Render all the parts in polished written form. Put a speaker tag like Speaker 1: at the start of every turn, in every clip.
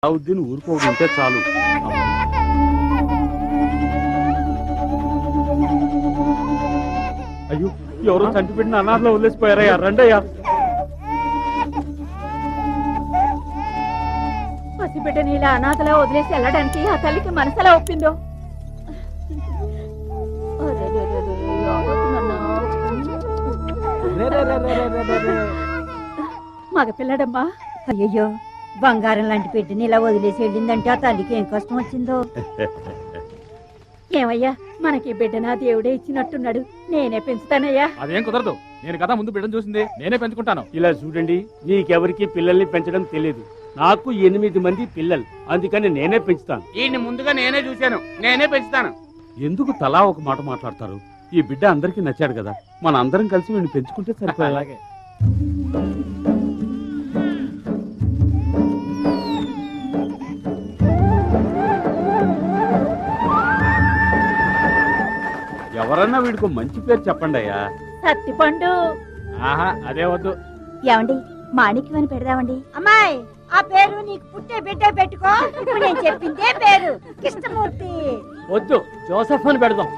Speaker 1: అలావుద్దీన్ ఊరుకోకుంటే చాలు. అయ్యో, ఎవరో చంటిపెట్టిన అనాథలో వదిలేసిపోయారయ్యా. రండయ్యా.
Speaker 2: పసిబిడ్డని ఇలా అనాథలా వదిలేసి వెళ్ళడానికి ఆ తల్లికి మనసులా ఒప్పిందో. మగ పిల్లడమ్మా.
Speaker 3: అయ్యయ్యో, బంగారం లాంటి పెట్టిని ఇలా వదిలేసి వెళ్ళిందంటే ఆ తల్లికి ఏం కష్టం వచ్చిందో.
Speaker 2: ఏమయ్యా, మనకి బిడ్డనా దేవుడే ఇచ్చినట్టున్నాడు. నేనే పెంచుతానయ్యా.
Speaker 4: అదేం కుదరదు. నేను కదా ముందు బిడ్డను చూసింది, నేనే పెంచుకుంటాను.
Speaker 1: ఇలా చూడండి, మీకెవరికి పిల్లల్ని పెంచడం తెలియదు. నాకు 8 మంది పిల్లలు, అందుకని నేనే పెంచుతాను.
Speaker 5: ఈయన్ని ముందుగా నేనే చూశాను, నేనే పెంచుతాను.
Speaker 1: ఎందుకు తలా ఒక మాట మాట్లాడతారు? ఈ బిడ్డ అందరికీ నచ్చాడు కదా, మన అందరం కలిసి వీడిని పెంచుకుంటే సరిపోయే.
Speaker 4: అలాగే.
Speaker 1: ఎవరన్నా వీడికి మంచి పేరు చెప్పండి అయ్యా.
Speaker 2: సత్తిపండు.
Speaker 4: ఆహా, అదే వద్దు.
Speaker 3: ఏమండి, మాణిక్యం అని పెడదామండి.
Speaker 6: అమ్మాయి, ఆ పేరు నీకు పుట్టే బిడ్డ పెట్టుకో. ఇప్పుడు నేను చెప్పిందే పేరు కృష్ణమూర్తి.
Speaker 1: వద్దు, జోసెఫ్ అని పెడదాం.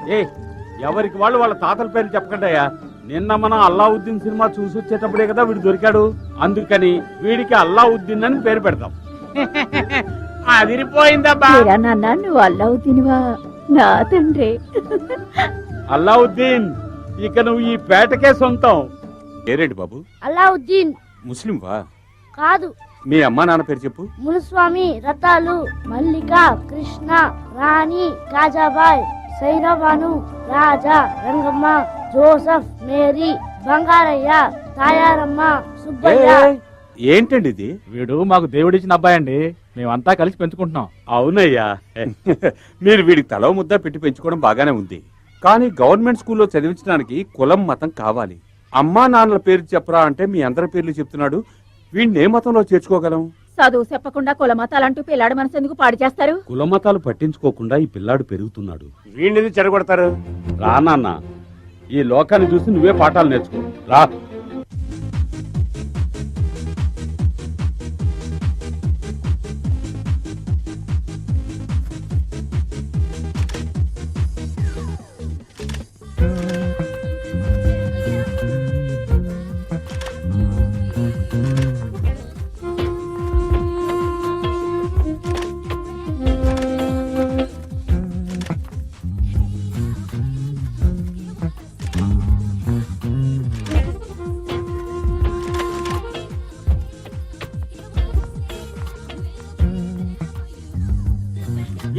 Speaker 1: ఎవరికి వాళ్ళు వాళ్ళ తాతల పేరు చెప్పకండి అయ్యా. నిన్న మనం అల్లావుద్దీన్ సినిమా చూసి వచ్చేటప్పుడే కదా వీడు దొరికాడు, అందుకని వీడికి అల్లావుద్దీన్ అని పేరు పెడతాం.
Speaker 5: అదిరిపోయిందబ్బా.
Speaker 2: నాన్న, నువ్వు అల్లావుద్దీనివా? నా తండ్రి.
Speaker 1: అల్లావుద్దీన్, ఇక నువ్వు ఈ పేటకే సొంతం.
Speaker 7: పేరేంటి బాబు?
Speaker 8: అల్లావుద్దీన్.
Speaker 7: ముస్లిం వా?
Speaker 8: కాదు.
Speaker 7: మీ అమ్మా నాన్న పేరు చెప్పు.
Speaker 8: మునుస్వామి, రతాలు, మల్లిక, కృష్ణ, రాణి, కాజాబాయ్, సైరబాను, రాజా, రంగమ్మ, జోసఫ్, మేరీ, బంగారయ్య, తాయారమ్మ, సుబ్బయ్య.
Speaker 7: ఏంటండి ఇది?
Speaker 4: వీడు మాకు దేవుడిచ్చిన అబ్బాయి అండి. మేమంతా కలిసి పెంచుకుంటున్నాం.
Speaker 1: అవునయ్యా.
Speaker 7: మీరు వీడికి తల ముద్ద పెట్టి పెంచుకోవడం బాగానే ఉంది, కానీ గవర్నమెంట్ స్కూల్లో చదివించడానికి కులం మతం కావాలి. అమ్మా నాన్నల పేరు చెప్పరా అంటే మీ అందరి పేర్లు చెప్తున్నాడు. వీడిని ఏ మతంలో చేర్చుకోగలం?
Speaker 2: చదువు చెప్పకుండా కులమతాలంటూ పిల్లాడు మనసు ఎందుకు పాడు చేస్తారు?
Speaker 1: కులమతాలు పట్టించుకోకుండా ఈ పిల్లాడు పెరుగుతున్నాడు.
Speaker 5: వీడిని చెడగొడతారు.
Speaker 1: రా నాన్న, ఈ లోకాన్ని చూసి నువ్వే పాఠాలు నేర్చుకో. రా.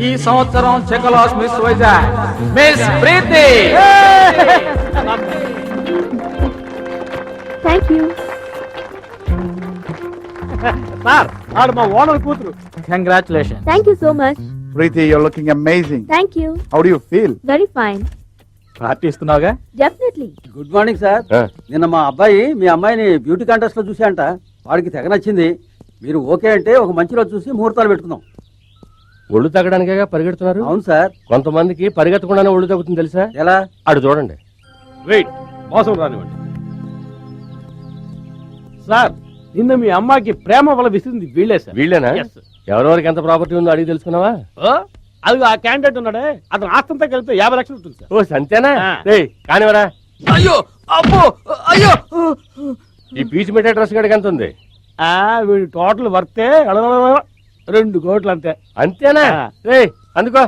Speaker 4: ఈ సంవత్సరం చెకలాస్ miss Vizag miss Preeti.
Speaker 2: Thank you
Speaker 1: sir, ఆడు మా ఓనర్ కూతురు.
Speaker 4: Congratulation.
Speaker 2: Thank you so much.
Speaker 9: Preeti, you're looking amazing.
Speaker 2: Thank you.
Speaker 9: How do you feel?
Speaker 2: Very fine.
Speaker 4: Party ఇస్తున్నావుగా?
Speaker 2: డెఫినెట్లీ.
Speaker 10: Good morning sir. నిన్న మా అబ్బాయి మీ అమ్మాయిని బ్యూటీ కాంటెస్ట్ లో చూసా అంట. వాడికి తెగ నచ్చింది. మీరు ఓకే అంటే ఒక మంచి రోజు చూసి ముహూర్తాలు పెట్టుకుందాం.
Speaker 11: ఒళ్ళు తగ్గడానికే పరిగెడుతున్నారు?
Speaker 10: అవును సార్.
Speaker 11: కొంతమందికి పరిగెత్తకుండానే ఒళ్ళు తగ్గుతుంది తెలుసా?
Speaker 10: ఎలా?
Speaker 11: అటు చూడండి.
Speaker 1: వెయిట్, మోసం రానివ్వండి. సార్, నిన్న మీ అమ్మాయికి ప్రేమ వల్ల విసిరింది వీళ్ళే సార్.
Speaker 11: వీళ్ళేనా? ఎవరెవరికి ఎంత ప్రాపర్టీ ఉందో అడిగి తెలుసుకున్నావా?
Speaker 1: అది ఆ క్యాండిడేట్ ఉన్నాడే, అతను ఆస్తంతా కలిపి 50 లక్షలు ఉంటుంది సార్.
Speaker 11: ఓ సంతేనా? కానివరా.
Speaker 4: అయ్యో, అబ్బో, అయ్యో.
Speaker 11: ఈ పీచు మిఠాయి డ్రెస్ గడికి ఎంత ఉంది?
Speaker 1: వీడి టోటల్ వర్తే 2 కోట్లు అంతే.
Speaker 11: అంతేనా? అందుకో.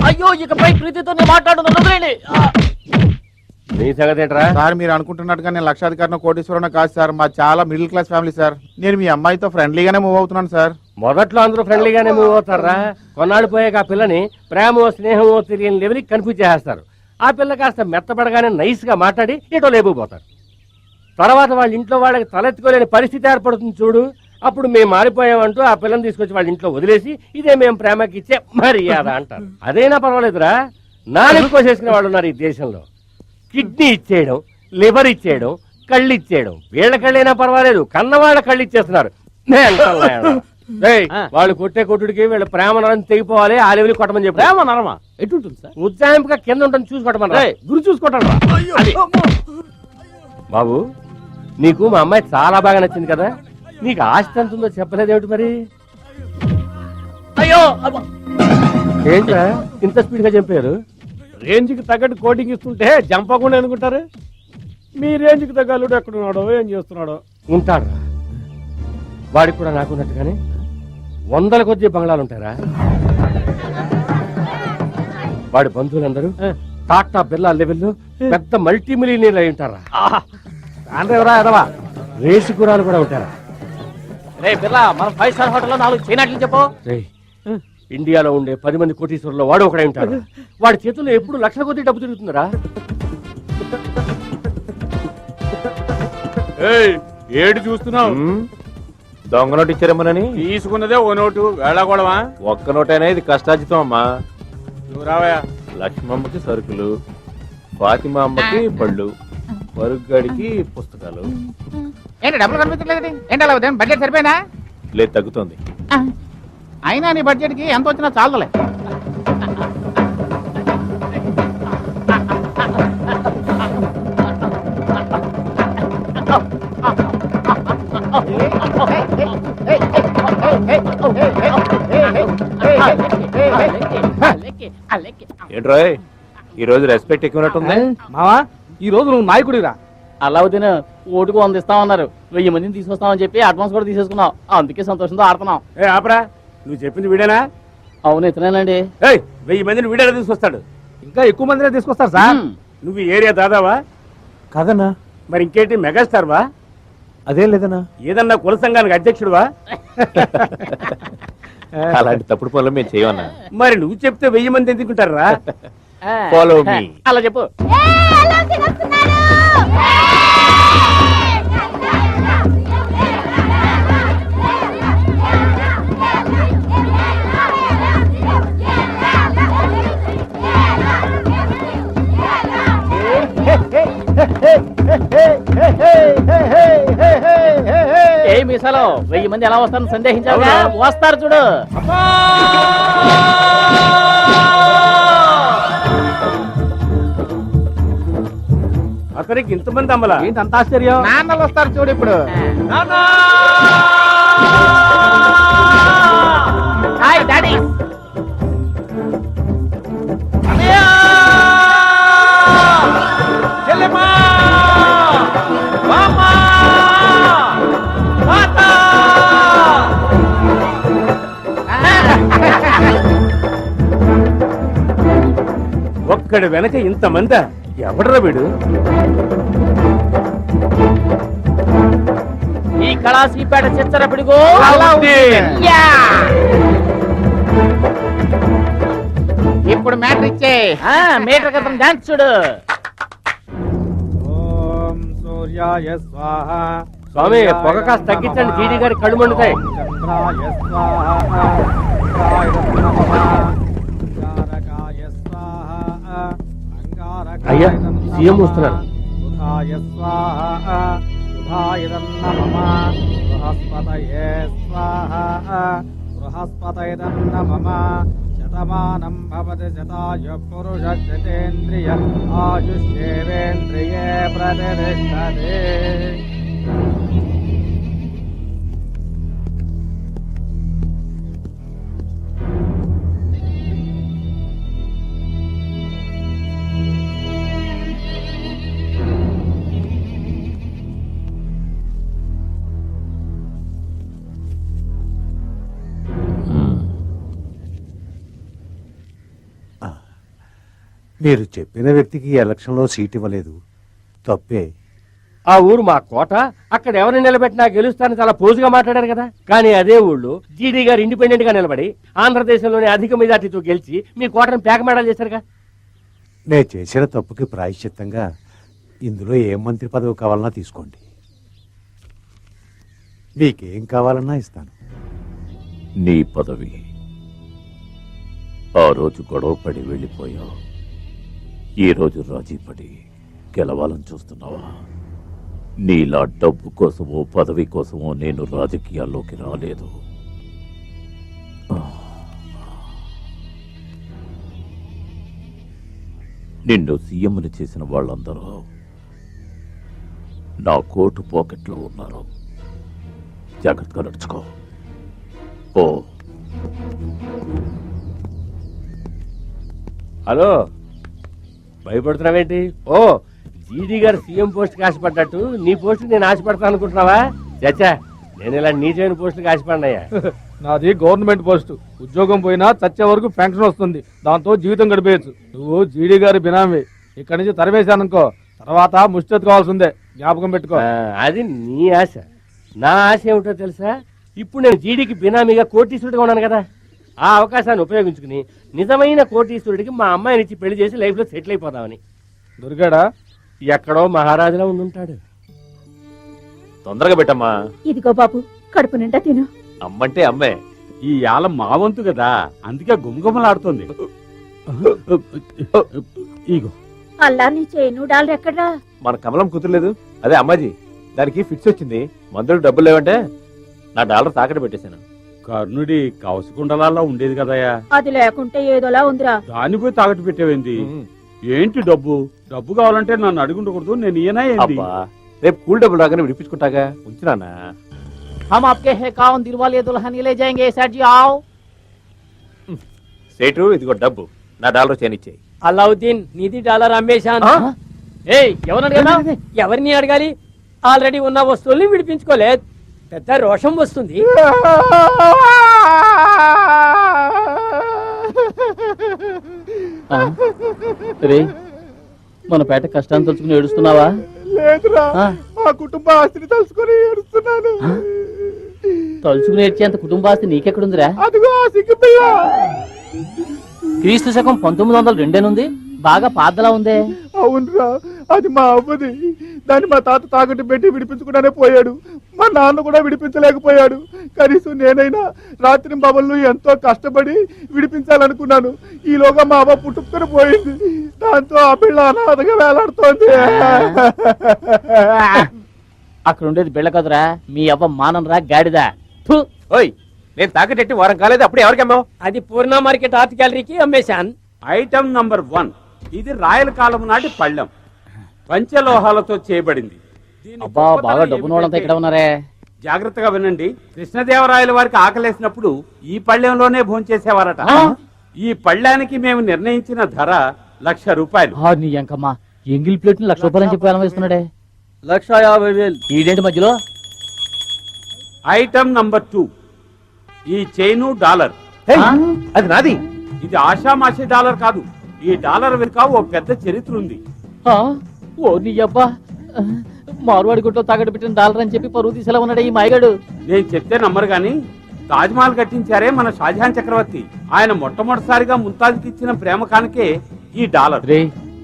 Speaker 4: అయ్యో, ఇకపై ప్రీతితో మాట్లాడుతుంది.
Speaker 9: మీ సంగతి ఏంట్రా సార్? మీరు అనుకుంటున్నట్టుగా నేను లక్షాధికారిని కోటీశ్వరుని కాదు సార్. మా చాలా మిడిల్ క్లాస్ ఫ్యామిలీ సార్. నేను మీ అమ్మాయితో ఫ్రెండ్లీగానే మూవ్ అవుతున్నాను సార్.
Speaker 11: మొదట్లో అందరూ ఫ్రెండ్లీగానే మూవ్ అవుతారా? కొన్నాళ్ళు పోయాక ఆ పిల్లని ప్రేమో స్నేహమో తెలియని లెవెల్కి కన్ఫ్యూజ్ చేస్తారు. ఆ పిల్ల కాస్త మెత్తపడగానే నైస్ గా మాట్లాడి ఏటో లేపుపోతారు. తర్వాత వాళ్ళ ఇంట్లో వాళ్ళకి తలెత్తుకోలేని పరిస్థితి ఏర్పడుతుంది చూడు. అప్పుడు మేము మారిపోయామంటూ ఆ పిల్లని తీసుకొచ్చి వాళ్ళ ఇంట్లో వదిలేసి ఇదే మేము ప్రేమకి ఇచ్చే మర్యాద అంటారు. అదైనా పర్వాలేదురా, నానెక్కువేసుకునే వాళ్ళు ఉన్నారు ఈ దేశంలో. కిడ్నీ ఇచ్చేయడం, లివర్ ఇచ్చేయడం, కళ్ళు ఇచ్చేయడం. వీళ్ళ కళ్ళైనా పర్వాలేదు, కన్నవాళ్ళ కళ్ళు ఇచ్చేస్తున్నారు. వాళ్ళు కొట్టే కొట్టుడికి వీళ్ళ ప్రేమ నరం తెగిపోవాలి. ఆ లెవెల్ కొట్టమని చెప్పి.
Speaker 1: ప్రేమ నరమా ఎటుంటుంది సార్?
Speaker 11: ఉజ్జాయింపుగా కింద ఉంటుంది, చూసుకోవటమని.
Speaker 1: గురి చూసుకోవటం.
Speaker 11: బాబు, నీకు మా అమ్మాయి చాలా బాగా నచ్చింది కదా. నీకు ఆస్తి ఎంత ఉందో చెప్పలేదేమిటి మరి? ఏంట్రా ఇంత స్పీడ్ గా చంపారు?
Speaker 5: రేంజ్కి తగ్గట్టు కోటింగ్ ఇస్తుంటే జంపకుండా అనుకుంటారు. మీ రేంజ్కి తగ్గ అల్లుడు ఎక్కడున్నాడో ఏం చేస్తున్నాడో.
Speaker 11: ఉంటాడు. వాడికి కూడా నాకున్నట్టుగానే వందల కొద్ది బంగ్లాలు ఉంటారా? వాడి బంధువులందరూ టాటా బిర్లా లెవెల్లో పెద్ద మల్టీ మిలియనీర్లు అయి ఉంటారా?
Speaker 5: ఎవరా ఎదవా?
Speaker 11: రేసు గురాలు కూడా ఉంటారా?
Speaker 4: రే బిర్లా, మనం 5 స్టార్ హోటల్లో 4 చైనాట్లు చెప్పు.
Speaker 11: రేయ్, ఇండియాలో ఉండే 10 మంది కోటీశ్వరుల్లో వాడు ఒకడే ఉంటాడు. వాడి చేతుల్లో ఎప్పుడు లక్షల కొద్ది డబ్బు తిరుగుతుందిరా.
Speaker 7: ఏడు చూస్తున్నావు?
Speaker 9: దొంగ నోటు ఇచ్చారేమోనని.
Speaker 7: తీసుకున్నదే ఓ నోటు, వేళాకోవడమా?
Speaker 9: ఒక్క నోటైనా ఇది కష్టార్జితం అమ్మా.
Speaker 7: నువ్వు రావయా.
Speaker 9: లక్ష్మమ్మకి సరుకులు, ఫాతిమా అమ్మకి పళ్ళు, మరుగ్గాడికి పుస్తకాలు.
Speaker 5: ఏంటి డబ్బులు కనిపించలేదు? ఏంటి అలా ఉదయం బడ్జెట్ సరిపోయినా?
Speaker 9: లేదు, తగ్గుతోంది.
Speaker 5: అయినా నీ బడ్జెట్ కి ఎంత వచ్చినా చాలదులే.
Speaker 9: ఏంట్రా ఈ రోజు రెస్పెక్ట్ ఎక్కువనట్టుంది.
Speaker 4: మావా, ఈ రోజు నువ్వు నాయకుడిరా. అలావుద్దీన్ ఓటుకు 100 ఇస్తామన్నారు. 1000 మందిని తీసుకొస్తామని చెప్పి అడ్వాన్స్ కూడా తీసేసుకున్నాం. అందుకే సంతోషంతో ఆడుతున్నాం.
Speaker 5: ఆపరా, నువ్వు చెప్పింది వీడేనా?
Speaker 4: అవును, ఇతనేనండి.
Speaker 5: 1000 మందిని వీడేలా తీసుకొస్తాడు?
Speaker 4: ఇంకా ఎక్కువ మందినే తీసుకొస్తారు సార్.
Speaker 5: నువ్వు ఈ ఏరియా దాదావా?
Speaker 9: కాదన్నా.
Speaker 5: మరి ఇంకేంటి మెగాస్టార్ వా?
Speaker 9: అదేం లేదన్నా.
Speaker 5: ఏదన్నా కుల సంఘానికి అధ్యక్షుడువా?
Speaker 9: అలాంటి తప్పుడు పనులు మేము చేయమన్నా.
Speaker 5: మరి నువ్వు చెప్తే 1000 మంది ఎందుకుంటారా?
Speaker 9: Follow me.
Speaker 4: అలా చెప్పు. ఏ మీసాలో 1000 మంది ఎలా వస్తారని సందేహించావు? వస్తారు చూడు.
Speaker 5: అతనికి ఇంతమంది అమ్మలా?
Speaker 4: ఏంటి అంత ఆశ్చర్యం?
Speaker 5: నాన్నలు వస్తారు చూడు ఇప్పుడు.
Speaker 4: Hi daddy.
Speaker 5: ఒక్కడి వెనక ఇంతమంది ఎవడరా వీడు?
Speaker 4: ఈ కళాశ్రీపేట చిచ్చరపిడిగో
Speaker 5: ఇప్పుడు మ్యాటర్ ఇచ్చే.
Speaker 4: మీటర్ క్రితం డాన్స్ చూడు.
Speaker 5: ఓం సూర్యాయ స్వాహ.
Speaker 11: స్వామి, పొగ కాస్త తగ్గించండి, జీడీ గారి కళ్ళు మండుతాయి.
Speaker 5: చంద్రాయ స్వాహ.
Speaker 11: అయ్యా, సీఎం వస్తున్నారు.
Speaker 5: బుధాయ స్వాహ. బుధాయదన్నమః. బృహస్పతయే స్వాహ. బృహస్పతయదన్నమః. శతమానం భవతి శతాయు పురుష శతేంద్రియ ఆయుష్యేవేంద్రియే ప్రతిష్టతే.
Speaker 12: మీరు చెప్పిన వ్యక్తికి ఎలక్షన్లో సీట్ ఇవ్వలేదు, తప్పే.
Speaker 11: ఆ ఊరు మా కోట, అక్కడ ఎవరిని నిలబెట్టినా గెలుస్తానని చాలా పోజుగా మాట్లాడారు కదా. కానీ అదే ఊళ్ళో జీడీ గారు ఇండిపెండెంట్ గా నిలబడి ఆంధ్రదేశంలోని అధిక మెజార్టీతో గెలిచి మీ కోటను పేకమేడాలు చేశారుగా.
Speaker 12: నేను చేసిన తప్పుకి ప్రాయశ్చిత్తంగా ఇందులో ఏ మంత్రి పదవి కావాలన్నా తీసుకోండి. మీకేం కావాలన్నా ఇస్తాను.
Speaker 13: నీ పదవి. ఆ రోజు గొడవపడి వెళ్ళిపోయావు. ఈ రోజు రాజీపడి గెలవాలని చూస్తున్నావా? నీలా డబ్బు కోసమో పదవి కోసమో నేను రాజకీయాల్లోకి రాలేదు. నిన్ను సీఎంని చేసిన వాళ్ళందరూ నా కోటు పాకెట్లో ఉన్నారు. జాగ్రత్తగా నడుచుకో. ఓ
Speaker 11: హలో, భయపడుతున్నావేంటి? ఓ, జీడీ గారు సీఎం పోస్ట్ ఆశపడ్డట్టు నీ పోస్ట్ నేను ఆశపడతాను అనుకుంటున్నావా? చచ్చా, నేను ఇలా నీచమైన పోస్టులకు ఆశపడినాయా?
Speaker 5: నాది గవర్నమెంట్ పోస్ట్. ఉద్యోగం పోయినా చచ్చే వరకు పెన్షన్ వస్తుంది, దాంతో జీవితం గడిపేయచ్చు. నువ్వు జీడీ గారి బినామీ. ఇక్కడి నుంచి తరివేశాననుకో, తర్వాత ముష్టెత్తుకోవాల్సిందే, జ్ఞాపకం పెట్టుకో.
Speaker 11: అది నీ ఆశ. నా ఆశ ఏమిటో తెలుసా? ఇప్పుడు నేను జీడీకి బినామీగా కోటీశ్వరుడిగా ఉన్నాను కదా, ఆ అవకాశాన్ని ఉపయోగించుకుని నిజమైన కోటీశ్వరుడికి మా అమ్మాయిని ఇచ్చి పెళ్లి చేసి లైఫ్ లో సెటిల్ అయిపోదామని.
Speaker 5: దొరికాడా?
Speaker 11: ఎక్కడో మహారాజులా ఉండుంటాడు.
Speaker 13: తొందరగా పెట్టమ్మా.
Speaker 2: ఇదిగో బాబు, కడుపు నిండా తిను.
Speaker 13: అమ్మంటే అమ్మే.
Speaker 1: ఈ యాల మా వంతు కదా, అందుకే గుమగుమలాడుతుంది. ఇగో
Speaker 2: అల్లా నీ చేను డాలర్ ఎక్కడ్రా?
Speaker 13: మన కమలం కుదరలేదు, అదే అమ్మాజీ. దానికి ఫిట్స్ వచ్చింది, మందులకు డబ్బులు లేవంటే నా డాలర్ తాకట్టు పెట్టేశాను.
Speaker 1: కర్ణుడి కవసకుండలాల్లో ఉండేది కదయ్యా,
Speaker 2: అది లేకుంటే ఏదోలా ఉందిరా.
Speaker 1: దాన్ని పోయి తాకట్టు పెట్టేవేంది? ఏంటి డబ్బు? డబ్బు కావాలంటే నన్ను అడుగుండకూడదు, నేను ఈయన ఏంది?
Speaker 13: అబ్బా, రేపు కూల్ డబ్బులు రాగానే విడిపించుకుంటాగా, ఉంచునా?
Speaker 4: हम आपके है कौन दिलवाले दुल्हन ले जाएंगे सेठ जी आओ.
Speaker 13: సేటు, ఇదిగో డబ్బు, నా డాలర్ చేయనిచ్చేయి.
Speaker 4: అలావుద్దీన్ నీది డాలర్ అమ్మేశాను. ఎవరిని అడగాలి? ఎవరిని అడగాలి? ఆల్రెడీ ఉన్న వస్తువుల్ని విడిపించుకోలేదు, పెద్ద రోషం వస్తుంది. మన పేట కష్టాన్ని తలుచుకుని ఏడుస్తున్నావా?
Speaker 9: లేదురా, మా కుటుంబ ఆస్తిని తలుచుకొని ఏడుస్తున్నాను.
Speaker 4: తలుచుకుని ఏడ్చేంత కుటుంబాస్తి నీకెక్కడుందిరా?
Speaker 9: అదిగో సిగ్గుపిల్ల.
Speaker 4: క్రీస్తు శకం 1902 ఉంది, బాగా పాతలా ఉందే.
Speaker 9: అవునరా, అది మా అవ్వది. దాన్ని మా తాత తాకట్టు పెట్టి విడిపించుకుండానే పోయాడు. మా నాన్న కూడా విడిపించలేకపోయాడు. కనీసం నేనైనా రాత్రి బాబులు ఎంతో కష్టపడి విడిపించాలనుకున్నాను. ఈలోగా మా అవ్వ పుట్టుకొని పోయింది. దాంతో ఆ పిల్ల అనాథగా వేలాడుతోంది.
Speaker 4: అక్కడ ఉండేది బిళ్ళ కదరా, మీ అవ్వ మానరా గాడిదా.
Speaker 13: ఓయ్, నేను తాకటెట్టి వారం కాలేదు, అప్పుడు ఎవరికి అమ్మావు?
Speaker 4: అది పూర్ణ మార్కెట్ ఆర్ట్ గ్యాలరీకి అమ్మేశాను.
Speaker 1: ఐటమ్ నంబర్ 1, ఇది రాయల కాలం నాటి పళ్ళెం, పంచలోహాలతో చేయబడింది. దీని
Speaker 4: అబ్బా,
Speaker 1: గొప్పతనం
Speaker 4: బాగా డబ్బు నోడంతా ఇక్కడ ఉన్నారే.
Speaker 1: జాగ్రత్తగా వినండి. కృష్ణదేవరాయల వారికి ఆకలేసినప్పుడు ఈ పళ్ళెంలోనే భోంచేసేవారట. ఈ పళ్ళానికి మేము నిర్ణయించిన ధర 1,00,000 రూపాయలు.
Speaker 4: నీ ఎంకమ్మా, ఎంగిల్ ప్లేట్ 1,00,000 రూపాయలని చెప్పి వేలం వేస్తున్నాడే.
Speaker 10: 1,50,000.
Speaker 4: ఈడేంటి మధ్యలో?
Speaker 1: ఐటమ్ నంబర్ 2, ఈ చైను డాలర్.
Speaker 13: అది నాది.
Speaker 1: ఇది ఆషామాషి డాలర్ కాదు. ఈ డాలర్ వెనుక ఓ పెద్ద చరిత్ర ఉంది.
Speaker 4: ఓ నీ అబ్బా, మార్వాడి గుట్లో తాగట్టు పెట్టిన డాలర్ అని చెప్పి పరువు తీసేలా ఉన్నాడే ఈ మాయగాడు.
Speaker 1: నేను చెప్తే నమ్మరు గాని, తాజ్మహల్ కట్టించారే మన షాజహాన్ చక్రవర్తి. ఆయన మొట్టమొదటిసారిగా ముంతాజ్కి ఇచ్చిన ప్రేమ కానుకే ఈ డాలర్.
Speaker 4: రే,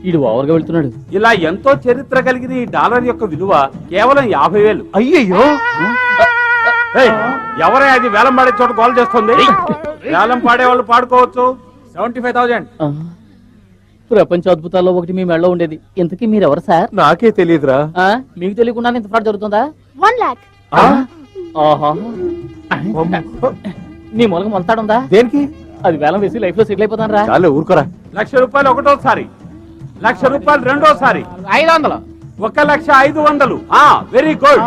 Speaker 4: ఈడు ఓవర్గా వెళ్తున్నాడు.
Speaker 1: ఇలా ఎంతో చరిత్ర కలిగిన ఈ డాలర్ యొక్క విలువ కేవలం 50,000.
Speaker 13: అయ్యయ్యో,
Speaker 1: ఎవరే అది వేలం పాడే చోట గోల్ చేస్తుంది? వేలం పాడే వాళ్ళు పాడుకోవచ్చు.
Speaker 5: 75,000.
Speaker 4: ప్రపంచ అద్భుతాల్లో ఒకటి మీ మెళ్ళలో ఉండేది. ఇంతకీ మీరెవరు సార్?
Speaker 13: నాకే తెలియదురా.
Speaker 4: మీకు తెలియకుండా ఇంత ఫ్రాడ్ జరుగుతుందా?
Speaker 8: 1 lakh.
Speaker 4: ఆహా, నీ మూలక మొలతాడుందా?
Speaker 13: దేనికి?
Speaker 4: అది వేలం వేసి లైఫ్ లో సెటిల్ అయిపోతాను రా.
Speaker 13: చాలు ఊరుకోరా.
Speaker 1: 1,00,000 రూపాయలు ఒకటోసారి, 1,00,000 రూపాయలు రెండోసారి,
Speaker 4: 500.
Speaker 1: 1,05,000. Very good.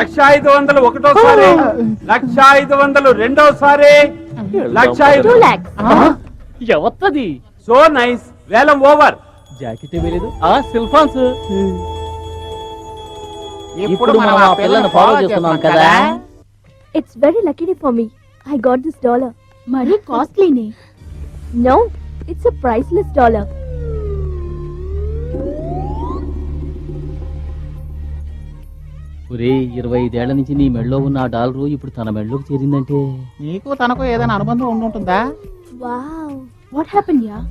Speaker 1: 1,05,000 ఒకటోసారి, 1,05,000 రెండోసారి, 1,05,000.
Speaker 8: 2 lakhs.
Speaker 4: ఎవత్తది?
Speaker 1: So nice. వేలం ఓవర్.
Speaker 4: జాకెట్ వేయలేదు. సిల్ఫాన్స్. ఇప్పుడు మనం ఆ పిల్లను ఫాలో చేస్తున్నాం కదా.
Speaker 8: It's very lucky for me. I got this dollar. Mari costly ne. No, it's a priceless dollar.
Speaker 4: ఒరే, 25 ఏళ్ల నుంచి నీ మెళ్ళలో ఉన్న ఆ డాలరు ఇప్పుడు తన మెళ్ళలోకి చేరిందంటే
Speaker 3: నీకు తనకు ఏదైనా అనుబంధం ఉండుంటుందా?
Speaker 8: Wow. What happened, yeah?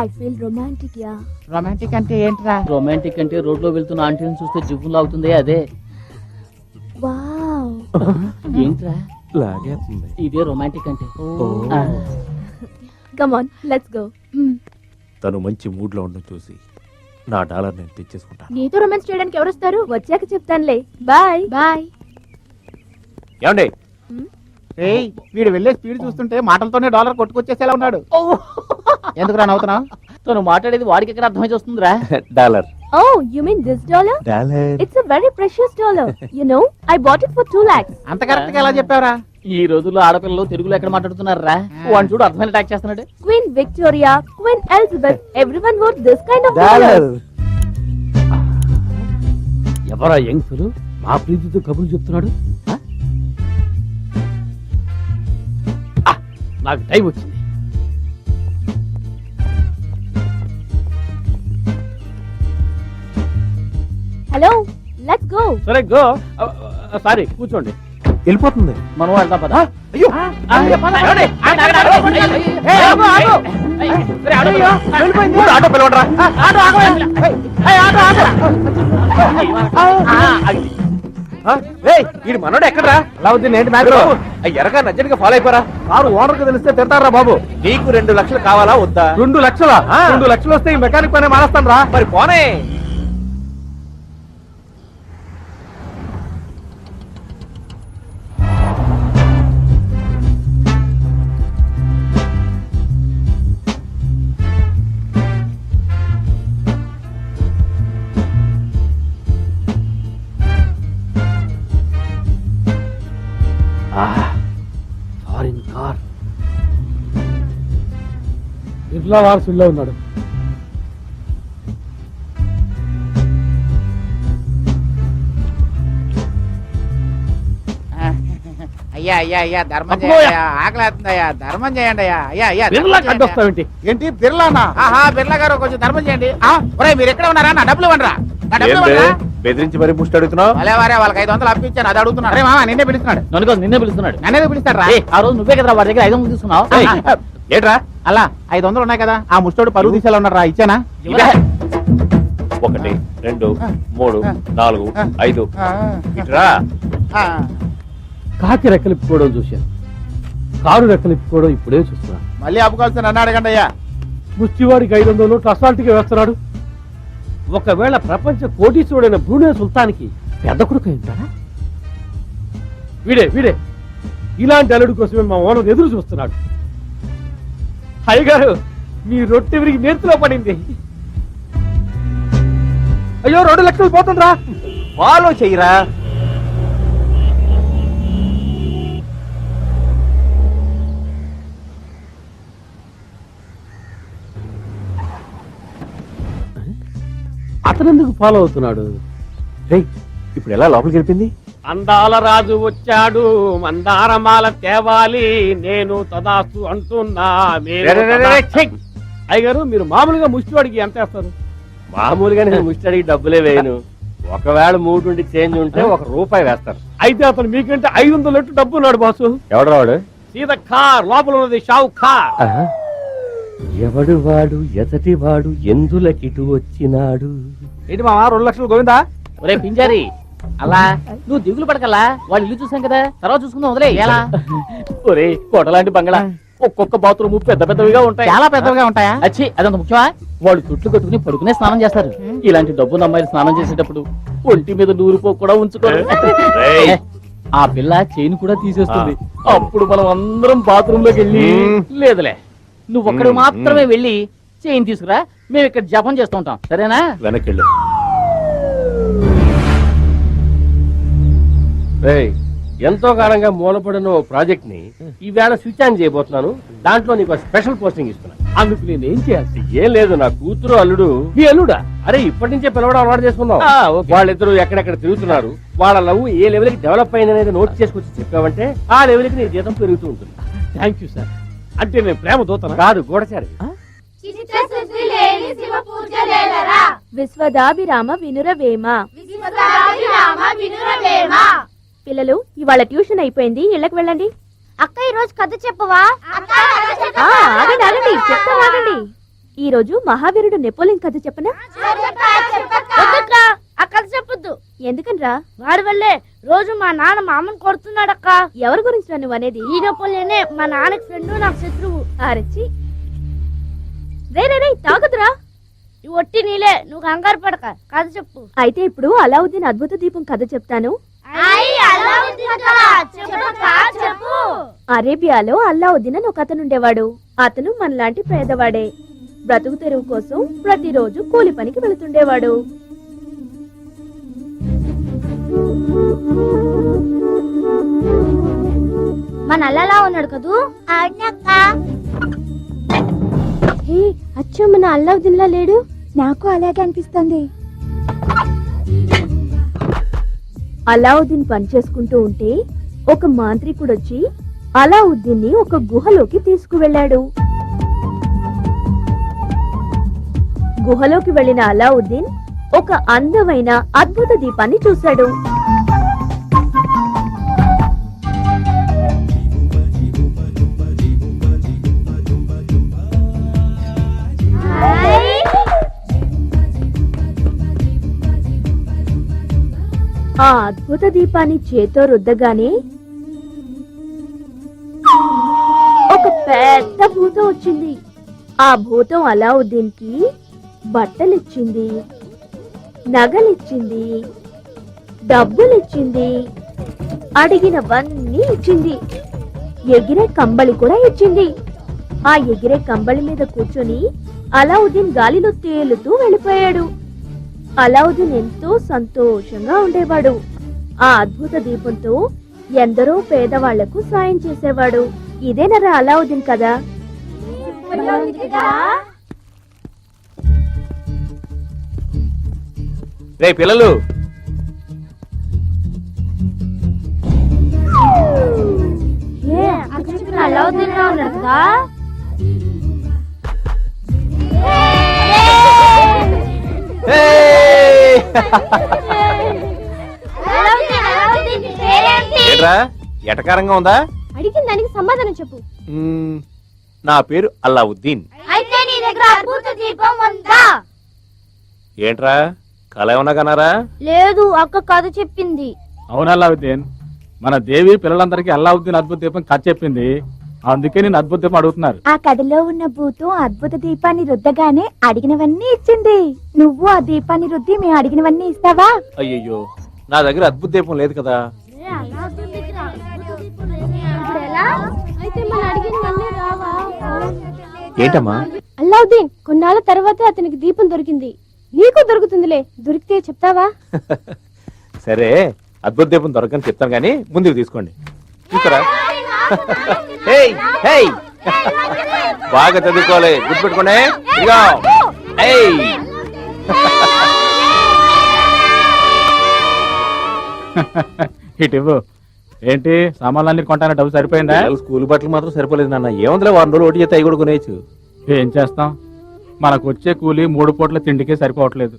Speaker 8: I feel romantic, yeah.
Speaker 3: Romantic అంటే ఏంట్రా?
Speaker 4: రొమాంటిక్ అంటే రోడ్లో వెళ్తున్న ఆంటీని చూస్తే జివ్వులా అవుతుంది, అదే.
Speaker 8: Wow.
Speaker 4: ఏంట్రా
Speaker 13: లాగేస్తుంది.
Speaker 4: ఇదే రొమాంటిక్ అంటే.
Speaker 8: Come on, let's go.
Speaker 13: తను మంచి మూడ్ లో ఉండడం చూసి నా డాలర్ నేను తెచ్చేసుకుంటాను.
Speaker 8: నీతో రొమాన్స్ చేయడానికి ఎవరు వస్తారు? వచ్చాక చెప్తానులే. Bye bye.
Speaker 13: ఏమండి?
Speaker 3: ఏయ్, వీడు వెళ్ళే స్పీడ్ చూస్తుంటే మాటలతోనే డాలర్ కొట్టుకొచ్చేసేలా ఉన్నాడు. ఎందుకురా నవ్వుతున్నావు?
Speaker 4: తను మాట్లాడేది వాడికి ఎక్కడ అర్థమై వస్తుందిరా?
Speaker 13: Dollar.
Speaker 8: Oh, you mean this dollar?
Speaker 13: Dollar.
Speaker 8: It's a very precious dollar. You know, I bought it for 2 lakhs.
Speaker 3: అంత కరెక్ట్ గా ఎలా చెప్పావురా?
Speaker 4: ఈ రోజుల్లో ఆడపిల్లలు తెలుగులో ఎక్కడ మాట్లాడుతున్నారా వాడిని చూడు అర్థమైన అటాక్ చేస్తున్నాడు.
Speaker 8: Queen Victoria, Queen Elizabeth, everyone wore this kind of
Speaker 12: Dollars.
Speaker 4: ఎవరా యంగ్స్లు మా ప్రీతితో కబుర్లు చెప్తున్నాడు? నాకు టైం వచ్చింది.
Speaker 8: Hello, let's go.
Speaker 4: సరే గో. సారీ కూర్చోండి.
Speaker 12: వెళ్ళిపోతుంది.
Speaker 4: మనం వెళ్దాం పదా.
Speaker 12: అయ్యో ఆటో పిలవండిరా. వీడి మనోడు ఎక్కడరా?
Speaker 5: అలావుద్దీన్ ఏంటి మ్యాటర్?
Speaker 12: ఎరగా నజ్జడిగా ఫాలో అయిపోరా.
Speaker 5: కారు ఓనర్ కి తెలిస్తే తిడతారా బాబు?
Speaker 12: నీకు 2 లక్షలు కావాలా వద్దా?
Speaker 5: 2 లక్షలా? 2 లక్షలు వస్తే ఈ మెకానిక్ పైన మానేస్తాను రా.
Speaker 12: మరి పోనే.
Speaker 4: Foreign car.
Speaker 5: బిర్లా వారసుల్లో ఉన్నాడు.
Speaker 3: అయ్యా అయ్యా అయ్యా ధర్మం చేయండి. ఆకలి అవుతుందయ్యా, ధర్మం చేయండి అయ్యా. అయ్యా అయ్యా
Speaker 4: బిర్లా కట్టొస్తావేంటి?
Speaker 3: ఏంటి బిర్లానా? ఆహా బిర్లా గారు కొంచెం ధర్మం చేయండి. ఒరేయ్ మీరు ఎక్కడ ఉన్నారా? నా డబ్బులు ఇవ్వండిరా. నా డబ్బులు ఇవ్వండిరా.
Speaker 12: బెదిరించి మరి ముష్టి అడుగుతున్నావు?
Speaker 3: వాళ్ళే వాళ్ళకి 500 అప్పించాను, అది అడుగుతున్నాడు. అరే మామ నిన్నే పిలుస్తున్నాడు.
Speaker 4: నిన్నే పిలుస్తున్నాడు.
Speaker 3: నన్నే పిలుస్తాడు రా.
Speaker 4: ఆ రోజు నువ్వే కదా వాడి దగ్గర 500 తీసుకున్నావు.
Speaker 3: ఏట్రా అలా 500 ఉన్నాయి కదా, ఆ ముష్టోడు పరుగు తీసేలా ఉన్నాడు రా. ఇచ్చానా?
Speaker 13: 1 2 3 4 5 ఇట్రా.
Speaker 4: కాకి రెక్కలిప్పుకోవడం చూశాను, కారు రెక్కలిప్పుకోవడం ఇప్పుడే చూస్తున్నాను.
Speaker 3: మళ్ళీ ఆపుకోవాల్సిన నన్ను అడగండి అయ్యా.
Speaker 4: ముష్టివాడికి 500 అసాల్ట్గా వేస్తున్నాడు. ఒకవేళ ప్రపంచ కోటీశ్వరుడైన బ్రూనే సుల్తాన్కి పెద్ద కొడుకు ఉంటాడా? వీడే ఇలాంటి అల్లుడి కోసమే మా ఓనర్ ఎదురు చూస్తున్నాడు. అయ్యగారు మీ రొట్టె విరిగి నేర్చులో పడింది. అయ్యో 2 లక్షలు పోతుండ్రా.
Speaker 12: ఫాలో చెయ్యరా.
Speaker 4: అతనెందుకు ఫాలో అవుతున్నాడు?
Speaker 12: ఇప్పుడు ఎలా లోపలికి వెళ్ళింది?
Speaker 4: అందాల రాజు వచ్చాడు, మందారమాల తేవాలి, నేను తదాస్తు అంటున్నా. అయ్యగారు మీరు మామూలుగా ముష్టివాడికి ఎంత వేస్తారు?
Speaker 11: మామూలుగా నేను ముష్టడికి డబ్బులే వేయను. ఒకవేళ 3 నుండి చేంజ్ ఉంటే ₹1 వేస్తారు.
Speaker 4: అయితే అతను మీకంటే 500 డబ్బు ఉన్నాడు బాసు.
Speaker 11: ఎవడు వాడు?
Speaker 4: సీత కార్ లోపల ఉన్నది షావు కార్.
Speaker 11: ఎవడు వాడు, ఎతటి వాడు, ఎందులకిటు వచ్చినాడు?
Speaker 5: ఏంటి మావా 2 లక్షలు గోవిందా?
Speaker 4: ఒరే పింజారి అలా నువ్వు దిగులు పడకల్లా, వాళ్ళు ఇల్లు చూసాం కదా, తర్వాత చూసుకుందాం వదిలే. ఎలా ఒరే కోటలాంటి బంగళా, ఒక్కొక్క బాత్రూమ్ పెద్ద పెద్దవిగా ఉంటాయి.
Speaker 3: చాలా పెద్దగా ఉంటాయా?
Speaker 4: అచ్చి అదంత ముఖ్యమా? వాళ్ళు చుట్లు కట్టుకుని పడుకునే స్నానం చేస్తారు. ఇలాంటి డబ్బున్న అమ్మాయిలు స్నానం చేసేటప్పుడు ఒంటి మీద నూరుపో కూడా ఉంచుకోరు. ఆ పిల్ల చైన్ కూడా తీసేస్తుంది. అప్పుడు మనం అందరం బాత్రూమ్ లోకి వెళ్ళి, లేదులే నువ్వు ఒక్కడు మాత్రమే వెళ్ళి చైన్ తీసుకురా, మేము ఇక్కడ జపం చేస్తూ ఉంటాం, సరేనా?
Speaker 13: వెనక్కి
Speaker 11: ఎంతో కాలంగా మూలపడిన ప్రాజెక్ట్ ని ఈవేళ స్విచ్ ఆన్ చేయబోతున్నాను. దాంట్లో నీకు స్పెషల్ పోస్టింగ్ ఇస్తున్నా.
Speaker 4: అందుకు నేనేం చేయాలి?
Speaker 11: ఏం లేదు, నా కూతురు అల్లుడు.
Speaker 4: మీ అల్లుడా?
Speaker 11: అరే ఇప్పటి నుంచే పిలవడం అలవాటు చేసుకుందాం.
Speaker 4: ఓకే.
Speaker 11: వాళ్ళిద్దరూ ఎక్కడెక్కడ తిరుగుతున్నారు, వాళ్ళ లవ్ ఏ లెవెల్ కి డెవలప్ అయింది అనేది నోట్ చేసుకొచ్చి చెప్పావంటే ఆ లెవెల్ కి నీ జీతం పెరుగుతూ ఉంటుంది.
Speaker 4: Thank you sir. అంటే నేను ప్రేమ దోతనా?
Speaker 11: కాదు, గూఢచారి.
Speaker 8: విశ్వదాభిరామ వినురవేమ. పిల్లలు ఇవాళ ట్యూషన్ అయిపోయింది, ఇళ్ళకి వెళ్ళండి.
Speaker 6: అక్క ఈ రోజు కథ చెప్పవా?
Speaker 8: ఆగండి ఆగండి, చెప్తాను ఆగండి. ఈ రోజు మహావీరుడు నెపోలియన్ కథ చెప్పనా?
Speaker 6: ఆ కథ చెప్పొద్దు.
Speaker 8: ఎందుకనరా?
Speaker 6: వాడి వల్లే రోజు మా నాన్న మా అమ్మని కొడుతున్నాడక్క.
Speaker 8: ఎవరి గురించి నువ్వు అనేది?
Speaker 6: ఈ నెపోలియనే మా నాన్నకి ఫ్రెండ్, నాకు శత్రువు.
Speaker 8: అరచి రే తాగదురా.
Speaker 6: ఇవి ఒట్టి నీలే, నువ్వు కంగారు పడక, కథ చెప్పు.
Speaker 8: అయితే ఇప్పుడు అలావుద్దీన్ అద్భుత దీపం కథ చెప్తాను. అరేబియాలో అల్లావుద్దీన్ అని ఒక అతను ఉండేవాడు. అతను మనలాంటి పేదవాడే. బ్రతుకు తెరువు కోసం ప్రతిరోజు కూలి పనికి వెళుతుండేవాడు. మన అల్లలా ఉన్నాడు కదూ?
Speaker 6: అవునక్క.
Speaker 8: హే, అచ్చో మన అల్లావుద్దీన్లా లేడు.
Speaker 6: నాకు అలాగే అనిపిస్తుంది.
Speaker 8: అలావుద్దీన్ పనిచేసుకుంటూ ఉంటే ఒక మాంత్రికుడు వచ్చి అలావుద్దీన్ ని ఒక గుహలోకి తీసుకువెళ్ళాడు. గుహలోకి వెళ్లిన అలావుద్దీన్ ఒక అందమైన అద్భుత దీపాన్ని చూశాడు. ఆ అద్భుత దీపాన్ని చేతో రుద్దగానే ఒక పెద్ద భూతం వచ్చింది. ఆ భూతం అలావుద్దీన్ కి బట్టలిచ్చింది, నగలిచ్చింది, డబ్బులిచ్చింది, అడిగినవన్నీ ఇచ్చింది. ఎగిరే కంబళి కూడా ఇచ్చింది. ఆ ఎగిరే కంబళి మీద కూర్చొని అలావుద్దీన్ గాలిలో తేలుతూ వెళ్ళిపోయాడు. అలావుద్దీన్ ఎంతో సంతోషంగా ఉండేవాడు. ఆ అద్భుత దీపంతో ఎందరో పేదవాళ్లకు సాయం చేసేవాడు. ఇదేనరా అలావుద్దీన్ కదా.
Speaker 11: రే పిల్లలు,
Speaker 8: అలావుద్దీన్ లా ఉన్నాడు కదా.
Speaker 11: ఏంట్రా ఎటకారంగా ఉందా?
Speaker 8: అడిగిన దానికి సమాధానం చెప్పు.
Speaker 11: నా పేరు అల్లావుద్దీన్.
Speaker 8: అయితే నీ దగ్గర అద్భుత దీపం ఉందా?
Speaker 11: ఏంట్రా కళ ఏమన్నా కన్నారా?
Speaker 8: లేదు, అక్క కథ చెప్పింది.
Speaker 5: అవును అల్లావుద్దీన్, మన దేవి పిల్లలందరికీ అల్లావుద్దీన్ అద్భుత దీపం కథ చెప్పింది. అందుకే నేను అద్భుత దీపం అడుగుతున్నారు.
Speaker 6: ఆ కథలో ఉన్న భూతం అద్భుత దీపాన్ని రుద్దగానే అడిగినవన్నీ ఇచ్చింది. నువ్వు ఆ దీపాన్ని రుద్ది మేము అడిగినవన్నీ ఇస్తావా?
Speaker 11: అయ్యయ్యో, నా దగ్గర అద్భుత దీపం లేదు కదా. ఏంటమ్మా?
Speaker 8: అల్లావుద్దీన్, కొన్నాళ్ళ తర్వాత అతనికి దీపం దొరికింది. నీకు దొరుకుతుందిలే. దొరికితే చెప్తావా?
Speaker 11: సరే, అద్భుత దీపం దొరకని చెప్తాను గానీ ముందుకు తీసుకోండి. తీసుకురా. Hey, hey. బాగా చదువుకోవాలి, గుర్తుపెట్టుకోండి. ఇదిగో. ఏయ్.
Speaker 5: ఇటు ఏంటి సామాన్లన్నీ కొంటానే డబ్బు సరిపోయిందా?
Speaker 11: స్కూల్ బట్టలు మాత్రం సరిపోలేదు నాన్న. ఏముందిలే, 1 రోజులు ఓటు చేస్తే అవి కూడా కొనేయచ్చు.
Speaker 5: ఏం చేస్తాం, మనకు వచ్చే కూలి 3 పూట్ల తిండికే సరిపోవట్లేదు.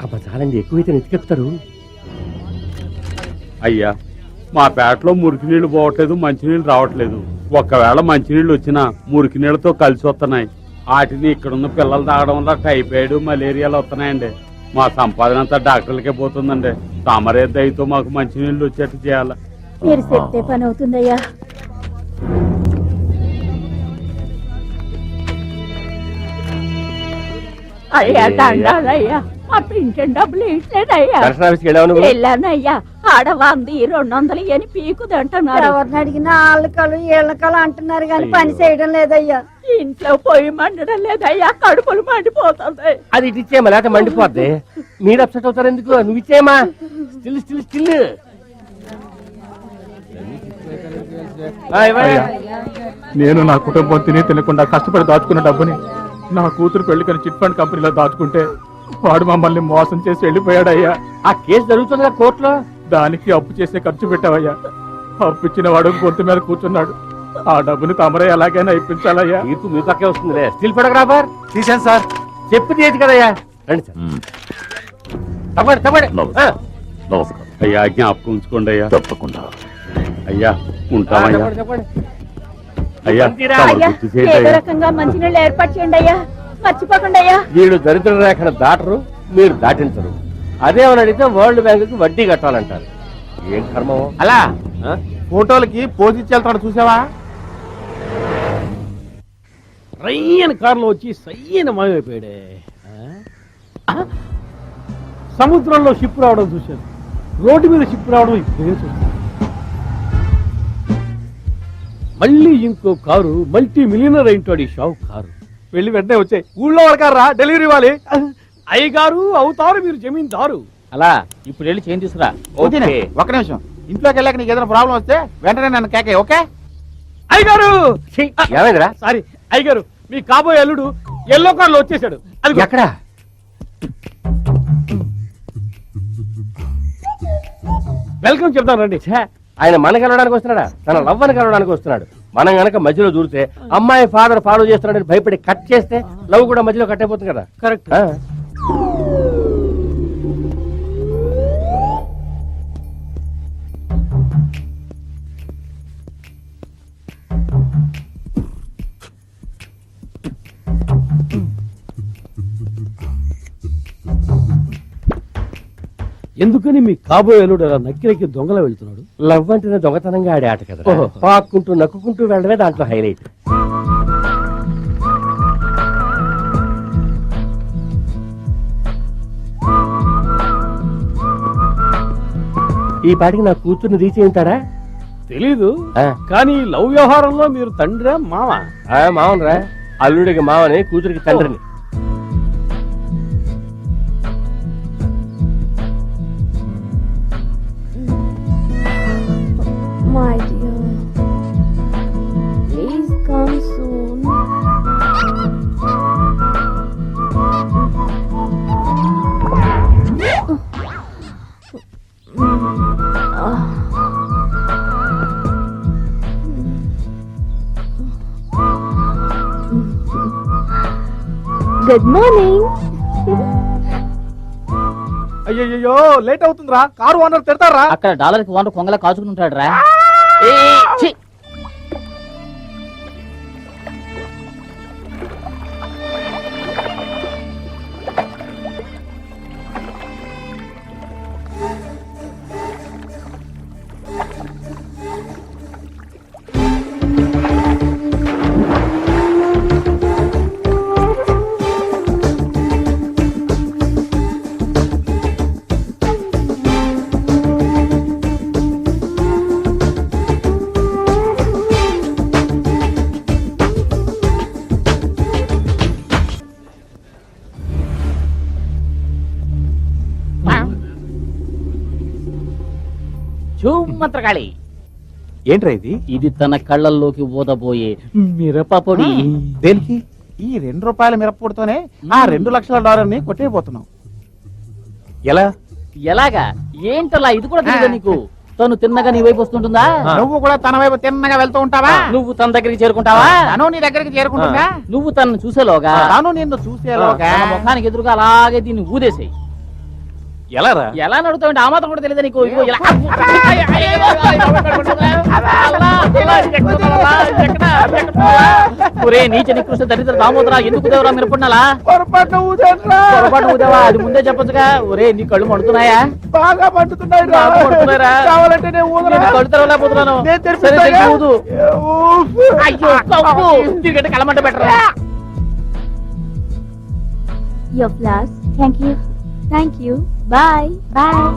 Speaker 11: అబ్బా చాలండి, ఎక్కువైతే నెత్తికెక్కుతారు.
Speaker 1: అయ్యా, మా పేటలో మురికి నీళ్లు పోవట్లేదు, మంచినీళ్ళు రావట్లేదు. ఒకవేళ మంచినీళ్ళు వచ్చినా మురికి నీళ్ళతో కలిసి వస్తున్నాయి. వాటిని ఇక్కడున్న పిల్లలు తాగడం వల్ల టైఫాయిడ్, మలేరియాలు వస్తున్నాయండి. మా సంపాదన అంతా డాక్టర్లకే పోతుందండి. తమరే దయతో మాకు మంచినీళ్ళు వచ్చేట్టు చేయాల.
Speaker 2: మీరు చెప్తే పని అవుతుందయ్యా. అయ్యా దండాలయ్యా, మా పింఛన్ డబ్బులు ఇట్లేదయ్యా. వెళ్ళానయ్యా, ఆడవాంది 200 అని పీకుదంటున్నారు.
Speaker 6: ఎవరిని అడిగినా ఆళ్ళకలు ఏళ్ళకలు అంటున్నారు కానీ పని చేయడం లేదయ్యా.
Speaker 2: ఇంట్లో పొయ్యి మండడం లేదయ్యా, కడుపులు మండిపోతుంది.
Speaker 11: అది ఇటు ఇచ్చేయమా, లేకపోతే మండిపోద్ది. మీరు అప్సెట్ అవుతారు ఎందుకు? నువ్వు ఇచ్చేయమా. Still still still.
Speaker 5: నేను నా కుటుంబం తిని తినకుండా కష్టపడి దాచుకున్న డబ్బుని నా కూతురు పెళ్లికని చిట్ ఫండ్ కంపెనీలో దాచుకుంటే వాడు మమ్మల్ని మోసం చేసి వెళ్ళిపోయాడయ్యా.
Speaker 11: ఆ కేసు జరుగుతుందిగా కోర్టులో.
Speaker 5: దానికి అప్పు చేసే ఖర్చు పెట్టావయ్యా. అప్పు ఇచ్చిన వాడు గొంతు మీద కూర్చున్నాడు. ఆ డబ్బుని తమరే ఎలాగైనా ఇప్పించాలయ్యా.
Speaker 11: తీర్పు మీ పక్కే వస్తుందిలే. స్టిల్ ఫోటోగ్రాఫర్
Speaker 5: తీసాను సార్.
Speaker 11: చెప్పింది ఏది కదయ్యా. రండి సార్. తప్పండి తప్పండి.
Speaker 13: నమస్కారం
Speaker 1: అయ్యా, జ్ఞాపకం ఉంచుకోండి అయ్యా.
Speaker 13: తప్పకుండా.
Speaker 1: అయ్యా, ఉంటామయ్యా.
Speaker 11: చెప్పండి.
Speaker 1: అయ్యా,
Speaker 2: అయ్యా, ఏదో రకంగా మంచినీళ్ళు ఏర్పాటు చేయండి అయ్యా, మర్చిపోకండి అయ్యా.
Speaker 11: వీళ్ళు దరిద్ర రేఖను దాటరు, మీరు దాటించరు. అదేమని అడిగితే వరల్డ్ బ్యాంకుకి వడ్డీ కట్టాలంటారు. ఏం కర్మం.
Speaker 3: అలా ఫోటోలకి పోజ్ ఇచ్చి వెళ్తాడు చూసావా?
Speaker 5: రయ్యని కారులో వచ్చి సయ్యని మాయమైపోయాడే. సముద్రంలో షిప్ రావడం చూశాను, రోడ్డు మీద షిప్ రావడం ఇప్పుడే చూశాను.
Speaker 11: మళ్ళీ ఇంకో కారు మల్టీ మిలియనర్ అయింటాడు ఈ షావు కారు.
Speaker 5: వెళ్ళి వెంటనే వచ్చాయి. ఊళ్ళో వాడకారా డెలివరీ ఇవ్వాలి.
Speaker 11: అయ్యగారు అవుతారు మీరు జమీందారు.
Speaker 4: అలా ఇప్పుడు వెళ్ళి చేంజ్ తీసుకురా.
Speaker 3: వదినే, ఒక్క నిమిషం. ఇంట్లోకి వెళ్ళాక నీకు ఏదైనా ప్రాబ్లం వస్తే వెంటనే నన్ను కేకే, ఓకే?
Speaker 11: అయ్యగారు
Speaker 10: ఏమైందిరా?
Speaker 11: సారీ అయ్యగారు, మీ కాబోయే అల్లుడు ఎల్లో కార్ లో వచ్చేసాడు. అది
Speaker 10: ఎక్కడ?
Speaker 11: వెల్కమ్ చెప్తాను రండి.
Speaker 10: ఆయన మన కలవడానికి వస్తున్నాడా? తన లవ్వని కలవడానికి వస్తున్నాడు. మనం గనక మధ్యలో దూరితే అమ్మాయి ఫాదర్ ఫాలో చేస్తున్నాడని భయపడి కట్ చేస్తే లవ్ కూడా మధ్యలో కట్ అయిపోతుంది కదా.
Speaker 11: కరెక్ట్. ఎందుకని మీ కాబోయే అల్లుడు అలా నక్కి దొంగలా వెళ్తున్నాడు?
Speaker 10: లవ్ అంటేనే దొంగతనంగా ఆడే ఆట కదా. పాక్కుంటూ నక్కుకుంటూ వెళ్ళడమే దాంట్లో హైలైట్. ఈ పాటికి నా కూతుర్ని రీచ్ ఉంటాడా
Speaker 11: తెలీదు, కానీ లవ్ వ్యవహారంలో మీరు తండ్రా మామ?
Speaker 10: మావనరా, అల్లుడికి మావని, కూతురికి తండ్రిని.
Speaker 8: My dear, please come soon. Good morning.
Speaker 5: అయ్యయ్యో లేట్ అవుతుందిరా. కారు ఓనర్ తిడతారా?
Speaker 4: అక్కడ డాలర్కి ఓనర్ కొంగలా కాచుకుని ఉంటాడు రా. మంత్రగాళి
Speaker 3: ఏంట్రా ఇది?
Speaker 4: ఇది తన కళ్ళల్లోకి ఊదబోయే మిరపపొడి.
Speaker 3: దేనికి? ఈ ₹2 మిరప్పొడితోనే ఆ $2 లక్షల కొట్టేయబోతున్నాం. ఎలా?
Speaker 4: ఎలాగా? ఏంటలా? ఇది కూడా తెలియదా నీకు? తను తిన్నగా నీ వైపు వస్తుంటుందా?
Speaker 3: నువ్వు కూడా తన వైపు తిన్నగా వెళ్తూ ఉంటావా?
Speaker 4: నువ్వు తన దగ్గరికి చేరుకుంటావా?
Speaker 3: తను నీ దగ్గరికి చేరుకుంటుందా?
Speaker 4: నువ్వు తనను చూసేలోగా
Speaker 3: తను నిన్ను చూసేలోగా
Speaker 4: తన ముఖానికి ఎదురుగా అలాగే దీన్ని ఊదేసేయి.
Speaker 3: ఎలా రా?
Speaker 4: ఎలా నడుతావు? ఆ మాత్రం కూడా తెలియదా నీకు? ఇదిగో ఇలా. ఒరే నీచ నికృష్ట దరిద్ర దామోదరా, ఎందుకు దేవరా మిరపడినాలా?
Speaker 3: పొరపాటు
Speaker 4: ఊదేవా? అది ముందే చెప్పొచ్చుగా. ఒరే నీ కళ్ళు మండుతున్నాయా?
Speaker 3: బాగా
Speaker 4: మండుతున్నాయిరా.
Speaker 3: కావాలంటే నేను
Speaker 4: నేను కళ్ళు తెరవలేకపోతున్నాను. సరే తెరిచి ఊదు. అయ్యో కవ్వు. దీనికంటే కళ్ళమంట పెట్టరా?
Speaker 8: Your flowers.
Speaker 6: Thank you.
Speaker 8: Thank you. Bye.
Speaker 6: Bye.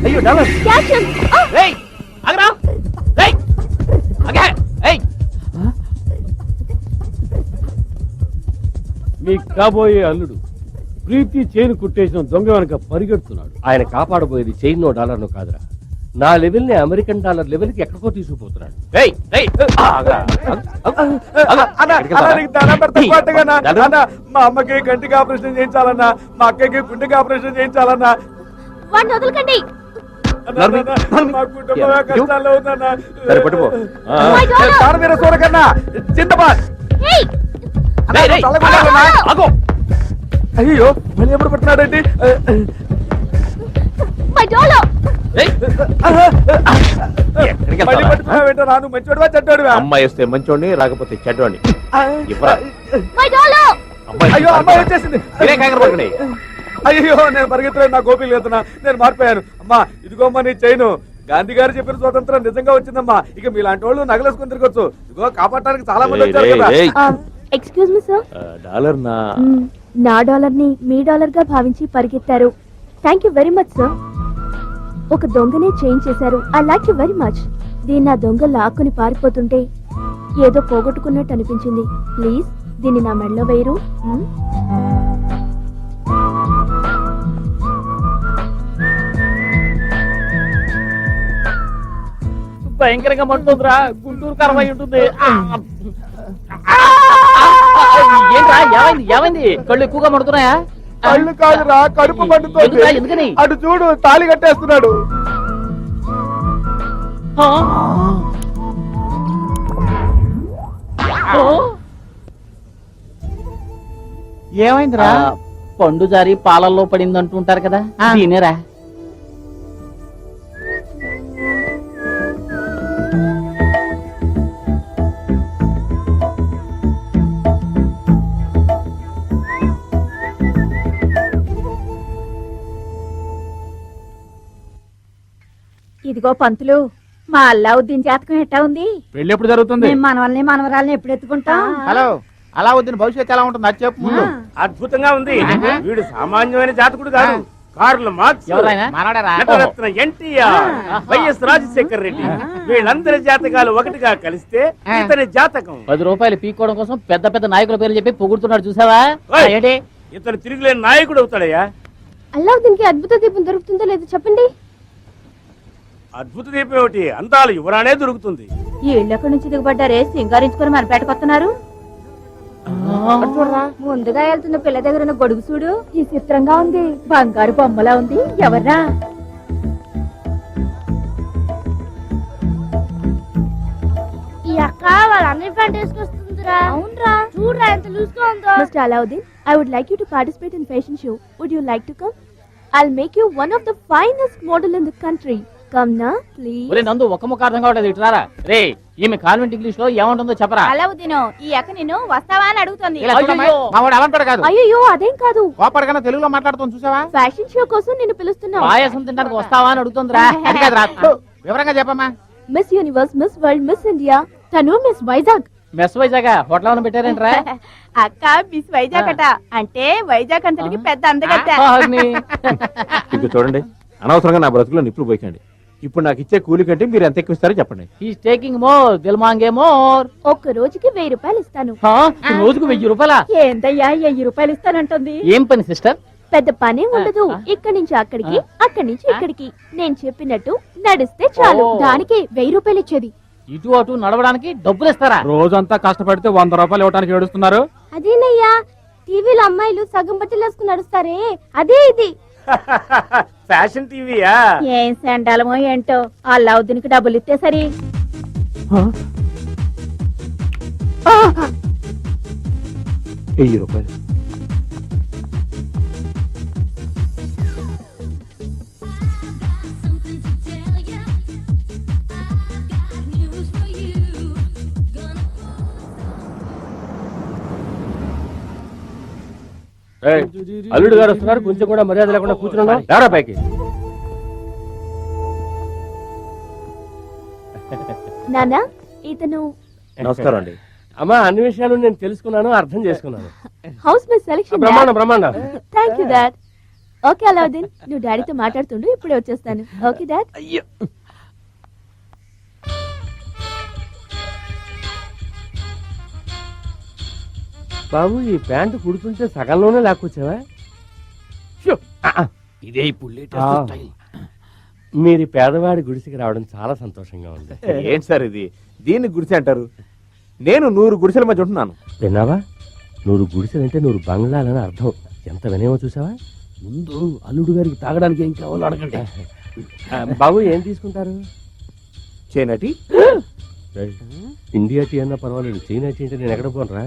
Speaker 5: అయ్యో డాలర్.
Speaker 8: Catch him.
Speaker 4: ఏయ్ ఆగరా. ఏయ్ ఆగే. ఏయ్
Speaker 11: మీ కాబోయే అల్లుడు ప్రీతి చైన్ కుట్టేసిన దొంగ వెనక పరిగెడుతున్నాడు.
Speaker 10: ఆయన కాపాడబోయేది $1 డాలర్ను కాదురా, నా లెవెల్ ని అమెరికన్ డాలర్ లెవెల్ కి ఎక్కడికో తీసుకుపోతున్నాడు.
Speaker 4: ఏయ్ ఏయ్
Speaker 5: మా అమ్మకి కంటికి ఆపరేషన్ చేయించాలన్నా, మా అక్కకి గుండెకి ఆపరేషన్ చేయించాలన్నా,
Speaker 8: వాడిని వదలకండి.
Speaker 5: మా కుటుంబమే కష్టాల్లో ఉందన్నా.
Speaker 8: My daughter.
Speaker 5: దాని మీద చూడకన్నా జిందాబాద్.
Speaker 8: Hey.
Speaker 5: ఆగో. అయ్యో మళ్ళీ ఎప్పుడు పడుతున్నాడండి?
Speaker 8: My dollar.
Speaker 4: ఏయ్
Speaker 5: మళ్ళీ పట్టుకున్నావేంటో రాను మంచివాడువా చెడ్డాడువా?
Speaker 13: అమ్మాయి వస్తే మంచోడిని రాకపోతే చెడ్డోడిని.
Speaker 5: అయ్యో అమ్మాయి వచ్చేసింది. అయ్యో నేను పరిగెత్తలేదు, నా గోపి లేదున్నా, నేను మారిపోయాను. అమ్మా ఇదిగోమ్మా నీ చైను. గాంధీ గారు చెప్పిన స్వాతంత్రం నిజంగా వచ్చిందమ్మా. ఇక మీలాంటి వాళ్ళు నగలేసుకుని తిరగొచ్చు. ఇదిగో కాపాడటానికి చాలా మంది వచ్చారు కదా.
Speaker 8: ఎక్స్క్యూజ్ మీ సార్,
Speaker 13: డాలర్
Speaker 8: నా డాలర్ ని మీ డాలర్ గా భావించి పరిగెత్తారు. Thank you very much sir. ఒక దొంగనే చేంజ్ చేశారు. I like you very much. దీన్ని ఆ దొంగ లాక్కుని పారిపోతుంటే ఏదో పోగొట్టుకున్నట్టు అనిపించింది. ప్లీజ్ దీన్ని నా మెడలో వేయరు.
Speaker 4: భయంకరంగా మంటుందిరా, గుంటూరు కరమై ఉంటుంది. ఏంట్రా ఏమైంది ఏమైంది? కళ్ళు ఎక్కువగా మండుతున్నాయా?
Speaker 9: కళ్ళు కాదురా, కడుపు మండుతోంది.
Speaker 4: ఎందుకని?
Speaker 9: అటు చూడు, తాళి కట్టేస్తున్నాడు.
Speaker 3: ఏమైందిరా?
Speaker 4: పండు జారి పాలల్లో పడింది అంటుంటారు కదా, దీనేరా.
Speaker 2: ఇదిగో పంతులు, మా అల్లావుద్దీన్ జాతకం ఎట్టా ఉంది?
Speaker 5: పెళ్లి ఎప్పుడు జరుగుతుంది?
Speaker 2: మేము మనవల్ని మనవరాల్ని ఎప్పుడు ఎత్తుకుంటాం?
Speaker 3: హలో, అలావుద్దీన్ భవిష్యత్తు ఎలా ఉంటుంది అది చెప్పు ముందు.
Speaker 10: అద్భుతంగా ఉంది. వీడు సామాన్యమైన జాతకుడు కాదు. కార్ల మార్క్స్, నటరత్న ఎన్టీఆర్, వైఎస్ రాజశేఖర్ రెడ్డి, వీళ్ళందరి జాతకాలు ఒకటిగా కలిస్తే ఇతని జాతకం.
Speaker 4: 10 రూపాయలు పీక్కోవడం కోసం పెద్ద పెద్ద నాయకుల పేరు చెప్పి పొగుడుతున్నాడు చూసావా? ఏంటి
Speaker 10: ఇతను తిరిగిలేని నాయకుడు అవుతాడయ్యా.
Speaker 8: అల్లావుద్దీన్ కి అద్భుత దీపం దొరుకుతుందో లేదో చెప్పండి.
Speaker 10: అద్భుత దీపం ఏమిటి, అందాల యువరానే దొరుకుతుంది.
Speaker 2: ఈ ఇళ్ళెక్కడి నుంచి దిగబడ్డారే, సింగారించుకుని మన పేటకొస్తున్నారు. ముందుగా వెళ్తున్న పిల్ల దగ్గర ఉన్న గొడుగు చూడు, ఈ చిత్రంగా ఉంది. బంగారు బొమ్మలా ఉంది. ఎవర్రా?
Speaker 8: ఈ అక్క వాళ్ళ అన్ని ప్యాంట్ వేసుకొస్తుందిరా. అవునరా, చూడరా ఎంత లూజ్ గా ఉందో. Mister Alauddin, I would like you to participate in fashion show. Would you like to come? I'll make you one of the finest model in the country. Come na, please.
Speaker 4: ఒరే నందు, ఒక్క ముక్క అర్థం కావట్లేదు, ఇటురారా. రే, ఈమె కాన్వెంట్ ఇంగ్లీష్ లో ఏముంటుందో చెప్పరా.
Speaker 2: అలావుద్దీన్, ఈ అక్క నిన్ను వస్తావా అని అడుగుతుంది.
Speaker 3: మావాడు అలంటాడు కాదు.
Speaker 8: అయ్యో అదేం కాదు,
Speaker 3: కోపడగానే తెలుగులో మాట్లాడుతాను చూసావా?
Speaker 8: ఫ్యాషన్ షో కోసం నిన్ను పిలుస్తున్నా.
Speaker 4: పాయసం తినడానికి వస్తావా అని అడుగుతుందిరా.
Speaker 3: అది కాదురా, వివరంగా చెప్పమ్మా.
Speaker 8: Miss universe, miss world, miss India, తను miss Vizag.
Speaker 4: Mess Vizag hotel ఏమైనా పెట్టారేంట్రా?
Speaker 2: అక్క మిస్ వైజాగ్ అట, అంటే వైజాగ్ అంతటికి పెద్ద అందగత్త.
Speaker 13: ఇక చూడండి, అనవసరంగా నా బ్రతుకులో నిప్పులు పోయికండి. ఇప్పుడు నాకు ఇచ్చే కూలి కంటే మీరు ఎంత ఎక్కువ ఇస్తారో చెప్పండి.
Speaker 4: హీస్ టేకింగ్ మోర్, దిల్ మాంగే మోర్.
Speaker 8: ఒక్క రోజుకి 1000 రూపాయలు ఇస్తాను.
Speaker 4: రోజుకు 1000 రూపాయలా?
Speaker 2: ఏందయ్యా 1000 రూపాయలు ఇస్తానంటుంది?
Speaker 4: ఏం పని సిస్టర్?
Speaker 8: పెద్ద పనే ఉండదు. ఇక్కడి నుంచి అక్కడికి, అక్కడి నుంచి ఇక్కడికి నేను చెప్పినట్టు నడిస్తే చాలు. దానికి 1000 రూపాయలు ఇచ్చేది.
Speaker 4: ఇటు అటు నడవడానికి డబ్బులు ఇస్తారా?
Speaker 5: రోజంతా కష్టపడితే 100 రూపాయలు ఇవ్వడానికి ఏడుస్తున్నారు.
Speaker 8: అదేనయ్యా, టీవీలో అమ్మాయిలు సగం బట్టలు వేసుకుని నడుస్తారే, అదే ఇది.
Speaker 10: ఫ్యాషన్ టీవీయా?
Speaker 2: ఏం సెండాలమో ఏంటో, అల్లావుద్దీన్కి డబ్బులు ఇస్తే సరి.
Speaker 13: 1000 రూపాయలు.
Speaker 10: అల్లుడు గారు వస్తున్నారు, కొంచెం కూడా మర్యాద లేకుండా కూర్చున్నాను. ఎవరా పైకి?
Speaker 8: నానా, ఇతను
Speaker 13: నమస్కారం అండి.
Speaker 10: అమ్మా, అన్ని విషయాలు నేను తెలుసుకున్నాను, అర్థం చేసుకున్నాను.
Speaker 8: House my selection.
Speaker 10: బ్రహ్మాండం బ్రహ్మాండం.
Speaker 8: Thank you dad. Okay Alauddin, నువ్వు డాడీతో మాట్లాడుతుండు, ఇప్పుడే వచ్చేస్తాను. Okay dad.
Speaker 10: బాబు, ఈ ప్యాంటు కుడుతుంటే సగంలోనే లాక్కొచ్చావా? ఇదే ఇప్పుడు మీరు పేదవాడి గుడిసికి రావడం చాలా సంతోషంగా ఉంది.
Speaker 13: ఏంటి సార్ ఇది? దీన్ని గుడిసె అంటారు? నేను 100 గుడిసెల మధ్య ఉంటున్నాను.
Speaker 10: విన్నావా? 100 గుడిసెలంటే 100 బంగ్లాలని అర్థం. ఎంత వినేమో చూసావా? ముందు అల్లుడు గారికి తాగడానికి ఏం కావాలో అడగండి. బాబు, ఏం తీసుకుంటారు?
Speaker 13: China tea?
Speaker 10: ఇండియా టీ అన్నా పర్వాలేదు, చైనా టీ అంటే నేను ఎక్కడ పోనరా?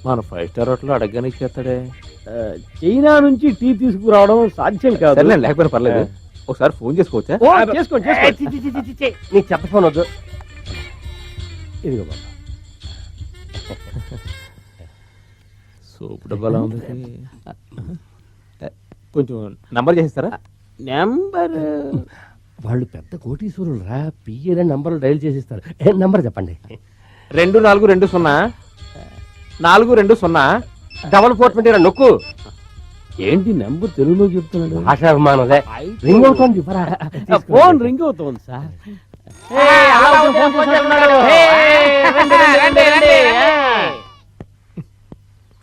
Speaker 13: మన 5 స్టార్ హోటల్ అడగడానికి చేస్తాడే.
Speaker 10: చైనా నుంచి టీ తీసుకురావడం సాధ్యం కాదు.
Speaker 13: లేకపోయినా పర్లేదు.
Speaker 5: ఒకసారి ఫోన్ చేసుకోవచ్చా?
Speaker 11: చేసుకోండి నీకు చెప్ప ఫోన్ వద్దు. ఇదిగో బాబా.
Speaker 5: సోపు డబ్బాలా ఉంది. కొంచెం నంబర్ చేసిస్తారా?
Speaker 11: నెంబర్ వాళ్ళు పెద్ద కోటీశ్వరులు రా. పిఏ నంబర్లు డైల్ చేసిస్తారు. నంబర్ చెప్పండి. 2420 నొక్కు.
Speaker 10: ఏంటి నెంబర్ తెలుగులో చెప్తున్నాడు?
Speaker 11: భాషాభిమానలే. రింగ్ అవుతుంది.
Speaker 10: ఫోన్ రింగ్ అవుతుంది సార్.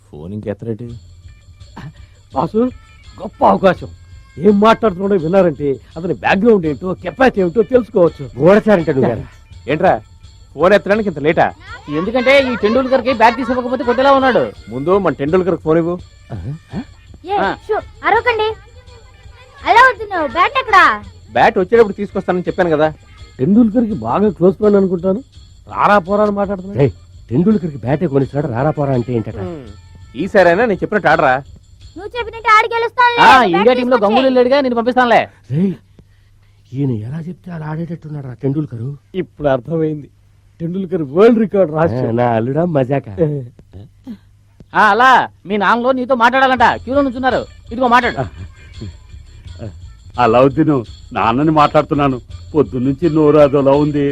Speaker 5: ఫోన్ ఇంకెత్తరేటి?
Speaker 10: బాసు గొప్ప అవకాశం. ఏం మాట్లాడుతున్నాడో విన్నారంటే అతని బ్యాక్గ్రౌండ్ ఏంటో కెపాసిటీ ఏమిటో తెలుసుకోవచ్చు.
Speaker 11: గోడచారంటే నువ్వు
Speaker 5: ఏంట్రా ఫోన్ ఎత్తడానికి ఇంత లేటా?
Speaker 4: ఎందుకంటే ఈ టెండూల్కర్ కి బ్యాట్ తీసుకోకపోతే కొట్టేలా ఉన్నాడు.
Speaker 5: ముందు మన టెండూల్కర్ ఫోన్ ఇవ్వు.
Speaker 6: అరవకండి. అలా వద్దున్నావు బ్యాట్ ఎక్కడా?
Speaker 5: బ్యాట్ వచ్చేటప్పుడు తీసుకొస్తానని చెప్పాను కదా.
Speaker 10: టెండూల్కర్ కి బాగా క్లోజ్ ఫ్రెండ్ అనుకుంటాను. రారా పోరా అని మాట్లాడుతున్నాడు.
Speaker 11: టెండూల్కర్ కి బ్యాటే కొనిస్తాడు. రారాపోరా అంటే ఏంటట?
Speaker 5: ఈసారైనా నేను చెప్పినట్టు ఆడరా.
Speaker 6: నువ్వు చెప్పినట్టు ఆడి గెలుస్తాను.
Speaker 4: ఇండియా టీమ్ లో గంగూలీ లేడుగా, నేను పంపిస్తానులే.
Speaker 11: ఈయన ఎలా చెప్తే అలా ఆడేటట్టున్నాడు రా టెండూల్కర్.
Speaker 10: ఇప్పుడు అర్థమైంది. టెండూల్కర్ వరల్డ్ రికార్డ్ రాసి
Speaker 11: నా అల్లుడా మజాక.
Speaker 4: అలా మీ నాన్నలో నీతో మాట్లాడాలంట. క్యూలో నుంచున్నారు. ఇదిగో మాట్లాడు.
Speaker 1: అలావుద్దీను, నాన్నని మాట్లాడుతున్నాను. పొద్దున్నుంచి నోరు అదోలా ఉంది.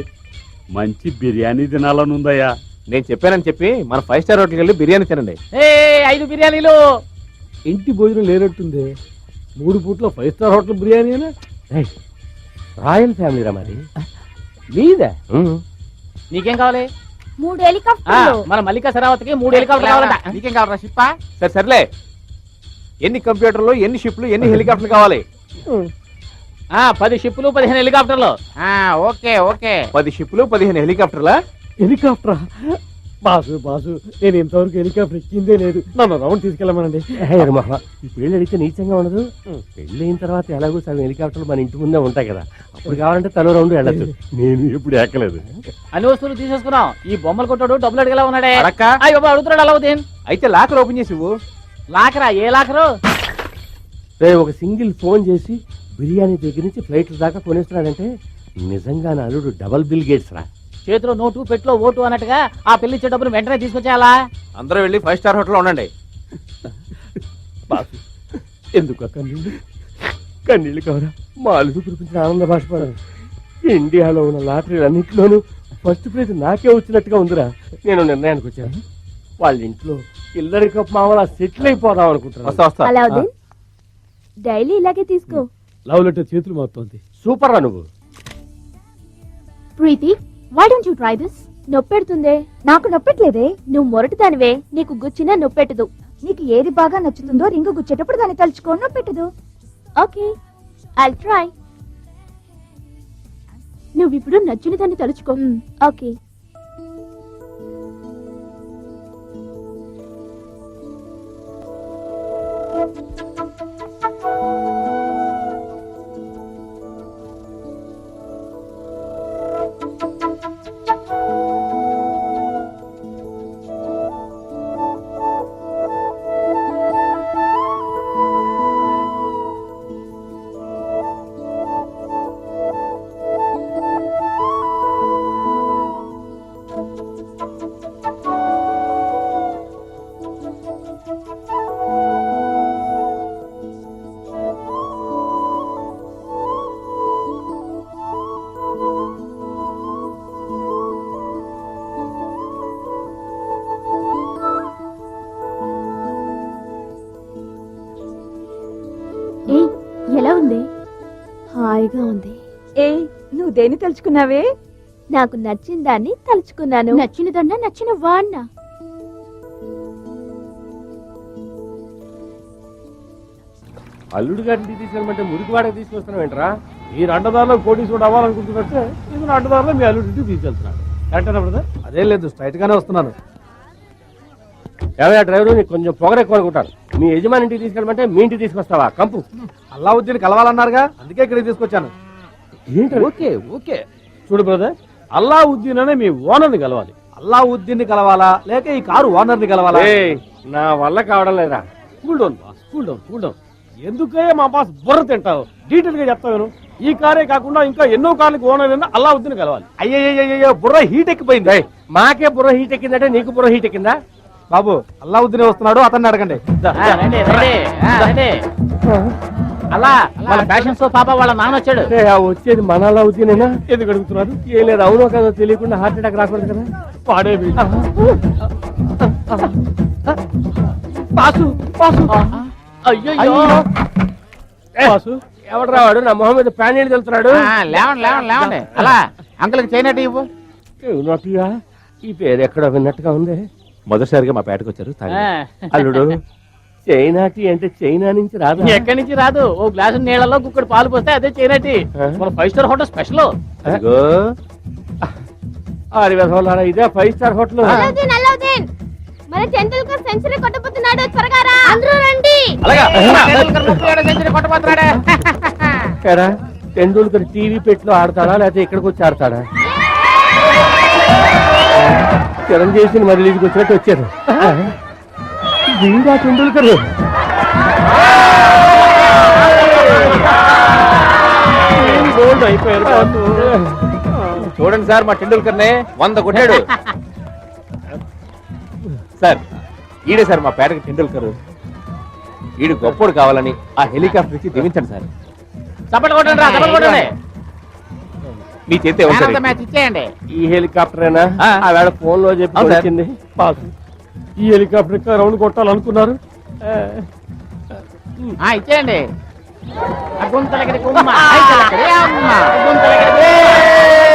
Speaker 1: మంచి బిర్యానీ తినాలని ఉందయ్యా.
Speaker 5: నేను చెప్పానని చెప్పి మన 5 స్టార్ హోటల్కి వెళ్ళి బిర్యానీ తినండి.
Speaker 4: 5 బిర్యానీలు.
Speaker 10: ఇంటి భోజనం లేనట్టుంది. 3 పూట్ల 5 స్టార్ హోటల్ బిర్యానీనా?
Speaker 11: రాయల్ ఫ్యామిలీ రా మరి.
Speaker 10: మీదే?
Speaker 4: నీకేం కావాలి?
Speaker 6: 3 హెలికాప్టర్లు.
Speaker 4: మన మల్లికా శరావతికి 3 హెలికాప్టర్లు కావాలంట.
Speaker 3: నీకేం కావాలరా షిప్పా?
Speaker 5: సర్లే, ఎన్ని కంప్యూటర్లు, ఎన్ని షిప్లు, ఎన్ని హెలికాప్టర్లు కావాలి?
Speaker 4: 10 షిప్పులు 15 హెలికాప్టర్లు.
Speaker 3: Okay okay.
Speaker 5: 10 షిప్లు 15 హెలికాప్టర్లా?
Speaker 10: హెలికాప్టరా? బాసు నేను ఇంతవరకు హెలికాప్టర్ ఎక్కిందే లేదు. నన్ను రౌండ్ తీసుకెళ్ళమనండి.
Speaker 11: ఈ పెళ్లి అడిగితే నీచంగా ఉండదు. పెళ్లి అయిన తర్వాత ఎలాగో సగం హెలికాప్టర్లు మన ఇంటి ముందే ఉంటాయి కదా. అప్పుడు కావాలంటే తలో రౌండ్ వెళ్ళచ్చు. నేను ఎప్పుడు ఎక్కలేదు.
Speaker 4: అన్ని వస్తువులు తీసేసుకున్నాం. ఈ బొమ్మలు కొట్టాడు డబ్బులు అడిగేలా ఉన్నాడే.
Speaker 5: అడక్క?
Speaker 4: అడుగుతున్నాడు అలావుద్దీన్.
Speaker 5: అయితే లాకర్ ఓపెన్ చేసి ఇవ్వు.
Speaker 4: లాకరా? ఏ లాకరు?
Speaker 11: ఒక సింగిల్ ఫోన్ చేసి బిర్యానీ దగ్గర నుంచి ఫ్లైట్ల దాకా కొనేస్తున్నాడంటే నిజంగా నా అల్లుడు డబల్ బిల్ గేట్స్ రా.
Speaker 4: చేతిలో నోటు పెట్లో ఓటు అన్నట్టుగా ఆ పెళ్లి ఇచ్చే డబ్బులు వెంటనే తీసుకొచ్చేయాలా?
Speaker 5: అందరూ వెళ్ళి 5 స్టార్ హోటల్లో ఉండండి.
Speaker 11: బాసు ఎందుకు కన్నీళ్ళు కవరా? మా అల్లుడు కురిపించిన ఆనంద బాష్పాలు. ఇండియాలో ఉన్న లాటరీలు అన్నింటిలోనూ ఫస్ట్ ప్రైజ్ నాకే వచ్చినట్టుగా ఉందిరా. నేను నిర్ణయానికి వచ్చాను. వాళ్ళ ఇంట్లో ఇల్లరికప్ మామూలు సెటిల్ అయిపోదాం అనుకుంటున్నాను.
Speaker 8: అలావుద్దీన్ డైలీ ఇలాగే తీసుకో.
Speaker 10: లవ్ లెటర్ చేతులు మారుతోంది.
Speaker 11: సూపర్ రా నువ్వు.
Speaker 8: Preeti why don't you try this? నొప్పెడుతుందే.
Speaker 6: నాకు నొప్పట్లేదే.
Speaker 8: నువ్వు మొరటిదానివే. నీకు గుచ్చినా నొప్పెట్టదు.
Speaker 6: నీకు ఏది బాగా నచ్చుతుందో రింగు గుచ్చేటప్పుడు దాన్ని తలుచుకో, నొప్పెట్టదు.
Speaker 8: Okay I'll try. నువ్విప్పుడు నచ్చిన దాన్ని తలుచుకో. ఓకే. ఎలా ఉంది? హాయిగా ఉంది.
Speaker 2: నువ్వు దేన్ని తలుచుకున్నావే?
Speaker 8: నాకు నచ్చిన దాన్ని తలుచుకున్నాను. నచ్చిన దన్నా నచ్చిన వాడినా?
Speaker 11: అల్లుడు గారిని తీసుకెళ్ళమంటే మురికివాడకి తీసుకొస్తున్నావు ఏంట్రా?
Speaker 10: మీరు అడ్డదారిలో కోటీశ్వరుడు అవ్వాలనుకుంటున్నట్టే ఇది అడ్డదారిలో మీ అల్లుడింటికి తీసుకెళ్తున్నాడు. కరెక్టేనా బ్రదర్?
Speaker 5: అదేం లేదు, స్ట్రైట్ గానే వస్తున్నాను.
Speaker 11: ఎవరైనా డ్రైవరు నీకు కొంచెం పొగరెక్కువ అనుకుంటాను. మీ యజమాని ఇంటికి తీసుకెళ్ళమంటే మీ ఇంటికి తీసుకొస్తావా? కంపు.
Speaker 5: అల్లావుద్దీన్ కలవాలన్నారుగా, అందుకే ఇక్కడికి తీసుకొచ్చాను.
Speaker 10: Okay okay. చూడు బ్రదర్, అల్లావుద్దీన్ అనే మీ ఓనర్ని కలవాలి.
Speaker 5: అల్లావుద్దీన్ ని కలవాలా లేక ఈ కారు ఓనర్ ని కలవాలా?
Speaker 11: నా వల్ల కావడం లేదా?
Speaker 10: Cool down boss, cool down. ఎందుకయ్యా మా బాస్ బుర్ర తింటావు? డీటెయిల్ గా చెప్తాను. ఈ కారే కాకుండా ఇంకా ఎన్నో కార్లకు ఓనర్ అయినా అల్లావుద్దీన్ కలవాలి.
Speaker 5: అయ్యయ్యో బుర్ర హీట్ ఎక్కిపోయింది.
Speaker 11: మాకే బుర్ర హీట్ ఎక్కిందంటే నీకు బుర్ర హీట్ ఎక్కిందా?
Speaker 5: బాబు అల్లావుద్దీన్ వస్తున్నాడు, అతన్ని అడగండి.
Speaker 4: అలా వాళ్ళ ఫ్యాషన్ షో పాప వాళ్ళ నాన్న వచ్చాడు.
Speaker 11: వచ్చేది మన అల్లావుద్దీనేనా? ఎందుకు అడుగుతున్నారు? ఏం లేదు, అవునో కాదో తెలియకుండా హార్ట్ అటాక్ రాకూడదు కదా.
Speaker 10: పాడే
Speaker 11: బాసు బాసు
Speaker 4: అయ్యో
Speaker 11: బాసు ఎవడు రావాడు? నా మొహం మీద ప్యాన్ నీళ్ళు తెలుతున్నాడు.
Speaker 3: లేవండి అలా అంకుల్కి చేయనట్టు ఇవ్వు.
Speaker 11: నోటియా ఈ పేరు ఎక్కడో విన్నట్టుగా ఉంది.
Speaker 5: మొదటిసారిగా మా పేటకు వచ్చారు.
Speaker 11: అల్లుడు చైనాటి అంటే చైనా నుంచి రాదు.
Speaker 4: ఎక్కడి నుంచి రాదు. ఓ గ్లాసు నీళ్ళలో కుక్కడు పాలు పోస్తే అదే చైనాటి. మన 5 స్టార్ హోటల్ స్పెషల్.
Speaker 11: అదిగో ఆరి విధవలారా, ఇదే 5 స్టార్ హోటల్.
Speaker 8: మన టెండూల్కర్ సెంచరీ కొట్టబోతున్నాడు, త్వరగా రా అందరూ రండి.
Speaker 3: సెంచరీ కొట్టబోతున్నాడే.
Speaker 11: ఎరా టెండూల్కర్ టీవీ పెట్లో ఆడతాడా లేకపోతే ఇక్కడికి వచ్చి ఆడతాడా? చిరంజీవిని మదిలీకి వచ్చినట్టు వచ్చారు. వీడా టెండూల్కర్?
Speaker 5: చూడండి సార్, మా టెండూల్కర్ నే 100 కొట్టాడు. సార్ ఈడే సార్ మా పేటకి టెండూల్కర్. ఈడు గొప్పోడు కావాలని ఆ హెలికాప్టర్ ఇచ్చి దివించండి సార్.
Speaker 4: చప్పట్లు కొట్టండి రా, చప్పట్లు కొట్టండి.
Speaker 5: మీ చేతి
Speaker 3: మ్యాచ్ ఇచ్చేయండి.
Speaker 11: ఈ హెలికాప్టరేనా? ఆ వేళ ఫోన్ లో చెప్పి వచ్చింది. పాసు ఈ హెలికాప్టర్ రౌండ్ కొట్టాలనుకున్నారు.
Speaker 3: ఇచ్చేయండి.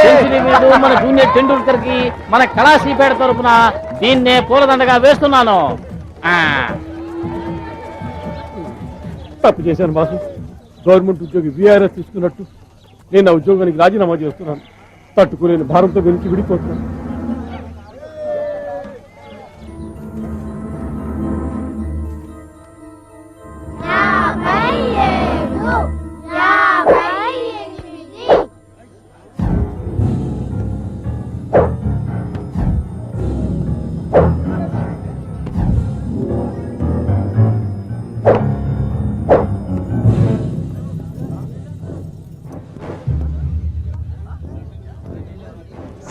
Speaker 4: సెంచరీ మీద మన జూనియర్ టెండూల్కర్ కి మన కళాశీపేట తరపున దీన్నే పూలదండగా వేస్తున్నాను.
Speaker 10: తప్పు చేశాను బాసు. గవర్నమెంట్ ఉద్యోగి విఆర్ఎస్ తీసుకున్నట్టు నేను నా ఉద్యోగానికి రాజీనామా చేస్తున్నాను. తట్టుకోలేని భారంతో వెనక్కి విడిపోతున్నాను.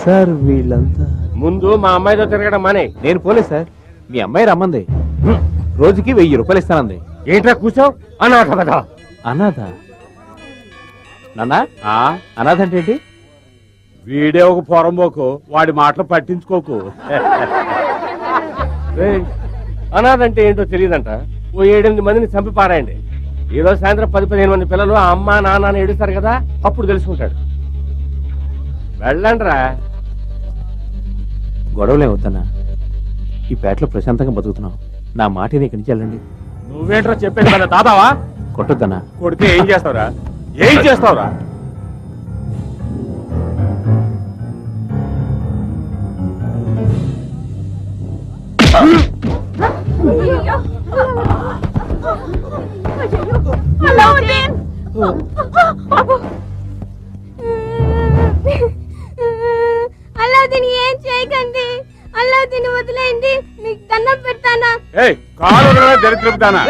Speaker 5: సార్ వీళ్ళంతా
Speaker 11: ముందు మా అమ్మాయితో తిరగడం మానే.
Speaker 5: నేను పోలేదు సార్, మీ అమ్మాయి రమ్మంది. రోజుకి 1000 రూపాయలు ఇస్తానంది.
Speaker 11: ఏంట్రా కూర్చోవు? అనాథ కదా.
Speaker 5: అనాథ? నాన్న అనాథ అంటే ఏంటి?
Speaker 1: వీడే ఒక పొరంబోకు, వాడి మాటలు పట్టించుకోకు.
Speaker 11: అనాథ అంటే ఏంటో తెలియదంట. ఓ 7-8 మందిని చంపి పారాయండి. ఈ రోజు సాయంత్రం 10-15 మంది పిల్లలు ఆ అమ్మ నాన్న అని ఏడుస్తారు కదా, అప్పుడు తెలుసుకుంటాడు. వెళ్ళండి రా.
Speaker 5: గొడవలే అవుతానా? ఈ పేటలో ప్రశాంతంగా బతుకుతున్నాం. నా మాటని ఇక్కడి నుంచి వెళ్ళండి.
Speaker 1: నువ్వేంట్రా చెప్పేది కదా దాదావా?
Speaker 5: కొట్టొద్దనా?
Speaker 1: కొడితే ఏం చేస్తావురా? ఏం చేస్తావురా?
Speaker 8: అల్లావుద్దీన్ ఏం చేయకండి. అల్లావుద్దీన్ వదిలేయండి, మీకు దండం పెడతానా.
Speaker 1: కాలు దరిద్రపుతానా?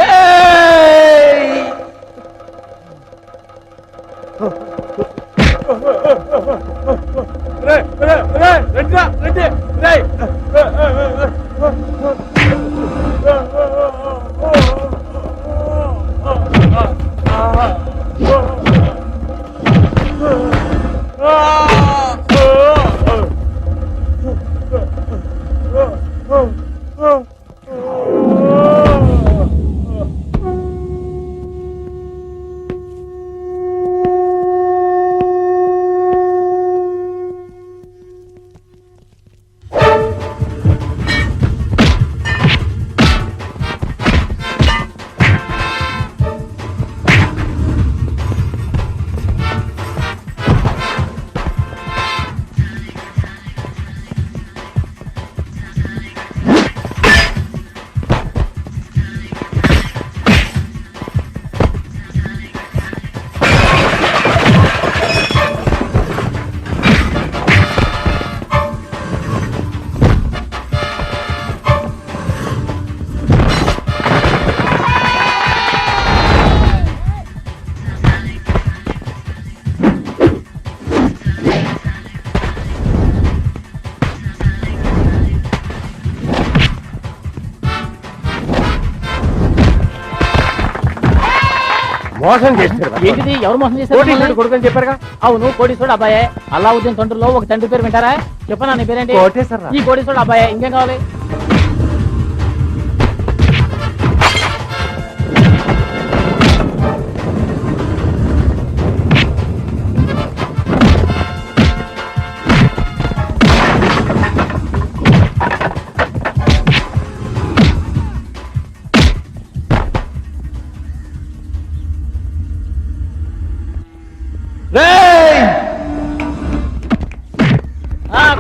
Speaker 11: మోసం చేస్తారు
Speaker 4: ఏంటిది ఎవరు మోసం చేశారు
Speaker 11: కోటీశ్వరుడు కొడుకు అని చెప్పారుగా.
Speaker 4: అవును కోటీశ్వరుడు అబ్బాయే. అలావుద్దీన్ తండ్రిలో ఒక తండ్రి పేరు వింటారా? చెప్పనా నీ పేరేంటి?
Speaker 11: కోటేశ్వరరావు.
Speaker 4: ఈ కోటీశ్వరుడు అబ్బాయే. ఇంకేం కావాలి?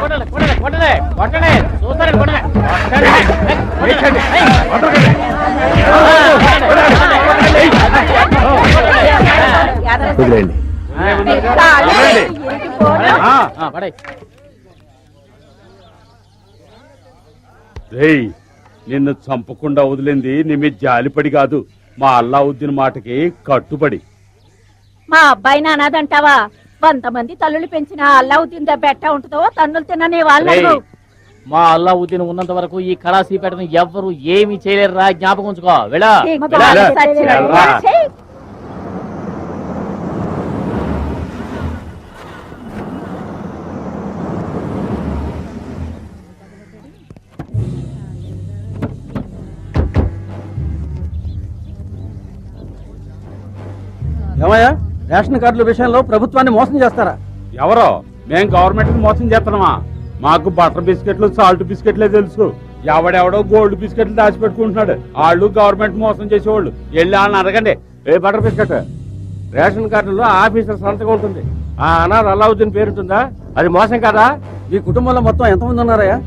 Speaker 4: కొట్టలే కొట్టలే కొట్టలే కొట్టలే చూస్తారండి కొట్టలే
Speaker 11: వదిలేయండి.
Speaker 4: పడే.
Speaker 1: రేయ్, నిన్ను చంపకుండా వదిలింది నీ మీద జాలిపడి కాదు, మా అల్లావుద్దీన్ మాటకి కట్టుబడి.
Speaker 2: మా అబ్బాయిని అనాదంటావా? 100 మంది తల్లులు పెంచిన అల్లావుద్దీన్ దెబ్బ ఎట్టా ఉంటుందో తన్నులు తినని వాళ్ళు.
Speaker 4: మా అల్లావుద్దీన్ ఉన్నంత వరకు ఈ కళాసీపేటను ఎవ్వరు ఏమీ చేయలేరురా, జ్ఞాపకం ఉంచుకో. వెళ్ళా
Speaker 5: ఏమయ్యా, రేషన్ కార్డుల విషయంలో ప్రభుత్వాన్ని మోసం చేస్తారా?
Speaker 1: ఎవరో మేం గవర్నమెంట్ మోసం చేస్తున్నామా? మాకు బటర్ బిస్కెట్లు సాల్ట్ బిస్కెట్లే తెలుసు. ఎవడెవడో గోల్డ్ బిస్కెట్లు దాచిపెట్టుకుంటున్నాడు. వాళ్ళు గవర్నమెంట్ మోసం చేసేవాళ్ళు. వెళ్ళి వాళ్ళని అడగండి.
Speaker 11: ఏ బటర్ బిస్కెట్? రేషన్ కార్డులో ఆఫీసర్ సంతకం ఉంటుంది. ఆ అనాథ అల్లావుద్దీన్ పేరుంటుందా? అది మోసం కదా?
Speaker 5: ఈ కుటుంబంలో మొత్తం ఎంతమంది ఉన్నారయ్యా?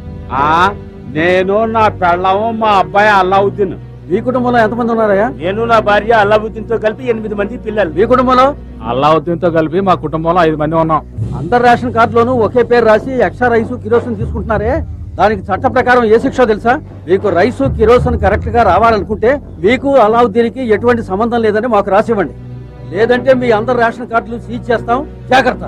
Speaker 1: నేను, నా పెళ్ళాము, మా అబ్బాయి అల్లావుద్దీన్.
Speaker 5: మీ కుటుంబంలో ఎంతమంది ఉన్నారయ్యా?
Speaker 10: నేను, నా భార్య అల్లావుద్దీన్ తో కలిపి 8 మంది పిల్లలు.
Speaker 5: మీ కుటుంబంలో?
Speaker 3: అల్లావుద్దీన్ తో కలిపి మా కుటుంబంలో 5 మంది ఉన్నాం.
Speaker 5: అందరు రేషన్ కార్డులోనూ ఒకే పేరు రాసి ఎక్స్ట్రా రైసు కిరోసిన్ తీసుకుంటున్నారే, దానికి చట్ట ప్రకారం ఏ శిక్ష తెలుసా? మీకు రైసు కిరోసిన్ కరెక్ట్ గా రావాలనుకుంటే మీకు అల్లావుద్దీన్కి ఎటువంటి సంబంధం లేదని మాకు రాసివ్వండి. లేదంటే మీ అందరు రేషన్ కార్డులు సీజ్ చేస్తాం. జాగ్రత్త.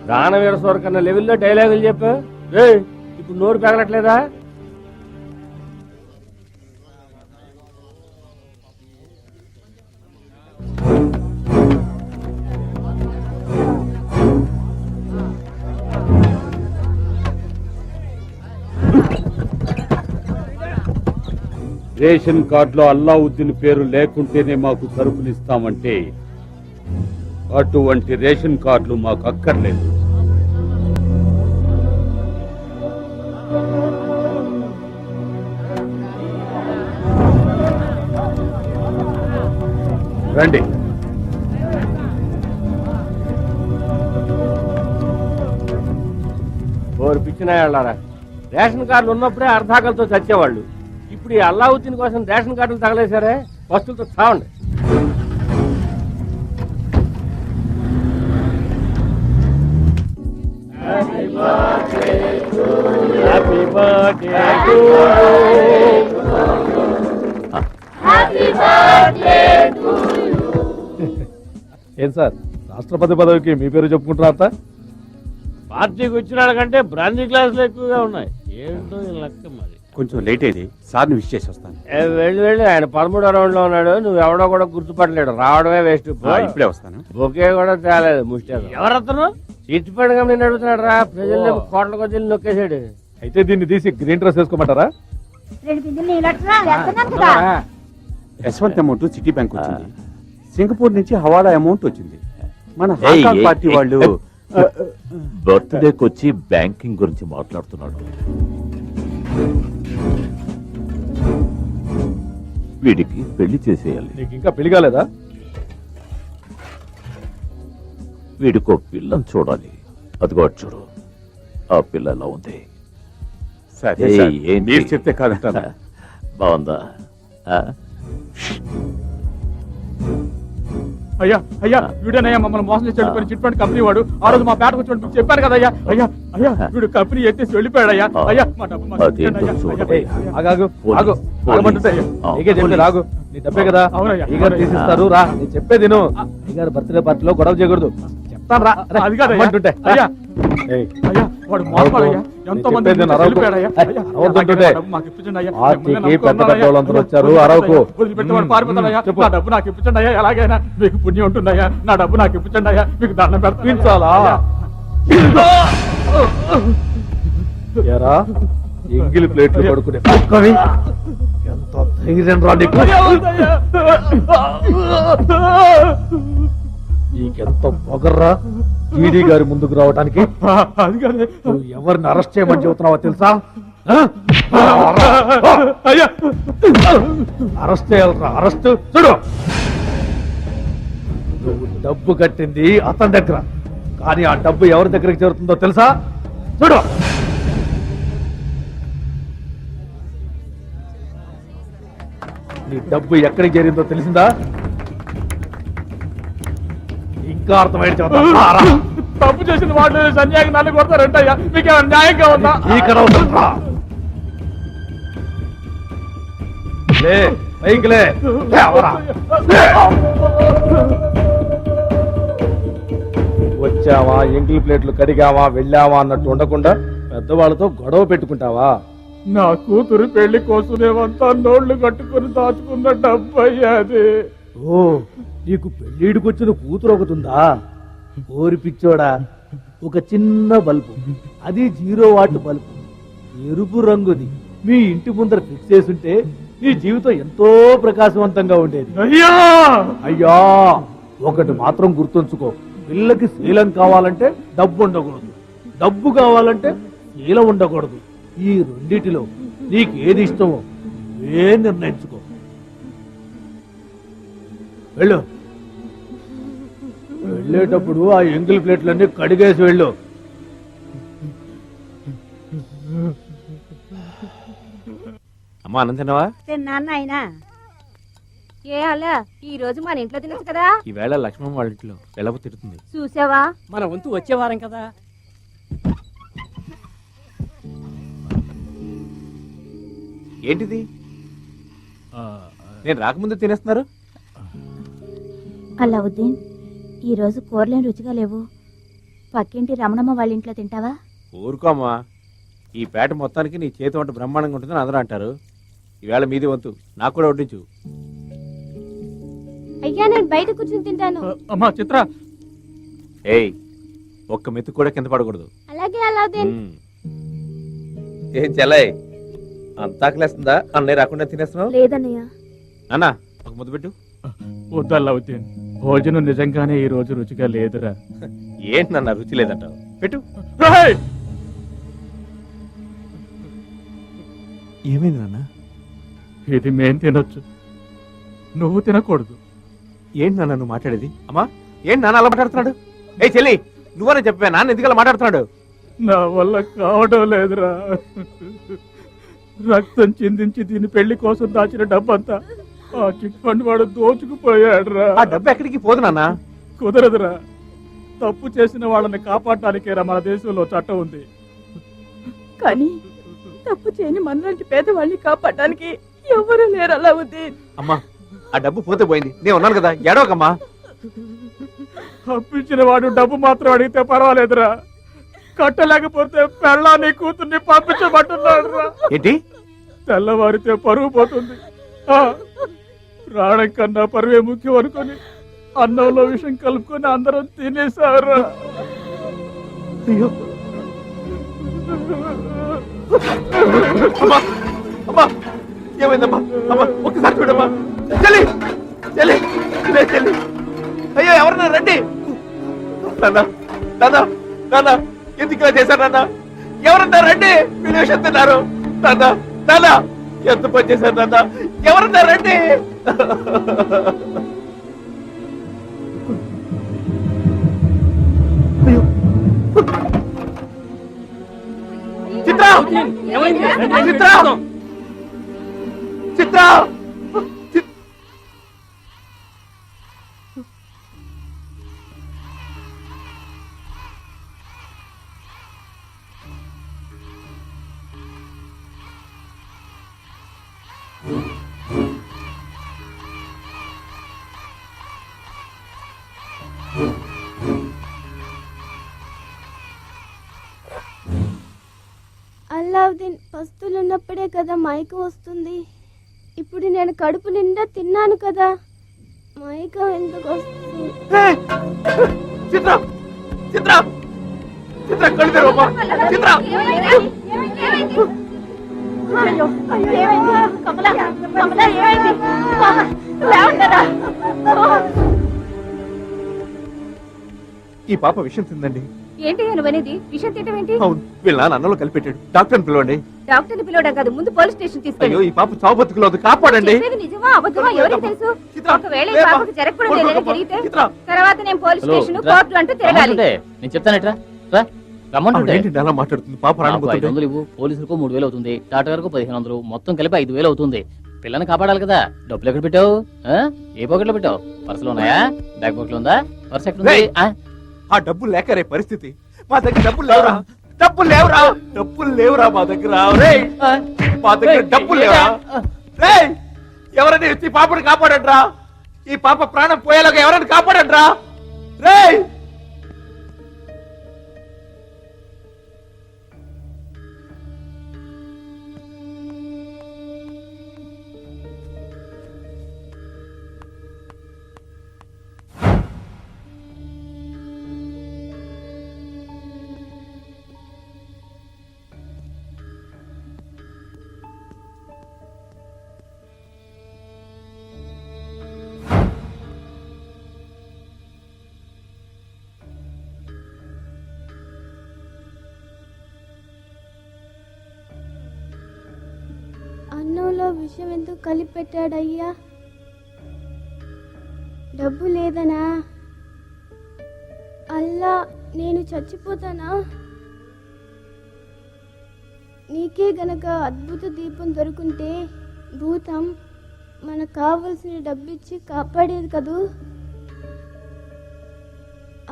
Speaker 11: దానవీర సోర్ కన్నా లెవెల్లో డైలాగులు చెప్పు. ఇప్పుడు నోరు పెగలట్లేదా?
Speaker 1: రేషన్ కార్డులో అల్లావుద్దీన్ పేరు లేకుంటేనే మాకు సరుకులు ఇస్తామంటే అటువంటి రేషన్ కార్డులు మాకు అక్కర్లేదు. రండి.
Speaker 11: ఓరు పిచ్చినా వెళ్ళారా? రేషన్ కార్డులు ఉన్నప్పుడే అర్ధాకలతో చచ్చేవాళ్ళు. ఇప్పుడు ఈ అల్లావుద్దీన్ కోసం రేషన్ కార్డులు తగలేశారే, వస్తువులతో చావండి.
Speaker 5: ఏం సార్, రాష్ట్రపతి పదవికి మీ పేరు చెప్పుకుంటున్నారా?
Speaker 10: పార్టీకి వచ్చిన కంటే బ్రాంచీ క్లాసులు ఎక్కువగా ఉన్నాయి. ఏంటో ఈ లెక్క మరి.
Speaker 7: కొంచెం లేట్ అయింది, సార్ని విష్ చేసి వస్తాను.
Speaker 11: వెళ్ళి వెళ్ళి, ఆయన 13వ రౌండ్ లో ఉన్నాడు. నువ్వు ఎవడో కూడా గుర్తుపట్టలేడు. రావడమే వేస్ట్.
Speaker 7: ఇప్పుడే వస్తాను.
Speaker 11: బొకే కూడా తేలేదు. ముష్టి
Speaker 10: ఎవరతను?
Speaker 11: చిట్టి పండుగ నేను అడుగుతున్నాడు రా. ప్రజల్లో కోట్ల కొద్ది నొక్కేశాడు.
Speaker 5: అయితే దీన్ని తీసి గ్రీన్ డ్రెస్ వేసుకోమంటారా?
Speaker 7: యశ్వంత్ అమౌంట్ సిటీ బ్యాంక్ వచ్చింది. సింగపూర్ నుంచి హవాలా అమౌంట్ వచ్చింది. మన
Speaker 13: ఏయ్,
Speaker 7: హాంకాంగ్
Speaker 13: ఏయ్,
Speaker 7: పార్టీ
Speaker 13: ఏయ్,
Speaker 7: వాళ్ళు
Speaker 13: బర్త్డేకి వచ్చి బ్యాంకింగ్ గురించి మాట్లాడుతున్నాడు. వీడికి పెళ్లి చేసేయాలి.
Speaker 5: నీకు ఇంకా పెళ్లి కాలేదా?
Speaker 13: వీడికో పిల్లని చూడాలి. అదిగో అటు చూడు, ఆ పిల్ల ఎలా ఉంది?
Speaker 7: సరే
Speaker 13: ఏయ్,
Speaker 7: సార్,
Speaker 13: ఏంటి?
Speaker 7: మీరు చెప్తే కాదంటారా?
Speaker 13: బాగుందా? ఆ?
Speaker 3: అయ్యా అయ్యా, వీడేనయ్యా మమ్మల్ని మోసం చేసి వెళ్ళిపోయిన చిట్ ఫండ్ కంపెనీ వాడు. ఆ రోజు మా పేటకు వచ్చి చెప్పాను కదా అయ్యా. అయ్యా అయ్యా, వీడు కంపెనీ ఎత్తేసి వెళ్ళిపోయాడు అయ్యా. అయ్యా మా డబ్బు మాకు ఇచ్చేయండి అయ్యా.
Speaker 5: రాగు, నీ డబ్బే కదా. అయ్యగారు తీసిస్తారు రా. నేను చెప్పేది అయ్యగారు బర్త్డే పార్టీలో గొడవ చేయకూడదు. చెప్తాను రా.
Speaker 3: అది కాదు అయ్యా.
Speaker 5: అంటుంటే
Speaker 3: అయ్యా అయ్యా వాడు మోసపోయాయ్యా. ఎంతో మంది
Speaker 5: చెప్పేది
Speaker 3: ముందుకు
Speaker 5: అరవకు.
Speaker 3: వెళ్ళిపోయాడయ్యా. అయ్యా,
Speaker 5: అరవద్దంటుంటే.
Speaker 3: నా డబ్బు మాకు ఇప్పించండి అయ్యా.
Speaker 5: పార్టీకి
Speaker 3: మిమ్మల్ని
Speaker 5: పెద్ద
Speaker 3: నమ్ముకున్నానయ్యా.
Speaker 5: పెద్ద వాళ్ళందరూ వచ్చారు,
Speaker 3: వదిలిపెట్టండి
Speaker 5: అరవకు.
Speaker 3: అయ్యా. వదిలిపెట్టి వాడు పారిపోతాడయ్యా.
Speaker 5: చెప్పు.
Speaker 3: నా డబ్బు నాకు ఇప్పించండి అయ్యా. ఎలాగైనా మీకు పుణ్యం ఉంటుందయ్యా. నా డబ్బు నాకు ఇప్పించండి అయ్యా. మీకు దండం
Speaker 5: ఇప్పించాలా? ఎరా ఎంగిలి ప్లేట్లు పడుకునే కుక్కవి. ఎంత ధైర్యం రా నీకు? నీకెంత పొగర్రా ఈడీ గారి ముందుకు రావడానికి?
Speaker 3: అది కాదు
Speaker 5: నువ్వు ఎవరిని అరెస్ట్ చేయమని చెబుతున్నావో తెలుసా?
Speaker 3: అయ్యా.
Speaker 5: అరెస్ట్ చేయాలరా, అరెస్ట్. చూడు, నువ్వు డబ్బు కట్టింది అతని దగ్గర, కానీ ఆ డబ్బు ఎవరి దగ్గరికి చేరుతుందో తెలుసా? చూడు, నీ డబ్బు ఎక్కడికి చేరిందో తెలిసిందా? ఇంకా అర్థమైంది చెబుతా.
Speaker 3: తప్పు చేసిన వాళ్ళు సంజయాకి నన్ను కొడతారంటయ్యా. మీకు ఏమైనా న్యాయంగా ఉందా?
Speaker 5: ఈ కనవసరం రా. లే, పైకి లే. లేవరా. వచ్చావా, ఎంగిలి ప్లేట్లు కడిగావా, వెళ్ళావా అన్నట్టు ఉండకుండా పెద్దవాళ్ళతో గొడవ పెట్టుకుంటావా?
Speaker 3: నా కూతురు పెళ్లి కోసమేమంతా నోళ్లు కట్టుకుని దాచుకున్న డబ్బు అయ్యా అది.
Speaker 5: ఓ, నీకు పెళ్ళిడికి వచ్చిన కూతురు ఒకతుందా? ఓరి పిచ్చోడా, ఒక చిన్న బల్బు, అది 0 వాట్ బల్బు, ఎరుపు రంగుది, మీ ఇంటి ముందర ఫిక్స్ చేసుంటే నీ జీవితం ఎంతో ప్రకాశవంతంగా ఉండేది.
Speaker 3: అయ్యా
Speaker 5: అయ్యా, ఒకటి మాత్రం గుర్తుంచుకో, పిల్లకి శీలం కావాలంటే డబ్బు ఉండకూడదు, డబ్బు కావాలంటే శీలం ఉండకూడదు. ఈ రెండిటిలో నీకు ఏది ఇష్టమో ఏ నిర్ణయించుకో. వెళ్ళు. వెళ్ళేటప్పుడు ఆ ఎంగిల్ ప్లేట్లన్నీ కడిగేసి వెళ్ళు.
Speaker 7: అమ్మా అన్నం తిన్నావా?
Speaker 2: తిన్నాను నాయనా. ఏ అలా ఈ రోజు మన ఇంట్లో తినచ్చు కదా.
Speaker 7: ఈవేళ లక్ష్మణ్ వాళ్ళ ఇంట్లో ఎలాగో తిరుగుతుంది.
Speaker 2: చూసావా,
Speaker 4: మన వంతు వచ్చేవారం కదా.
Speaker 7: ఏంటిది? నేను రాకముందు తినేస్తున్నారు.
Speaker 6: అలావుద్దీన్, ఈ రోజు కూరలేం రుచిగా లేవు. పక్కింటి రమణమ్మ వాళ్ళ ఇంట్లో తింటావా?
Speaker 7: ఊరుకోమ్మా, ఈ పేట మొత్తానికి నీ చేతి వంట బ్రహ్మాండంగా ఉంటుందని అందరూ అంటారు. ఈవేళ మీది వంతు, నాకు కూడా వడ్డించు.
Speaker 8: అయ్యా, నేను బయట కూర్చుని తింటాను.
Speaker 3: అమ్మా చిత్ర,
Speaker 7: ఏయ్, ఒక్క మెతుకు కూడా కింద పడకూడదు.
Speaker 8: అలాగే అలావుద్దీన్.
Speaker 5: ఏం చెల్లయ్, అంతా ఆకలేస్తుందా? అన్నయ్య రాకుండా తినేస్తున్నావు?
Speaker 8: లేదన్నయ్య.
Speaker 7: అన్నా ఒక ముద్దు పెట్టు.
Speaker 3: వద్దల్లావుద్దీన్, భోజనం నిజంగానే ఈ రోజు రుచిగా లేదురా.
Speaker 7: ఏంటి నన్న రుచి లేదంటావు? పెట్టు.
Speaker 12: ఏమైంది నాన్న?
Speaker 3: ఇది మేం తినొచ్చు, నువ్వు తినకూడదు.
Speaker 7: ఏంటి నాన్న నువ్వు మాట్లాడేది? అమ్మా, ఏంటి నాన్న అలా మాట్లాడుతున్నాడు? ఏ చెల్లి, నువ్వనే చెప్పా, నాన్న ఎందుకు అలా మాట్లాడుతున్నాడు?
Speaker 3: నా వల్ల కావడం లేదురా. రక్తం చిందించి దీని పెళ్లి కోసం దాచిన డబ్బంతా ఆ చిట్ ఫండ్ వాడు దోచుకుపోయాడురా.
Speaker 7: ఆ డబ్బు ఎక్కడికి పోదు నాన్న.
Speaker 3: కుదరదురా. తప్పు చేసిన వాళ్ళని కాపాడటానికేరా మన దేశంలో చట్టం ఉంది. కానీ తప్పు చేయని మనలాంటి పేదవాళ్ళని కాపాడటానికి ఎవరు లేరు అలావుద్దీన్.
Speaker 7: అమ్మా, ఆ డబ్బు పోతే పోయింది, నేను ఉన్నాను కదా, ఏడవకమ్మా.
Speaker 3: తప్పించిన వాడు డబ్బు మాత్రం అడిగితే పర్వాలేదురా, కట్టలేకపోతే పెళ్ళాన్ని కూతుర్ని పంపించబట్టున్నాడు.
Speaker 7: ఏంటి?
Speaker 3: తెల్లవారితే పరువు పోతుంది. ప్రాణం కన్నా పరువే ముఖ్యం అనుకొని అన్నంలో విషం కలుపుకొని అందరం తినేసారు.
Speaker 7: అయ్యో, అమ్మా, ఏమైందమ్మా? అమ్మా, ఒక్కసారి చూడమ్మా. చెల్లి, చెల్లి, చెల్లి, అయ్యో ఎవరన్నా రండి. నాన్న, నాన్న, నాన్న, ఎందుకు ఇలా చేశారు నాన్న? ఎవరన్నా రండి, మీరు విషయం తిన్నారు. నాన్న, నాన్న, ఎంత పని చేశారు నాన్న? ఎవరన్నా రండి. చిత్ర, చిత్ర, చిత్ర.
Speaker 8: అలావుద్దీన్ పస్తులున్నప్పుడే కదా మైకం వస్తుంది. ఇప్పుడు నేను కడుపు నిండా తిన్నాను కదా, మైకం ఎందుకు వస్తుంది?
Speaker 5: చిత్ర చిత్ర చిత్ర కళ్ళు తెరవమ్మా. చిత్ర
Speaker 2: అయ్యో, ఏమైంది? కమలా, కమలా, ఏమైంది? లేవంటారా?
Speaker 5: ఈ పాప విషయం తిందండి.
Speaker 2: ఏంటి నువ్వనేది? విషయం తింటాం ఏంటి?
Speaker 5: అవును, వీళ్ళ నాన్న అన్నంలో కలిపెట్టాడు. డాక్టర్ని పిలవండి.
Speaker 2: డాక్టర్ని పిలవడం కాదు, ముందు పోలీస్ స్టేషన్
Speaker 5: అయ్యో,
Speaker 2: తీసుకెళ్ళు.
Speaker 5: ఈ పాప చావు బతుకులో ఉంది, కాపాడండి.
Speaker 2: చెప్పేది నిజమా అబద్ధమా ఎవరికి తెలుసు?
Speaker 5: చిత్ర,
Speaker 2: ఒకవేళ ఈ
Speaker 5: లేవా?
Speaker 2: పాపకు జరగకూడదు ఏదైనా జరిగితే
Speaker 5: చిత్ర.
Speaker 2: తర్వాత నేను పోలీస్
Speaker 4: హలో,
Speaker 2: స్టేషన్
Speaker 4: ఇట్రా.
Speaker 2: కోర్టు అంటూ తిరగాలి.
Speaker 4: రమ్మంటుంటే నేను చెప్తానట్రా రా రమ్మంటుంటే
Speaker 5: ఏంటి అలా మాట్లాడుతుంది? పాప ప్రాణం
Speaker 4: నాకు
Speaker 5: పోతుంటే.
Speaker 4: 500 ఇవ్వు, పోలీసులకు 3000 అవుతుంది, టాటా గారికి 1500, మొత్తం కలిపి 5000 అవుతుంది. పిల్లని కాపాడాలి కదా. డబ్బులు ఎక్కడ పెట్టావు? ఆ? ఏ పాకెట్లో పెట్టావు? పర్సులో ఉన్నాయా? బ్యాగ్ పాకెట్లో ఉందా? పర్స్ ఎక్కడ ఉంది?
Speaker 5: రేయ్, ఆ డబ్బులు లేక రే పరిస్థితి. మా దగ్గర డబ్బులు లేవురా, డబ్బులు లేవురా, డబ్బులు లేవురా మా దగ్గర. రేయ్, మా దగ్గర డబ్బులు లేవురా. రేయ్, ఎవరైనా ఈ పాపని కాపాడండ్రా. ఈ పాప ప్రాణం పోయేలాగా ఎవరైనా కాపాడండ్రా. రేయ్,
Speaker 8: అన్నంలో విషం ఎందుకు కలిపి పెట్టాడయ్యా? డబ్బు లేదనా? అల్లా, నేను చచ్చిపోతానా? నీకే గనక అద్భుత దీపం దొరుకుంటే భూతం మనకు కావలసిన డబ్బిచ్చి కాపాడేది కదూ.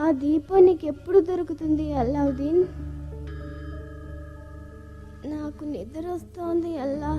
Speaker 8: ఆ దీపం నీకు ఎప్పుడు దొరుకుతుంది అల్లావుద్దీన్? నాకు నిద్ర వస్తోంది అల్లా.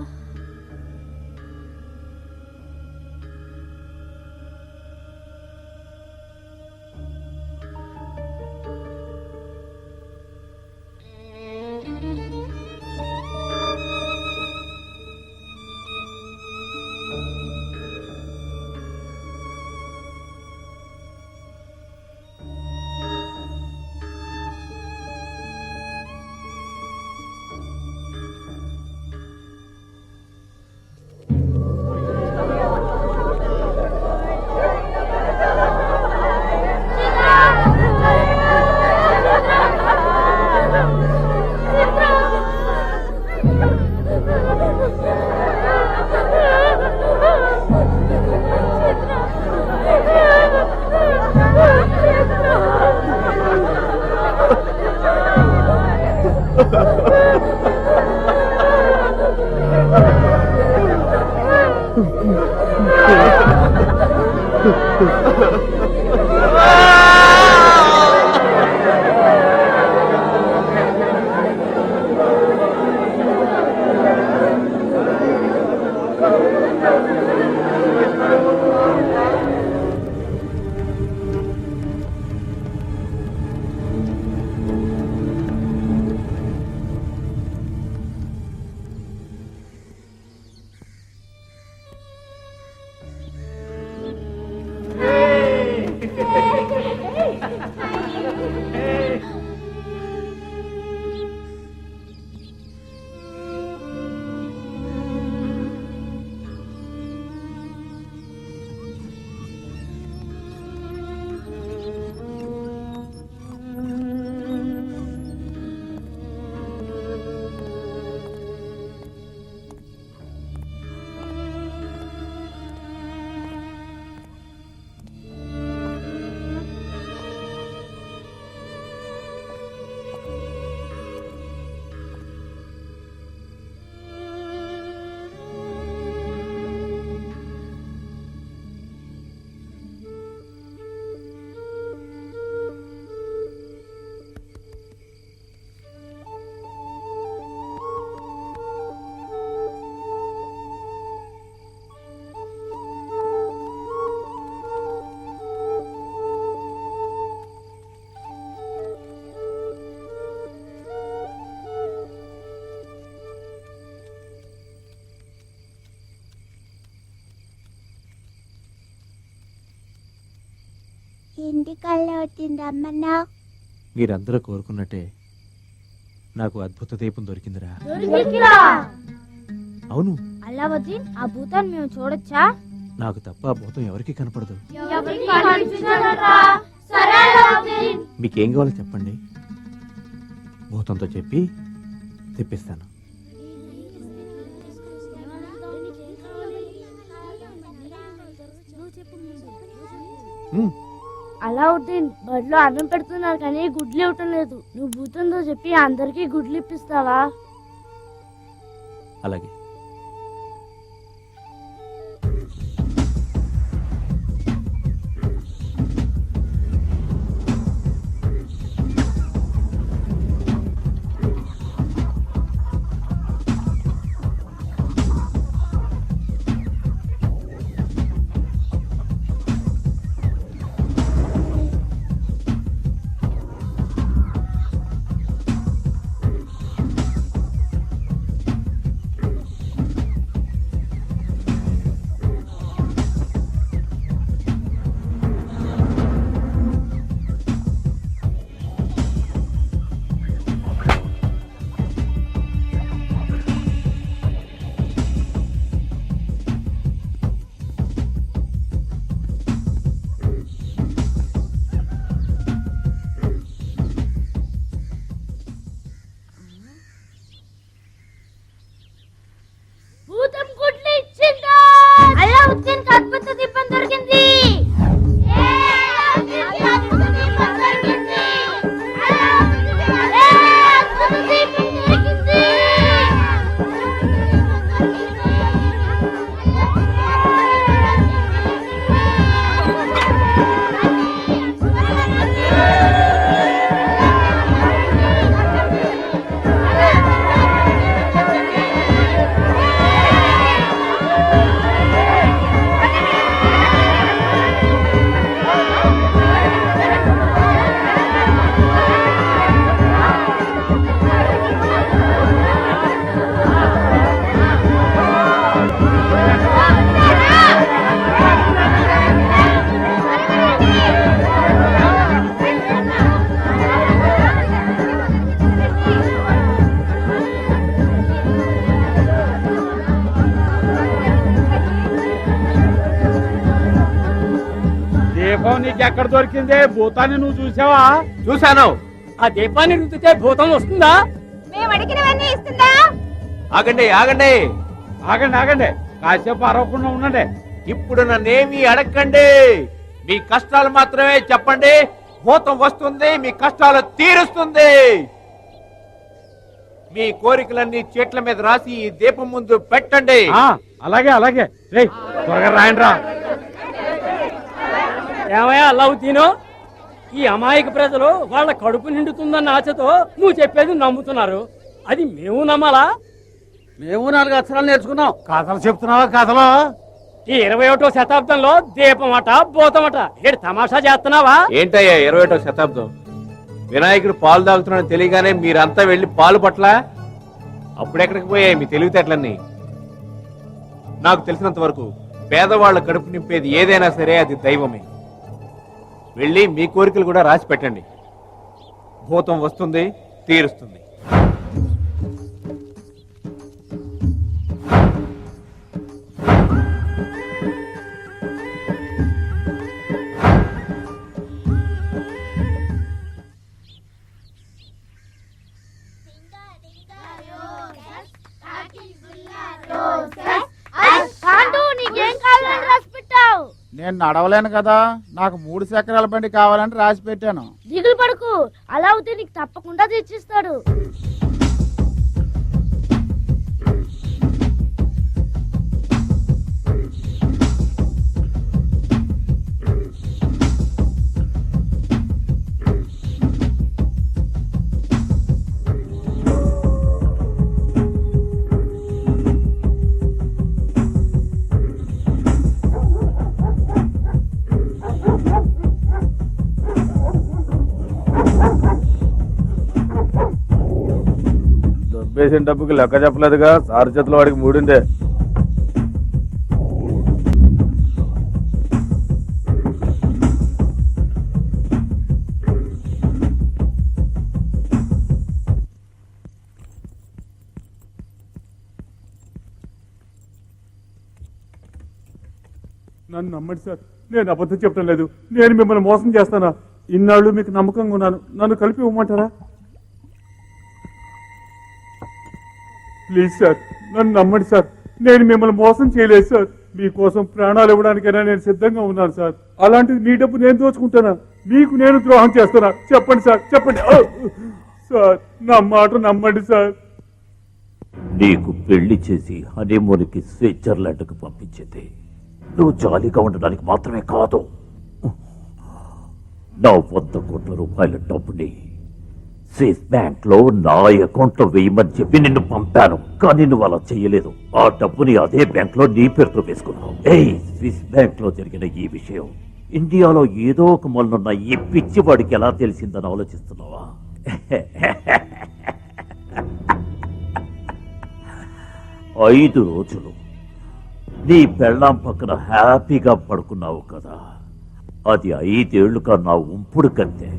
Speaker 6: ఎందుకల్లా అవుతుంది రమ్మన్నా?
Speaker 14: మీరందరూ కోరుకున్నట్టే నాకు అద్భుత దీపం దొరికిందిరా. అవును,
Speaker 8: అలావుద్దీన్, ఆ భూతాన్ని మేము చూడొచ్చా?
Speaker 14: నాకు తప్ప ఆ భూతం ఎవరికి కనపడదు. మీకేం కావాలో చెప్పండి, భూతంతో చెప్పి తెప్పిస్తాను.
Speaker 8: అలావుద్దీన్, బడిలో అన్నం పెడుతున్నారు కానీ గుడ్లు ఇవ్వటం లేదు. నువ్వు భూతంతో చెప్పి అందరికీ గుడ్లు ఇప్పిస్తావా?
Speaker 14: అలాగే.
Speaker 8: భూతం గుడ్లు ఇచ్చిందా? అలావుద్దీన్ అద్భుత దీపం దొరికింది.
Speaker 1: దీపం నీకెక్కడ దొరికిందే? భూతాన్ని నువ్వు చూసావా?
Speaker 5: చూశాను.
Speaker 4: ఆ దీపాన్ని రుద్దితే భూతం వస్తుందా?
Speaker 2: మేము అడిగినవన్నీ ఇస్తుందా?
Speaker 5: ఆగండి ఆగండి
Speaker 1: ఆగండి ఆగండి, కాసేపు అరవకుండా ఉండండి.
Speaker 5: ఇప్పుడు నన్నేమీ అడగండి, మీ కష్టాలు మాత్రమే చెప్పండి. భూతం వస్తుంది, మీ కష్టాలు తీరుస్తుంది. మీ కోరికలన్నీ చీట్ల మీద రాసి ఈ దీపం ముందు పెట్టండి.
Speaker 1: అలాగే అలాగే. రేయ్, త్వరగా రాయండి రా.
Speaker 4: ఏమయ్యా అలావుద్దీను, ఈ అమాయక ప్రజలు వాళ్ళ కడుపు నిండుతుందన్న ఆశతో నువ్వు చెప్పేది నమ్ముతున్నారు. అది మేము నమ్మాలా?
Speaker 1: మేము 4 అక్షరాలు నేర్చుకున్నాం. కథలు చెప్తున్నావా? కథలు
Speaker 4: ఈ 21వ శతాబ్దంలో దీపమట భూతమట ఏడు తమాషా చేస్తున్నావా?
Speaker 5: ఏంటయ్యా 21వ శతాబ్దం? వినాయకుడు పాలు తాగుతున్నాడని తెలియగానే మీరంతా వెళ్లి పాలు పట్ల అప్పుడెక్కడికి పోయాయి మీ తెలివితేటలన్నీ? నాకు తెలిసినంత వరకు పేదవాళ్ల కడుపు నింపేది ఏదైనా సరే అది దైవమే. వెళ్ళి మీ కోరికలు కూడా రాసి పెట్టండి. భూతం వస్తుంది, తీరుస్తుంది.
Speaker 9: నేను నడవలేను కదా, నాకు 3 చక్రాల బండి కావాలని రాసి పెట్టాను.
Speaker 8: దిగులు పడుకు, అలావుద్దీన్ నీకు తప్పకుండా తెచ్చిస్తాడు.
Speaker 5: వేసిన డబ్బుకి లెక్క చెప్పలేదుగా, సారు చేతిలో వాడికి 3
Speaker 7: నన్ను నమ్మండి సార్, నేను అబద్ధం చెప్పడం లేదు. నేను మిమ్మల్ని మోసం చేస్తానా? ఇన్నాళ్ళు మీకు నమ్మకంగా ఉన్నాను, నన్ను కలిపి ఇవ్వమంటారా? ప్లీజ్ సార్, నన్ను నమ్మండి సార్, నేను మిమ్మల్ని మోసం చేయలేదు సార్. మీకోసం ప్రాణాలు ఇవ్వడానికైనా నేను సిద్ధంగా ఉన్నాను సార్. అలాంటిది మీ డబ్బు నేను దోచుకుంటానా? మీకు నేను ద్రోహం చేస్తానా? చెప్పండి సార్, చెప్పండి సార్, నా మాట నమ్మండి సార్.
Speaker 13: నీకు పెళ్లి చేసి హనీమూన్కి స్విట్జర్లాండ్కు పంపించింది నువ్వు జాలీగా ఉండడానికి మాత్రమే కాదు. నా 100 కోట్ల రూపాయల డబ్బుని స్విస్ బ్యాంక్ లో నా అకౌంట్ లో వేయమని చెప్పి నిన్ను పంపాను, కానీ నువ్వు అలా చేయలేదు. ఆ డబ్బుని అదే బ్యాంక్ లో నీ పేరుతో వేసుకున్నావు. స్విస్ బ్యాంక్ లో జరిగిన ఈ విషయం ఇండియాలో ఏదో ఒక మొన్న ఈ పిచ్చి వాడికి ఎలా తెలిసిందని ఆలోచిస్తున్నావా? 5 రోజులు నీ పెళ్ళాం పక్కన హ్యాపీగా పడుకున్నావు కదా, అది 5 ఏళ్లుగా నా ఉంపుడు కంతే.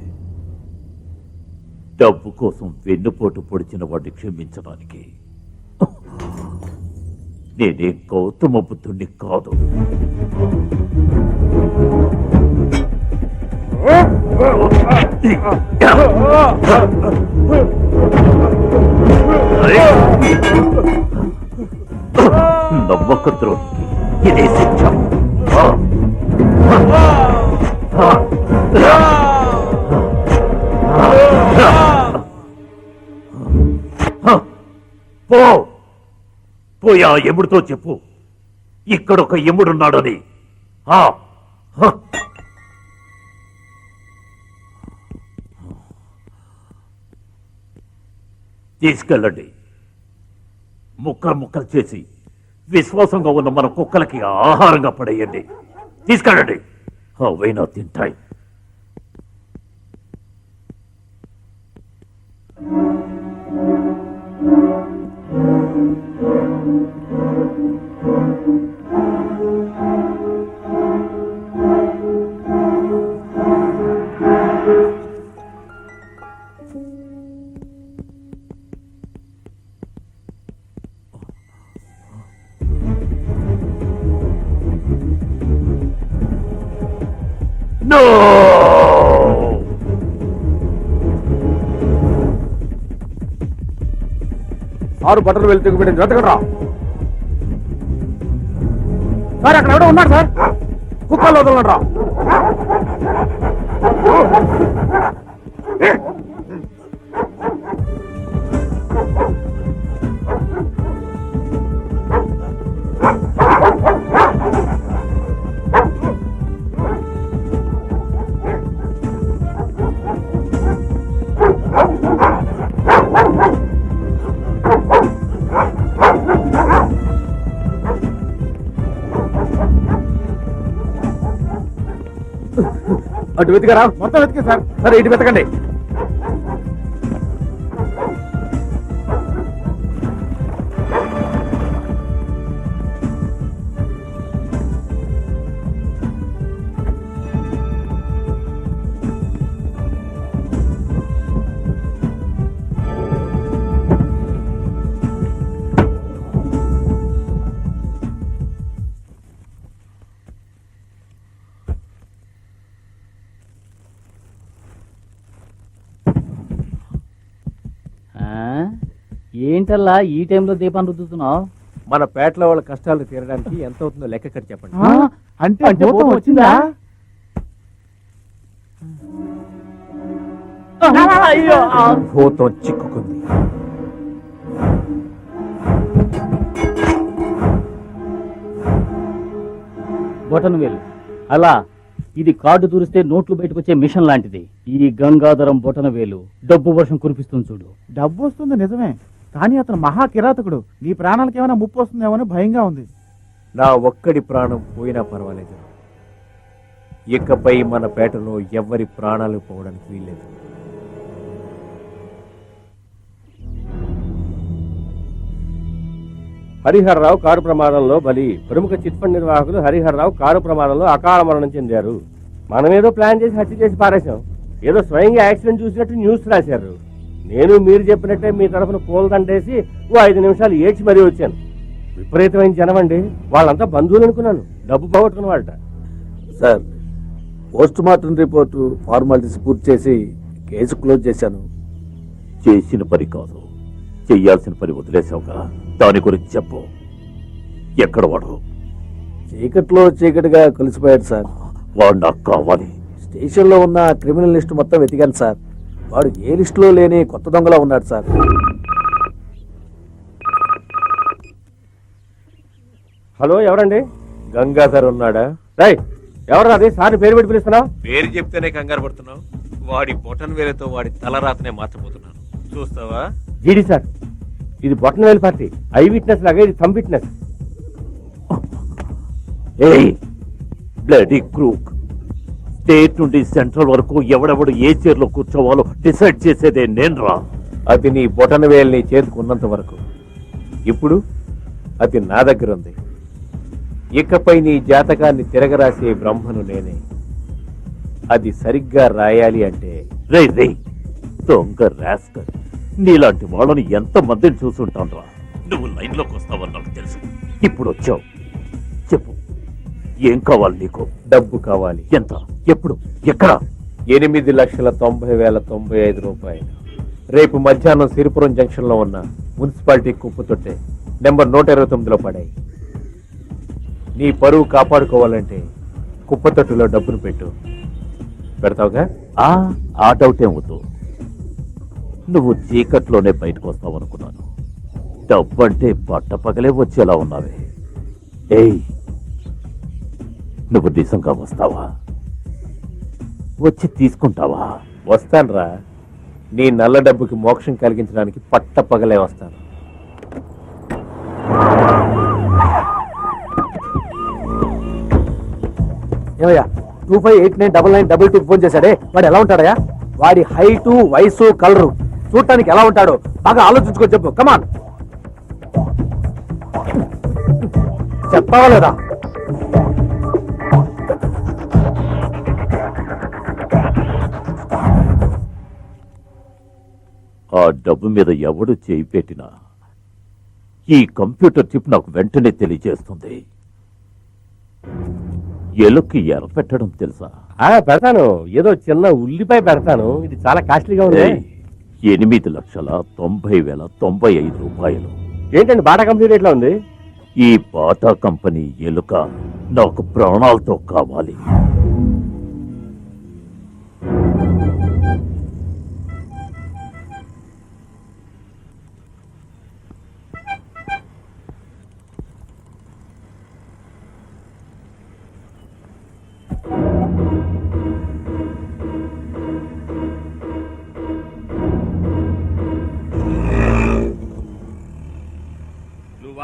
Speaker 13: డబ్బు కోసం వెన్నుపోటు పొడిచిన వాడిని క్షమించడానికి నేనే గౌతమ బుద్ధుణ్ణి కాదు. నమ్మక ద్రోహికి ఇదే శిక్ష. పోయా ఎముడితో చెప్పు, ఇక్కడొక ఎముడున్నాడని. తీసుకెళ్ళండి, ముక్కలు ముక్కలు చేసి విశ్వాసంగా ఉన్న మన కుక్కలకి ఆహారంగా పడేయండి. తీసుకెళ్ళండి, అవైనా తింటాయి.
Speaker 5: సారు బట్టలు వెళ్తే వెతకరా సార్, అక్కడ ఎవడో ఉన్నాడు సార్, కుక్కలు వదలండి రా. అటు వెతికరా, మొత్తం వెతికే సార్. సరే ఇటు వెతకండి.
Speaker 4: ఏంటల్లా ఈ టైంలో దీపాన్ని రుద్దుతున్నావు?
Speaker 11: మన పేటలో వాళ్ళ కష్టాలు తీరడానికి ఎంత అవుతుందో లెక్క కట్టి చెప్పండి.
Speaker 9: అంటే భూతం వచ్చిందా?
Speaker 11: భూతం చిక్కుకుంది.
Speaker 4: బొటన్ వేలు అలా, ఇది కార్డు తూరిస్తే నోట్లు బయటకు వచ్చే మిషన్ లాంటిది. ఈ గంగాధరం బొటన వేలు డబ్బు వర్షం కురిపిస్తుంది చూడు.
Speaker 9: డబ్బు వస్తుంది నిజమే, కానీ అతను మహా కిరాతకుడు. నీ ప్రాణాలకు ఏమైనా ముప్పు వస్తుందేమో అని భయంగా ఉంది.
Speaker 11: నా ఒక్కడి ప్రాణం పోయినా పర్వాలేదు, ఇకపై మన పేటలో ఎవ్వరి ప్రాణాలు పోవడానికి వీల్లేదు. హరిహర్రావు కారు ప్రమాదంలో బలి. ప్రముఖ చిట్ ఫండ్ నిర్వాహకులు హరిహర్రావు కారు ప్రమాదంలో అకాల మరణం చెందారు. మనమేదో ప్లాన్ చేసి హత్య చేసి పారేశాం. ఏదో స్వయంగా యాక్సిడెంట్ చూసినట్టు న్యూస్ రాశారు. నేను మీరు చెప్పినట్టే మీ తరఫున పూలదండేసి 5 నిమిషాలు ఏడ్చి మరీ వచ్చాను. విపరీతమైన జనం అండి, వాళ్ళంతా బంధువులు అనుకున్నాను. డబ్బు పోగొట్టుకున్న వాళ్ళట.
Speaker 5: Sir, post mortem report formalities పూర్తి చేసి కేసు క్లోజ్ చేశాను.
Speaker 13: చేసిన పని కాదు, చెయ్యాల్సిన పని వదిలేసావుగా. దాని గురించి చెప్పు. ఎక్కడ వాడు?
Speaker 5: చీకట్లో చీకటిగా కలిసిపోయాడు సార్.
Speaker 13: వాడు నాకు కావాలి.
Speaker 5: స్టేషన్లో ఉన్న క్రిమినల్ లిస్ట్ మొత్తం వెతికాను సార్. వాడు ఏ లిస్టులో లేని కొత్త దొంగలా ఉన్నాడు సార్.
Speaker 11: హలో, ఎవరండి?
Speaker 5: గంగాధర్ ఉన్నాడా?
Speaker 11: రై, ఎవరు అది? సార్ని పేరు పెట్టి పిలుస్తున్నావు?
Speaker 14: పేరు చెప్తేనే కంగారు పడుతున్నావు. వాడి బొటన్ వేలతో వాడి తలరాతనే మార్చబోతున్నాను, చూస్తావా?
Speaker 11: జీడి సార్, ఇది బొట్టనవేలు పార్టీ. ఐ విట్నెస్ లాగా ఇది థంబ్ విట్నెస్.
Speaker 13: ఏయ్ బ్లడీ క్రూక్, స్టేట్ నుండి సెంట్రల్ వరకు ఎవడెవడు ఏ చైర్లో కూర్చోవాలో డిసైడ్ చేసేదే నేను రా.
Speaker 5: అది నీ బొటన వేల్ని చేతుకున్నంత వరకు. ఇప్పుడు అది నా దగ్గర ఉంది. ఇకపై నీ జాతకాన్ని తిరగరాసే బ్రహ్మను నేనే. అది సరిగ్గా రాయాలి అంటే
Speaker 13: రే రే దొంగ రాస్కల్, నీలాంటి వాళ్ళని ఎంత మందిని చూసుంటాను రా. నువ్వు లైన్లోకి వస్తావని నాకు తెలుసు. ఇప్పుడు వచ్చావు, చెప్పు ఏం కావాలి నీకు?
Speaker 5: డబ్బు కావాలి.
Speaker 13: ఎంత? ఎప్పుడు? ఎక్కడ?
Speaker 5: 8,90,95 రూపాయలు. రేపు మధ్యాహ్నం సిరిపురం జంక్షన్ లో ఉన్న మున్సిపాలిటీ కుప్పతొట్టే నెంబర్ 129లో పడాయి. నీ పరువు కాపాడుకోవాలంటే కుప్పతొట్టులో డబ్బును పెట్టు. పెడతావుగా?
Speaker 13: ఆ డౌటే వద్దు. నువ్వు చీకట్లోనే బయటకు వస్తావనుకున్నాను. డబ్బంటే పట్ట పగలే వచ్చేలా ఉన్నావే. ఏయ్, నువ్వు నిజంగా వస్తావా? వచ్చి తీసుకుంటావా?
Speaker 5: వస్తానురా. నీ నల్ల డబ్బుకి మోక్షం కలిగించడానికి పట్ట పగలే వస్తాను. ఏమయ్యా, 25899922 ఫోన్ చేశాడే, వాడు ఎలా ఉంటాడయా? వాడి హైటు, వయసు, కలరు చూడటానికి ఎలా ఉంటాడో బాగా ఆలోచించుకొని చెప్పు. కమాన్, చెప్పావా లేదా?
Speaker 13: ఆ డబ్బు మీద ఎవడు చేయి పెట్టినా ఈ కంప్యూటర్ చిప్ నాకు వెంటనే తెలియజేస్తుంది. ఎలుక్కి ఎర పెట్టడం తెలుసా?
Speaker 11: పెడతాను. ఏదో చిన్న ఉల్లిపాయ పెడతాను. ఇది చాలా కాస్ట్లీగా ఉంది.
Speaker 13: 8,90,95 రూపాయలు.
Speaker 11: ఏంటండి బాటా కంపెనీ రేట్లో ఉంది?
Speaker 13: ఈ బాటా కంపెనీ ఎలుక నాకు ప్రాణాలతో కావాలి.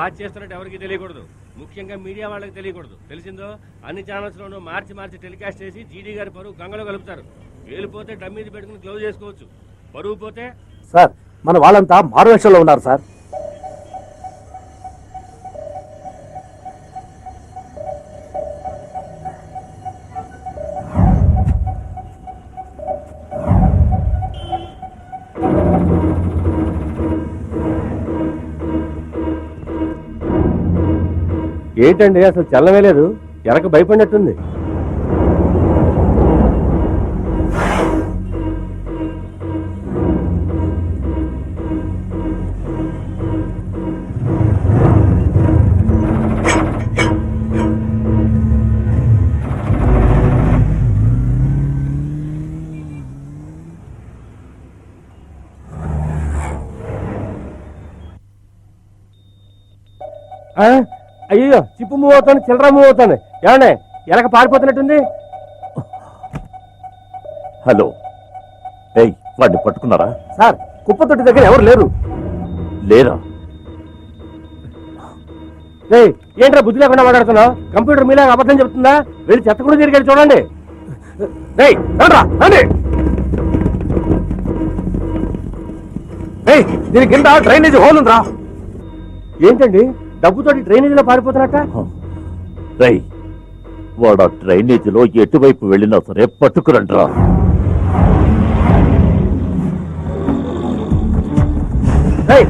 Speaker 11: వాచ్ చేస్తున్నట్టు ఎవరికి తెలియకూడదు, ముఖ్యంగా మీడియా వాళ్ళకి తెలియకూడదు. తెలిసిందో? అన్ని ఛానల్స్ లోనూ మార్చి టెలికాస్ట్ చేసి జీడీ గారి పరువు గంగలో కలుపుతారు. వేలిపోతే డమ్ మీద పెట్టుకుని క్లోజ్ చేసుకోవచ్చు. పరువు పోతే
Speaker 5: సార్, మన వాళ్ళంతా మారువేషంలో ఉన్నారు సార్.
Speaker 11: ఏంటండి అసలు చల్లమే లేదు, వెనక భయపడినట్టుంది. అయ్యో, చిప్పు మూవ్ అవుతాను, చిల్లర మూవ్ అవుతాను. ఏమండి ఎలక పారిపోతున్నట్టుంది.
Speaker 13: హలో, ఏయ్ వాడిని పట్టుకున్నారా?
Speaker 5: సార్, కుప్పతొట్టి దగ్గర ఎవరు లేరు.
Speaker 13: లేరా?
Speaker 11: ఏంట్రా బుద్ధి లేకుండా మాట్లాడుతున్నావు? కంప్యూటర్ మీలాగా అబద్ధం చెప్తుందా? వెళ్ళి చెత్త కూడా తిరిగి చూడండి.
Speaker 5: దీని కింద డ్రైనేజ్ హోల్ ఉందిరా.
Speaker 11: ఏంటండి డబ్బుతోటి డ్రైనేజీలో పారిపోతున్నట్ట?
Speaker 13: రై, వాడు డ్రైనేజీలో ఎటువైపు వెళ్ళినా సరే పట్టుకురండ్రా.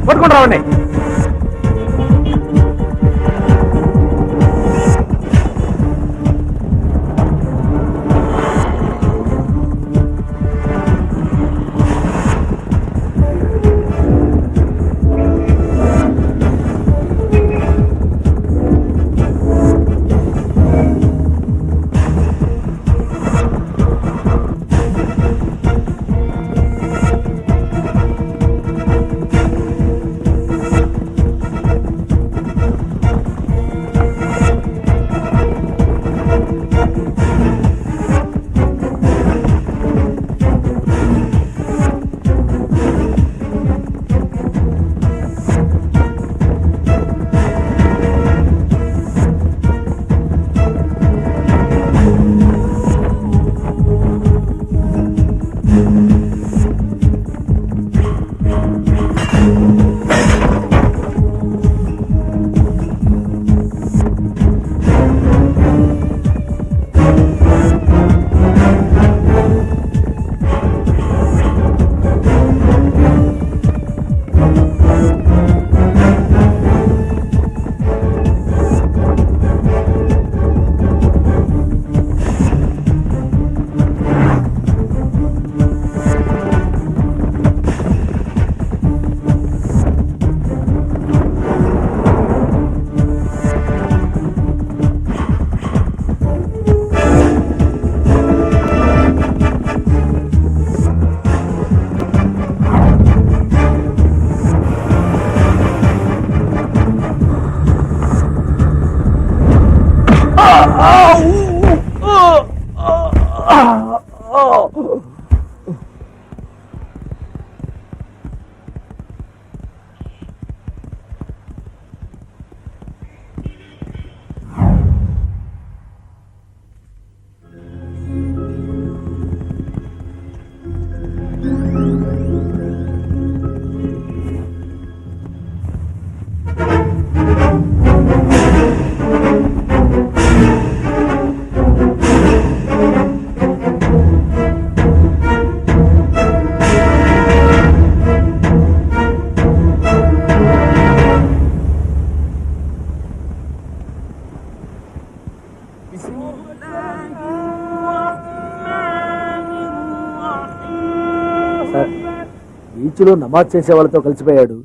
Speaker 5: పట్టుకుని రావండి.
Speaker 11: బీచ్లో నమాజ్ చేసే వాళ్ళతో కలిసిపోయాడు.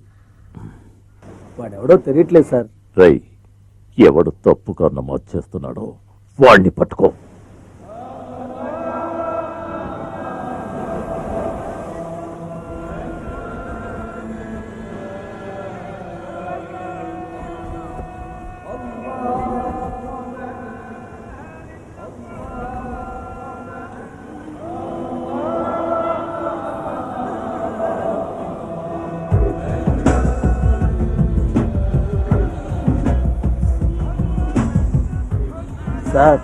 Speaker 11: వాడెవడో తెలియట్లేదు సార్.
Speaker 13: రై, ఎవడు తప్పుగా నమాజ్ చేస్తున్నాడో వాడిని పట్టుకో.
Speaker 11: సార్,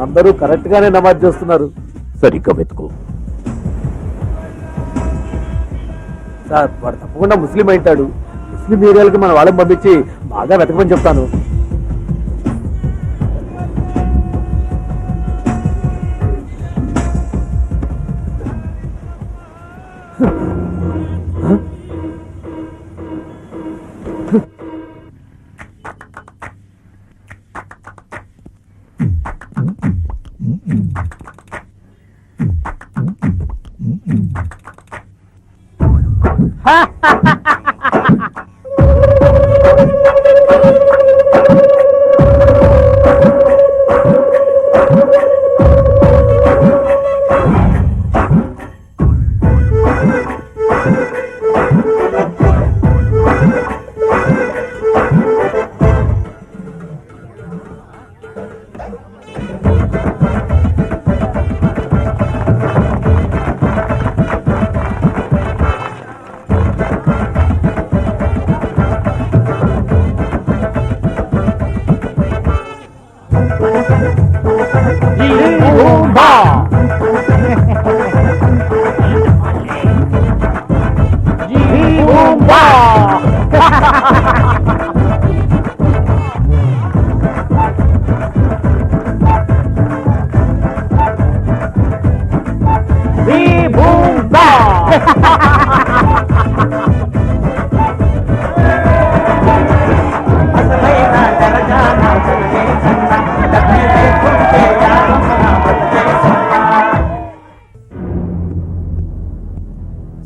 Speaker 11: అందరూ కరెక్ట్ గానే నమాజ్ చేస్తున్నారు.
Speaker 13: సరిగ్గా వెతుకో.
Speaker 11: సార్, వాడు తప్పకుండా ముస్లిం అయింటాడు. ముస్లిం ఏరియాలకి మన వాళ్ళని పంపించి బాగా వెతకమని చెప్తాను.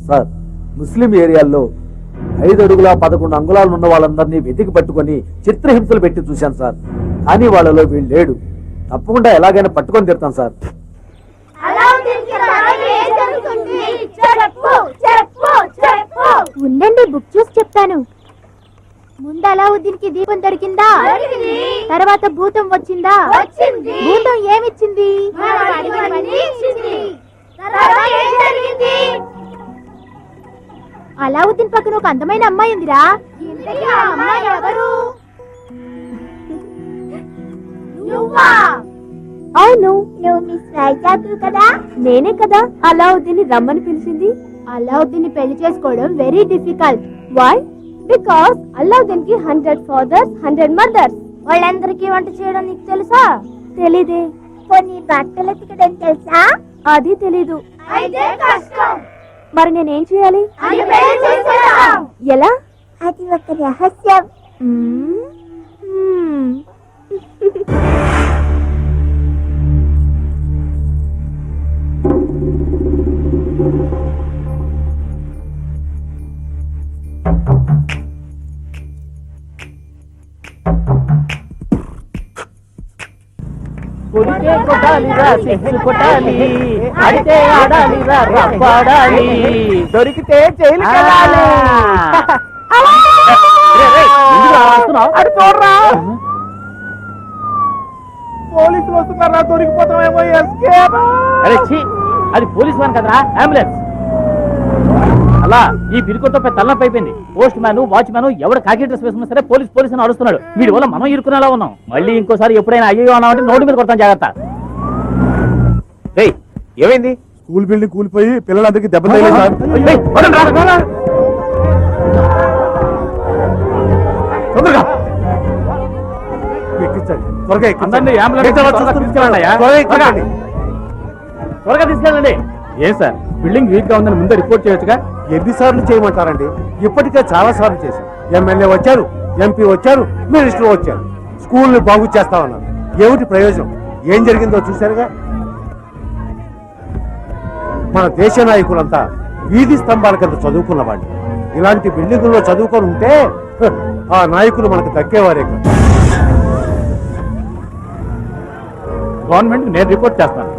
Speaker 11: సార్, ముస్లిం ఏరియాల్లో 5 అడుగుల 11 అంగుళాలు ఉన్న వాళ్ళందరినీ వెతికి పట్టుకొని చిత్రహింసలు పెట్టి చూశాను సార్. కానీ వాళ్ళలో వీళ్ళు లేడు. తప్పకుండా ఎలాగైనా పట్టుకొని తిడతాను సార్.
Speaker 6: ఉండండి, బుక్ చూసి చెప్తాను. ముందు అలావుద్దీన్ కి దీపం దొరికిందా? తర్వాత భూతం వచ్చిందా? భూతం ఏమిచ్చింది? అలావుద్దీన్ పక్కన ఒక అందమైన అమ్మాయి ఉందిరా. అవును, నువ్వు మిస్ వైజాగ్ కదా? నేనే కదా అలావుద్దీన్ రమ్మని పిలిచింది. అలావుద్దీన్ పెళ్లి చేసుకోవడం very difficult. Why? Because Alauddin కి 100 ఫాదర్స్ 100 మదర్స్. వాళ్ళందరికీ వంట చేయడం నీకు తెలుసా? తెలీదే. కొన్ని బట్టలు ఉతకడం తెలుసా? అది తెలీదు. మరి నేనేం చేయాలి? ఎలా? అది ఒక రహస్యం.
Speaker 4: కొడితే కొట్టాలిరా, సిక్స్ కొట్టాలి, అడితే ఆడాలిరా, రప్పాడాలి, దొరికితే జైలుకి వెళ్ళాలి.
Speaker 3: పోలీసులు వస్తున్నారా, దొరికిపోతామేమో. ఎస్కేప్.
Speaker 4: అరే ఛీ, అది పోలీస్ వాన్ కదరా, అంబులెన్స్. అలా ఈ పిరికొట్ట తలనొప్పి అయిపోయింది. పోస్ట్ మ్యాన్, వాచ్మ్యాన్ ఎవడు కాకి డ్రెస్ వేసుకున్నా సరే పోలీస్ అని అడుస్తున్నాడు. వీడి వల్ల మనం ఇరుకునేలా ఉన్నాం. మళ్ళీ ఇంకోసారి ఎప్పుడైనా అయ్యో అన్నామంటే నోటి మీద కొడతాం, జాగ్రత్త.
Speaker 14: ఏమైంది?
Speaker 9: స్కూల్ బిల్డింగ్ కూలిపోయి పిల్లలందరికీ దెబ్బ తగిలింది సార్.
Speaker 5: తొందరగా
Speaker 9: త్వరగా
Speaker 4: అందరినీ అంబులెన్స్ తీసుకెళ్ళండి అయ్యా. త్వరగా తీసుకెళ్ళండి. ఏ సార్, బిల్డింగ్ వీక్ గా ఉందని ముందే రిపోర్ట్ చేయొచ్చుగా.
Speaker 12: ఎన్నిసార్లు చేయమంటారండి? ఇప్పటికే చాలా సార్లు చేశాం. ఎమ్మెల్యే వచ్చారు, ఎంపీ వచ్చారు, మినిస్టర్ వచ్చారు, స్కూల్ బాగు చేస్తామన్నారు. ఏమిటి ప్రయోజనం? ఏం జరిగిందో చూశారుగా. మన దేశ నాయకులంతా వీధి స్తంభాల కింద చదువుకున్న వాళ్ళు. ఇలాంటి బిల్డింగుల్లో చదువుకొని ఉంటే ఆ నాయకులు మనకు దక్కేవారే కాదు.
Speaker 4: గవర్నమెంట్ నేను రిపోర్ట్ చేస్తాను.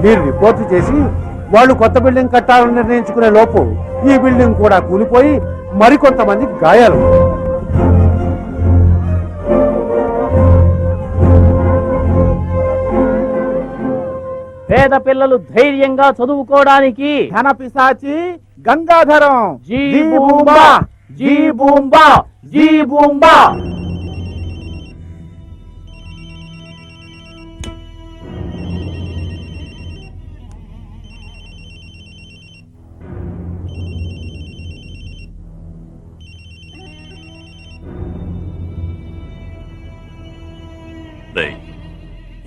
Speaker 12: మీరు రిపోర్టు చేసి వాళ్ళు కొత్త బిల్డింగ్ కట్టాలని నిర్ణయించుకునే లోపు ఈ బిల్డింగ్ కూడా కూలిపోయి మరికొంతమంది గాయాలు.
Speaker 4: పేద పిల్లలు ధైర్యంగా చదువుకోవడానికి
Speaker 3: ధన పిశాచి గంగాధరం.
Speaker 4: జీ బూంబా, జీ బూంబా, జీ బూంబా.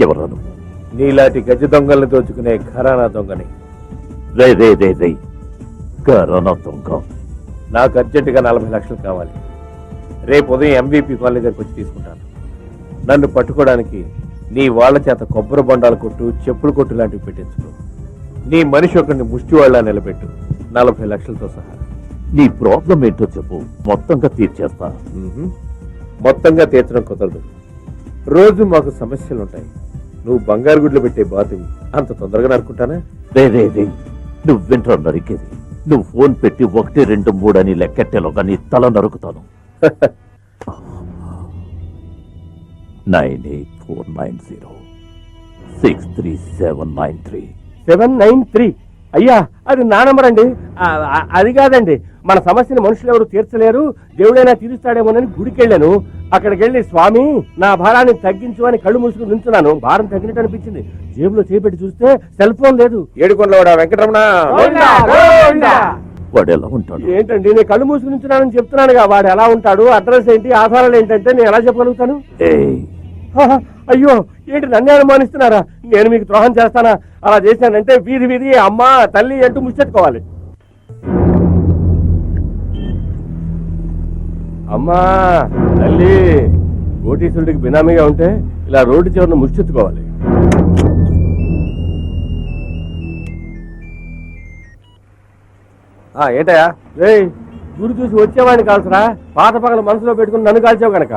Speaker 13: ఎవరా నువ్వు?
Speaker 5: నీలాంటి గజ దొంగల్ని దోచుకునే ఘరానా దొంగని.
Speaker 13: రే ఘరానా దొంగ.
Speaker 5: నాకు అర్జెంటుగా 40 లక్షలు కావాలి. రేపు ఉదయం MVP కాలనీ దగ్గరకు వచ్చి తీసుకుంటాను. నన్ను పట్టుకోవడానికి నీ వాళ్ళ చేత కొబ్బరి బొండాల కొట్టు, చెప్పుల కొట్టు లాంటివి పెట్టించుకో. నీ మనిషి ఒకరిని ముష్టి వాళ్ళ నిలబెట్టు, 40 లక్షలతో సహా.
Speaker 13: నీ ప్రాబ్లం ఏంటో చెప్పు, మొత్తంగా తీర్చేస్తా.
Speaker 5: మొత్తంగా తీర్చడం కుదరదు. రోజు మాకు సమస్యలుంటాయి. నువ్వు బంగారు గుడ్లు పెట్టే బాతువి, అంత తొందరగా నరుకుంటానా?
Speaker 13: రే నువ్వెంట్రా నరికేది? నువ్వు ఫోన్ పెట్టి 1, 2, 3 అని లెక్కెట్టేలోగా నీ తల నరుకుతాను. 9849063793.
Speaker 11: 793. అయ్యా, అది నా నంబర్ అండి. అది కాదండి, మన సమస్యని మనుషులు ఎవరు తీర్చలేరు, దేవుడైనా తీరుస్తాడేమోనని గుడికి వెళ్ళాను. అక్కడికి వెళ్ళి స్వామి నా భారాన్ని తగ్గించు అని కళ్ళు మూసుకుని నించున్నాను. భారం తగ్గినట్టు అనిపించింది. జేబులో చేపెట్టి చూస్తే సెల్ ఫోన్ లేదు.
Speaker 5: ఏడుకొండలవాడా వెంకటరమణ,
Speaker 13: వాడు ఎలా ఉంటాడు?
Speaker 11: ఏంటండి, నేను కళ్ళు మూసుకుని నించున్నానని చెప్తున్నానుగా. వాడు ఎలా ఉంటాడు, అడ్రస్ ఏంటి, ఆధారాలు ఏంటంటే నేను ఎలా చెప్పగలుగుతాను? అయ్యో, ఏంటి నన్ను అనుమానిస్తున్నారా? నేను మీకు ద్రోహం చేస్తానా? అలా చేశానంటే వీధి అమ్మా తల్లి అంటూ ముచ్చెత్తుకోవాలి. అమ్మా తల్లి, కోటీశ్వరుడికి బినామీగా ఉంటే ఇలా రోడ్డు చివరిని ముచ్చెత్తుకోవాలి.
Speaker 5: ఏంటయా?
Speaker 11: గుడి చూసి వచ్చేవాడిని కాల్సరా, పాత పగల మనసులో పెట్టుకుని నన్ను కాల్చావు గనక.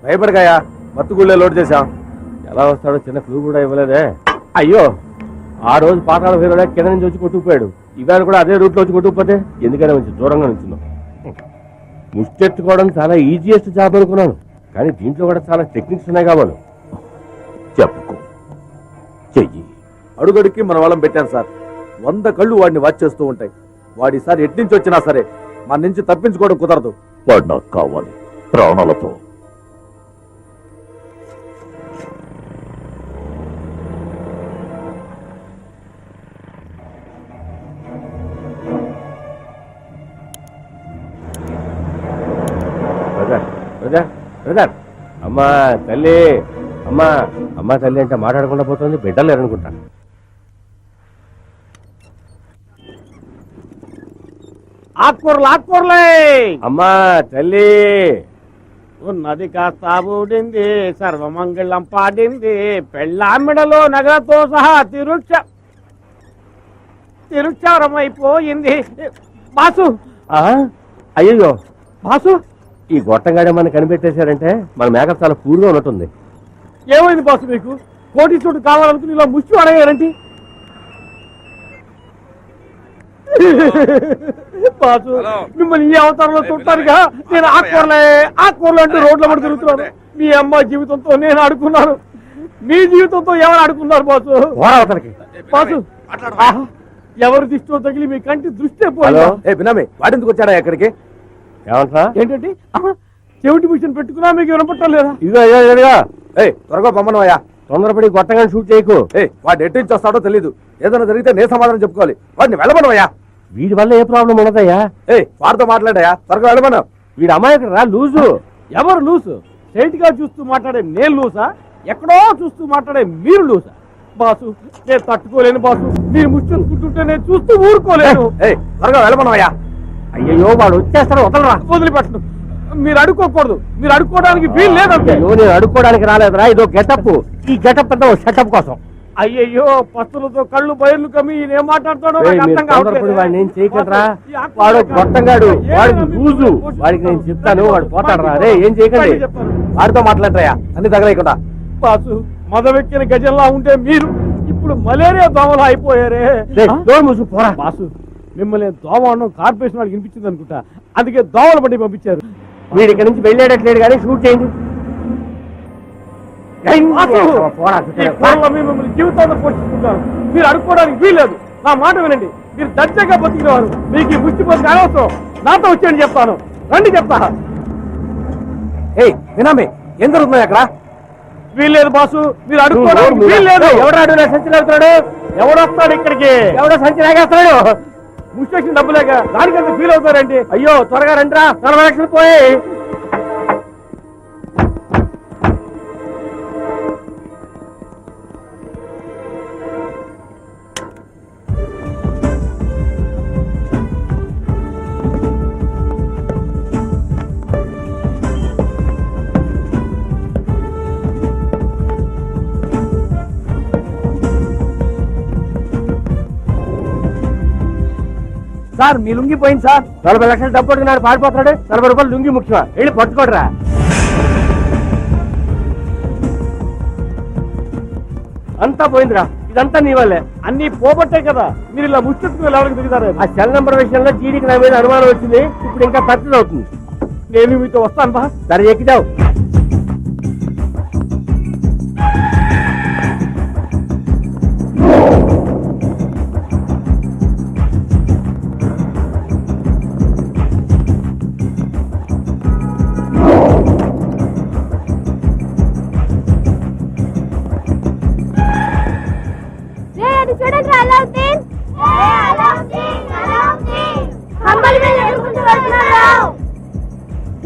Speaker 5: భయపడకాయా, మత్తుగుళ్ళే లోడ్ చేశాం.
Speaker 11: ఎలా వస్తాడో చిన్న క్లూ కూడా ఇవ్వలేదే. అయ్యో, ఆ రోజు పాతాళ భైరవుడా కింద నుంచి వచ్చి కొట్టుకుపోయాడు. ఇవాళ కూడా అదే రూట్లో వచ్చి కొట్టుకుపోతే ఎందుకనే మంచి దూరంగా నుంచున్నాం. ముష్టెత్తుకోవడం చాలా ఈజియెస్ట్ జాబ్ అనుకున్నాను, కానీ దీంట్లో కూడా చాలా టెక్నిక్స్ ఉన్నాయి కావాలి.
Speaker 13: చెప్పుకో, చెయ్యి.
Speaker 5: అడుగడికి మన వాళ్ళం పెట్టాను సార్. 100 కళ్ళు వాడిని వాచ్ చేస్తూ ఉంటాయి. వాడిసారి ఎట్నుంచి వచ్చినా సరే మన నుంచి తప్పించుకోవడం కుదరదు.
Speaker 13: వాడు నాకు కావాలి, ప్రాణాలతో.
Speaker 11: బ్రదర్, అమ్మా తల్లి, అమ్మా తల్లి అంటే మాట్లాడకుండా పోతుంది. బిడ్డలు లేరనుకుంటా.
Speaker 10: ఆకుకూరలే.
Speaker 11: అమ్మా తల్లి,
Speaker 10: ఉన్నది కాస్త ఊడింది, సర్వమంగళం పాడింది, పెళ్ళామిడలో నగలతో సహా తిరుచారమైపోయింది. బాసు,
Speaker 11: అయ్యో బాసు, ఈ గొట్టంగాడే మన కనిపెట్టేశారంటే మన మేకప్ చాలా పూర్గా ఉన్నట్టుంది.
Speaker 10: ఏమైంది బాసు మీకు? కోటీశ్వరుడు కావాలనుకుని ఇలా ముష్టి అడగారంటే బాసు, మిమ్మల్ని ఈ అవతారంలో చూడటానికా నేను ఆకుకూరలు అంటూ రోడ్ల పడి తిరుగుతున్నాను. మీ అమ్మ జీవితంతో నేను ఆడుకున్నాను.
Speaker 4: మీ జీవితంతో ఎవరు ఆడుకున్నారు బాసు? బాసు ఆహా, ఎవరి దృష్టిలో తగిలి మీ కంటి దృష్టి
Speaker 5: బినామీ వాడెందుకు వచ్చాడా ఎక్కడికి?
Speaker 11: ఏమంటా
Speaker 4: ఏంటంటే ఆహా, చెవిటి మిషన్ పెట్టుకున్నా మీకు వినపట్టం లేదా?
Speaker 11: ఇదిగో
Speaker 5: త్వరగా బొమ్మనవయ్యా.
Speaker 11: తొందరపడి గొట్టంగా షూట్ చేయకు.
Speaker 5: వాడు ఎటు నుంచి వస్తాడో తెలీదు. ఏదైనా జరిగితే నే సమాధానం చెప్పుకోవాలి. వాడిని వెళ్ళమనవయ్యా.
Speaker 11: వీడి వల్ల ఏ ప్రాబ్లం ఉండదయ్యా.
Speaker 5: వాడితో మాట్లాడాయా, త్వరగా వెళ్ళమను.
Speaker 11: వీడి అమాయకుడు రా లూజు.
Speaker 4: ఎవరు లూసు? స్ట్రైట్ గా చూస్తూ మాట్లాడే నేను లూసా? ఎక్కడో చూస్తూ మాట్లాడే మీరు లూసా? బాసు నేను తట్టుకోలేను బాసు. మీరు ముచ్చుకుంటుంటే నేను చూస్తూ ఊరుకోలేను.
Speaker 5: త్వరగా వెళ్ళమనవయ్యా.
Speaker 11: అయ్యో వాడు వచ్చేస్తాడు, వదలరా.
Speaker 4: వదిలిపెట్టను. మీరు అడుక్కోకూడదు. మీరు అడుక్కోవడానికి వీలు లేదంటే.
Speaker 11: నేను అడుక్కోవడానికి రాలేదురా, ఇదో గెటప్. ఈ గెటప్ అంతా సెటప్ కోసం.
Speaker 4: అయ్యయ్యో పస్తులతో కళ్ళు బయర్లు కమ్మి ఏం మాట్లాడతాడో నాకు అర్థం కావట్లేదు.
Speaker 11: వాడిని ఏం చేయకరా, వాడు గొట్టంగాడు, వాడికి లూజు. వాడికి నేను చెప్తాను, వాడు పోతాడు రా. రే ఏం చేయకండి,
Speaker 5: వాడితో మాట్లాడతాయా అన్ని తగలేకుండా.
Speaker 4: బాసు మదవెక్కిన గజంలా ఉంటే మీరు ఇప్పుడు మలేరియా దోమలా అయిపోయారే. బాసు మిమ్మల్ని దోమ అన్నం కార్పొరేషన్ వాళ్ళకి వినిపించింది అనుకుంటా, అందుకే దోమల బండి పంపించారు.
Speaker 11: వీడి ఇక్కడ నుంచి వెళ్ళేటట్లేడు కానీ షూట్ చేయండి.
Speaker 4: మిమ్మల్ని జీవితాన్ని పోషిస్తుంటారు. మీరు అడుక్కోవడానికి వీల్లేదు. నా మాట వినండి. మీరు దర్జాగా బతికినవారు. మీకు ఈ ముష్టిపోతే అనవసరం. నాతో వచ్చేయండి చెప్తాను. రండి చెప్తా.
Speaker 5: వినామే ఏం జరుగుతున్నాయి అక్కడ?
Speaker 4: వీల్లేదు బాసు, మీరు అడుక్కోవడానికి వీల్లేదు.
Speaker 11: ఎవడాడు సంచి లాగుతాడు?
Speaker 4: ఎవడొస్తాడు ఇక్కడికి?
Speaker 11: ఎవడో సంచి లాగేస్తాడు.
Speaker 4: ముష్టేషన్ డబ్బులేక దానికంత ఫీల్ అవుతారండి.
Speaker 11: అయ్యో త్వరగా రండిరా, 40 లక్షలు పోయి.
Speaker 4: సార్ మీ లుంగి పోయింది సార్.
Speaker 11: 40 లక్షలు డబ్బు పట్టుకున్నాడు, పారిపోతాడు. 40 రూపాయలు లుంగి ముఖ్యమా? వెళ్ళి పట్టుకోడరా. అంతా పోయిందిరా, ఇదంతా నీ వల్లే.
Speaker 4: అన్ని పోబట్టే కదా మీరు ఇలా ముచ్చెత్తుకు ఎవరికి దిగుతారు.
Speaker 11: ఆ సెల్ నంబర్ విషయంలో జీడీకి నా మీద అనుమానం వచ్చింది. ఇప్పుడు ఇంకా పెద్దది అవుతుంది.
Speaker 4: నేను మీతో వస్తాను బా.
Speaker 11: సరే ఎక్కిదావు.
Speaker 6: చూడండి అలావుద్దీన్.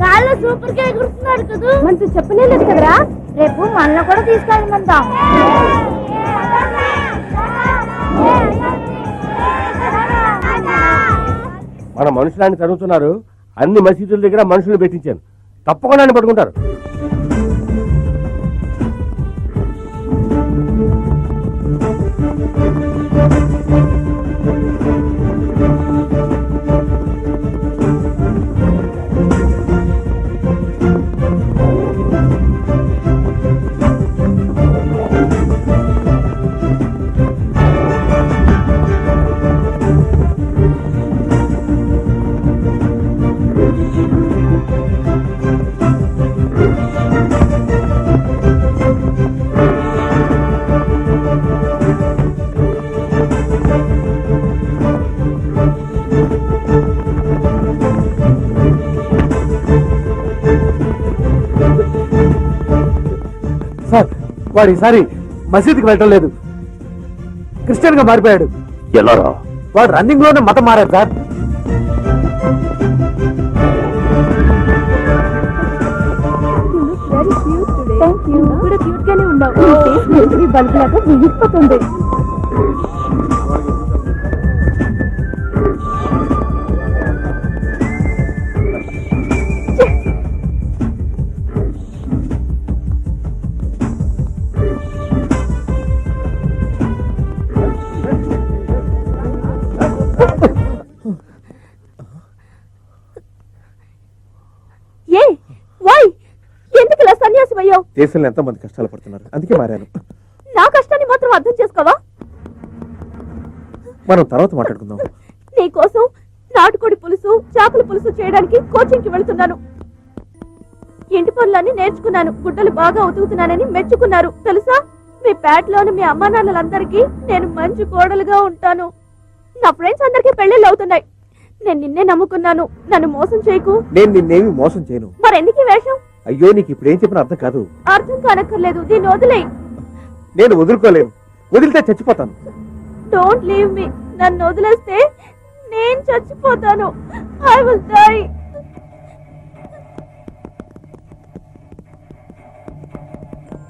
Speaker 6: గాల్లో సూపర్ గా ఎగురుతున్నాడు కదా. మనతో చెప్పనే లేదు కదరా. రేపు మనలో కూడా తీసుకెళ్ళమందాం.
Speaker 11: మన మనుషులాన్ని చదువుతున్నారు. అన్ని మసీదుల దగ్గర మనుషులు పెట్టించాను, తప్పకుండా పట్టుకుంటారు.
Speaker 5: సార్ వాడు ఈసారి మసీదుకి వెళ్ళటం లేదు, క్రిస్టియన్ గా మారిపోయాడు.
Speaker 13: ఎలా రా?
Speaker 5: వాడు రన్నింగ్ లోనే మతం మారాడు సార్.
Speaker 6: కూడా క్యూట్ గానే ఉన్నావు. బల్బ్ లాగా విరిగిపోతుంది.
Speaker 8: ఎందుకు ఇలా సన్యాసం అయ్యావు?
Speaker 5: దేశంలో ఎంతో మంది కష్టాలు పడుతున్నారు, అందుకే మారాను.
Speaker 8: నా కష్టాన్ని మాత్రం అర్థం చేసుకోవా?
Speaker 5: మనం తర్వాత మాట్లాడుకుందాం.
Speaker 8: నీకోసం నాటుకోడి పులుసు, చేపల పులుసు చేయడానికి కోచింగ్ కి వెళ్తున్నాను. ఇంటి పనులన్నీ నేర్చుకున్నాను. గుడ్డలు బాగా ఉతుకుతున్నానని మెచ్చుకున్నారు తెలుసా?
Speaker 6: మీ పేటలోని మీ అమ్మా నాన్నలందరికీ నేను మంచి కోడలుగా ఉంటాను. నా ఫ్రెండ్స్ అందరికీ పెళ్లిళ్ళు అవుతున్నాయి. నేను నిన్నే నమ్ముకున్నాను. నన్ను మోసం చేయకు.
Speaker 5: నేను నిన్నేమి మోసం చేయను.
Speaker 6: మరెందుకు ఈ వేషం?
Speaker 5: అయ్యో, నీకు ఇప్పుడు ఏం చెప్పిన అర్థం కాదు.
Speaker 6: అర్థం కానక్కర్లేదు. దీన్ని వదిలేయ్.
Speaker 5: నేను వదులుకోలేను. వదిలితే చచ్చిపోతాను.
Speaker 6: Don't leave me. నన్ను వదిలేస్తే నేను చచ్చిపోతాను. I will die.